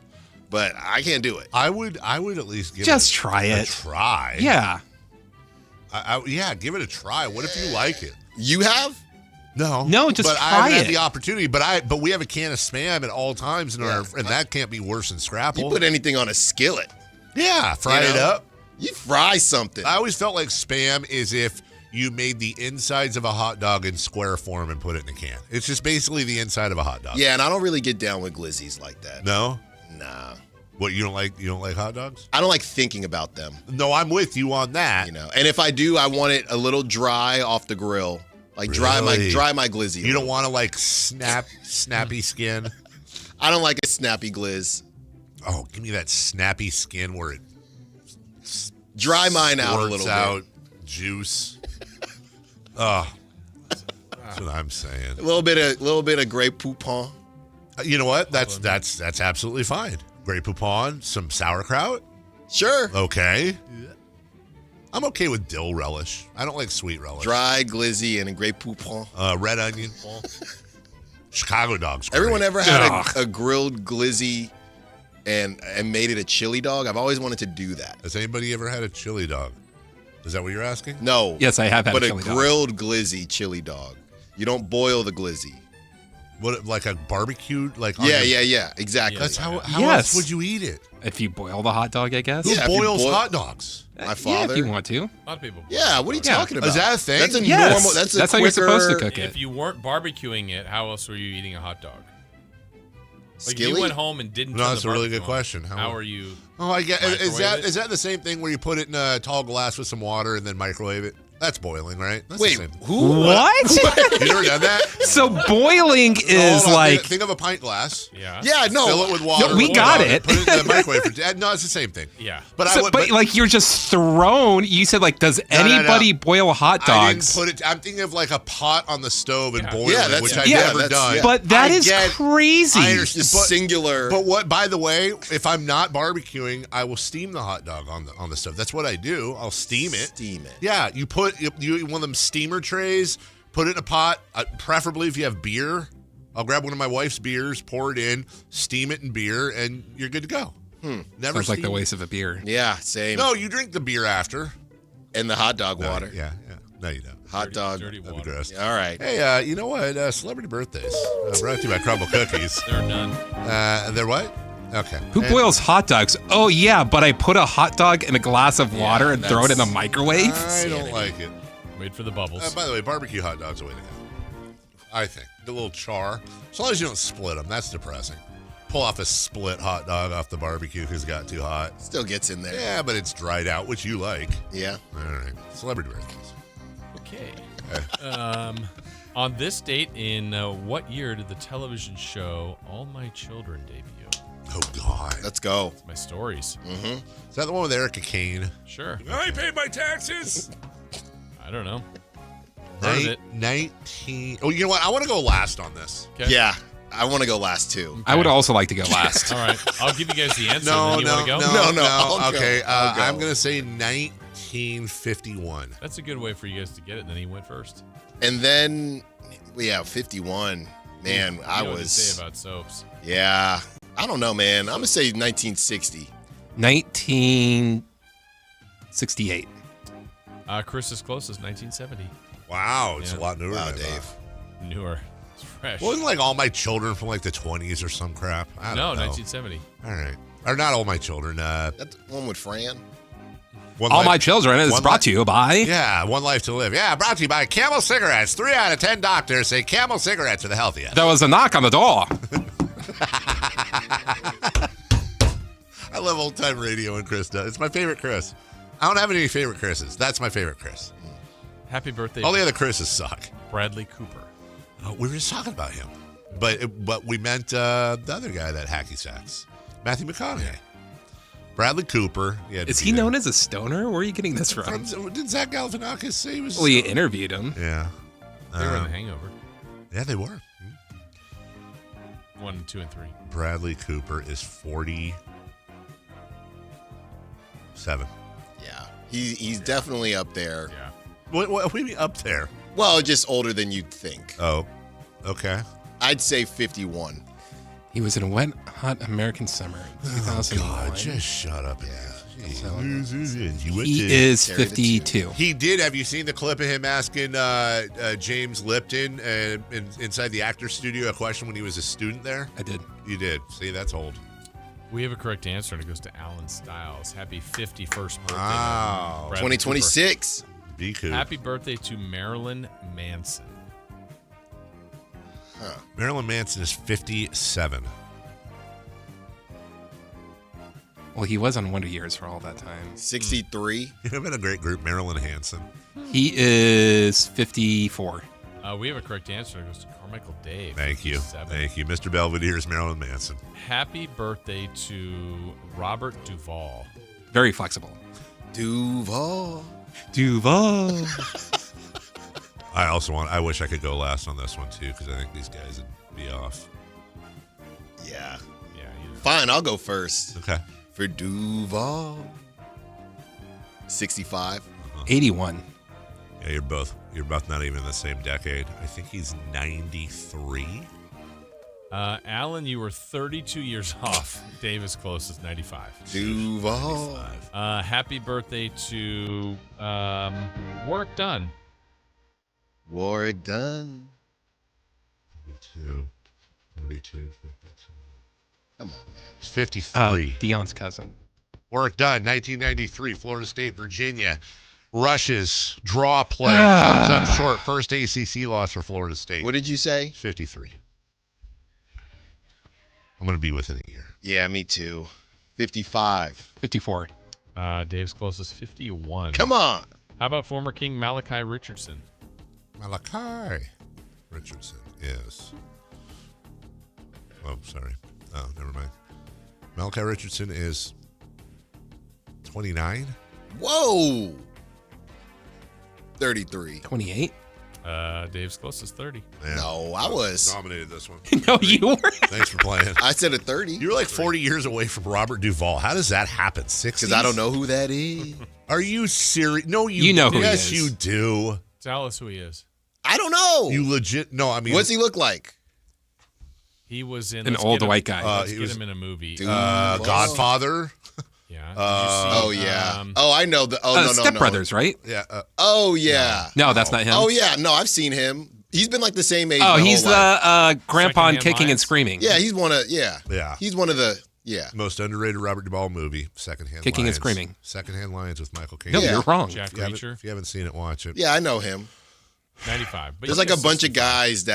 But I can't do it. I would at least give Just it try a it. try. Yeah. Yeah, give it a try. What if you like it? You have? No, just but I try haven't had it. the opportunity. But we have a can of Spam at all times in our, and that can't be worse than Scrapple. You put anything on a skillet. Yeah, fry it up. You fry something. I always felt like Spam is if you made the insides of a hot dog in square form and put it in a can. It's just basically the inside of a hot dog. Yeah, and I don't really get down with glizzies like that. No? Nah. What, you don't like hot dogs? I don't like thinking about them. No, I'm with you on that. And if I do, I want it a little dry off the grill. Like dry my glizzy. You don't want to like snappy skin? I don't like a snappy glizz. Oh, give me that snappy skin where it dry mine out a squirts little out bit. Juice. Oh, that's what I'm saying. A little bit of Grey Poupon. You know what? That's absolutely fine. Grey Poupon, some sauerkraut. Sure. Okay. I'm okay with dill relish. I don't like sweet relish. Dry glizzy and a Grey Poupon. Red onion. Chicago dogs. Great. Everyone ever had a grilled glizzy and made it a chili dog? I've always wanted to do that. Has anybody ever had a chili dog? Is that what you're asking? No. Yes, I have had but a chili dog. grilled glizzy chili dog. You don't boil the glizzy. What, like a barbecue? Like yeah, exactly. That's how Yes. else would you eat it? If you boil the hot dog, I guess. Who Yeah, if you boils boil- hot dogs? My father. Yeah, if you want to. A lot of people. Yeah, what are you Yeah. talking about? Is that a thing? That's a Yes. normal. That's how you're supposed to cook If it. you weren't barbecuing it, how else were you eating a hot dog? Like if Skilly? you went home and didn't. No, turn that's the a really barbecue good on, question. How are you? Oh, I get. Is microwave that the same thing where you put it in a tall glass with some water and then microwave it? That's boiling, right? That's Wait, the same. who? What? You never done that? So boiling is Hold on, like. think of a pint glass. Yeah. Yeah, no. Fill it with water. we got it. Put it in the microwave. No, it's the same thing. Yeah. But So, but like you're just thrown. You said like, does No, no, no. anybody boil hot I didn't dogs? put it. I'm thinking of like a pot on the stove and boiling, Yeah, that's- which I've yeah, never that's- done. yeah. But that I is get- crazy. I understand. Just But, singular. but what? By the way, if I'm not barbecuing, I will steam the hot dog on the stove. That's what I do. I'll steam it. Steam it. Yeah, you put you one of them steamer trays. Put it in a pot. Preferably if you have beer. I'll grab one of my wife's beers, pour it in, steam it in beer, and you're good to go. Never Sounds like the steam- waste of a beer. Yeah, same. No, you drink the beer after. And the hot dog No, water. Yeah. No, you don't. Hot dog. Dirty That'd be water. gross. All right. Hey, you know what? Celebrity birthdays. Brought to you by Crumble Cookies. There are none. They're what? Okay. Who And- boils hot dogs? Oh yeah, but I put a hot dog in a glass of water and throw it in the microwave. I don't like it. Wait for the bubbles. By the way, barbecue hot dogs are the way to go. I think. The little char. As long as you don't split them, that's depressing. Pull off a split hot dog off the barbecue because it got too hot. Still gets in there. Yeah, but it's dried out, which you like. Yeah. All right. Celebrity birthdays. Okay. On this date, in what year did the television show All My Children debut? Oh, God. Let's go. That's my stories. Mm-hmm. Is that the one with Erica Kane? Sure. I paid my taxes. I don't know. Heard of it. 19. Oh, you know what? I want to go last on this. Okay. Yeah. I want to go last too. I would also like to go last. All right, I'll give you guys the answer. No, and then you want to go? I'll Okay, go. I'll go. I'm going to say 1951. That's a good way for you guys to get it. And then he went first. And then, 51. Man, You I know what to was. say about soaps. Yeah. I don't know, man. I'm going to say 1960. 1968. Chris is closest, 1970. Wow, it's a lot newer Wow, than I Dave. thought. Newer. It's fresh. Wasn't like All My Children from like the 20s or some crap? I No, don't know. 1970. All right. Or not All My Children. That's the one with Fran. All My Children is brought to you by... Yeah, One Life to Live. Yeah, brought to you by Camel Cigarettes. 3 out of 10 doctors say Camel cigarettes are the healthiest. There was a knock on the door. I love old-time radio and Chris does. It's my favorite Chris. I don't have any favorite Chris's. That's my favorite Chris. Happy birthday. All the other Chris's suck. Bradley Cooper. We were just talking about him. But we meant the other guy that hacky sacks. Matthew McConaughey. Bradley Cooper. Is he known as a stoner? Where are you getting this from? Did Zach Galifianakis say he was? Well, you interviewed him. Yeah. They were in The Hangover. Yeah, they were. 1, 2, and 3. Bradley Cooper is 47. Yeah. He's definitely up there. Yeah. What do you mean up there? Well, just older than you'd think. Oh, okay. I'd say 51. He was in a Wet Hot American Summer in 2001. God, just shut up. Yeah. He is 52. He did. Have you seen the clip of him asking James Lipton inside the actor's studio a question when he was a student there? I did. You did. See, that's old. We have a correct answer, and it goes to Alan Stiles. Happy 51st birthday. Wow. 2026. Be cool. Happy birthday to Marilyn Manson. Huh. Marilyn Manson is 57. Well, he was on Wonder Years for all that time. 63. You've been a great group, Marilyn Hanson. He is 54. We have a correct answer. It goes to Carmichael Dave. Thank you. 57. Thank you. Mr. Belvedere is Marilyn Manson. Happy birthday to Robert Duvall. Very flexible. Duval. I wish I could go last on this one, too, because I think these guys would be off. Yeah. Yeah. Fine, I'll go first. Okay. For Duval. 65. 81. Yeah, you're both not even in the same decade. I think he's 93. Alan, you were 32 years off. Dave is closest, 95. Duval. Happy birthday to Warwick Dunn. Warwick Dunn. 42. Come on, man. He's 53. Dion's cousin. Warwick Dunn, 1993, Florida State, Virginia. Rushes, draw play. Comes up short. First ACC loss for Florida State. What did you say? 53. I'm going to be within a year. Yeah, me too. 55. 54. Dave's closest, 51. Come on. How about former King Malachi Richardson? Malachi Richardson is. Oh, sorry. Oh, never mind. Malachi Richardson is 29. Whoa. 33. 28. Dave's closest, 30. Yeah. No, I was. Dominated this one. No, you were. Thanks for playing. I said a 30. You were like 40 years away from Robert Duvall. How does that happen? 60s? Because I don't know who that is. Are you serious? No, You know who he yes, is. you do. Tell us who he is. I don't know. You legit. No, I mean. What's he look like? He was in An old white guy. Let's get him in a movie. Godfather. Yeah. Oh, yeah. I know. No. Step Brothers, right? Yeah. Oh, yeah. No, that's not him. Oh, yeah. No, I've seen him. He's been like the same age. Oh, my he's whole life. the grandpa in Secondhand Kicking and Lions? Screaming. Yeah, he's one of. Yeah. Yeah. He's one of the. Yeah. Most underrated Robert Duvall movie, Secondhand Kicking and Lions. Screaming. Secondhand Lions with Michael Caine. No, Yeah. you're wrong. Jack If Reacher, you haven't seen it, watch it. Yeah, I know him. 95. But There's you like a guys bunch of 65. guys that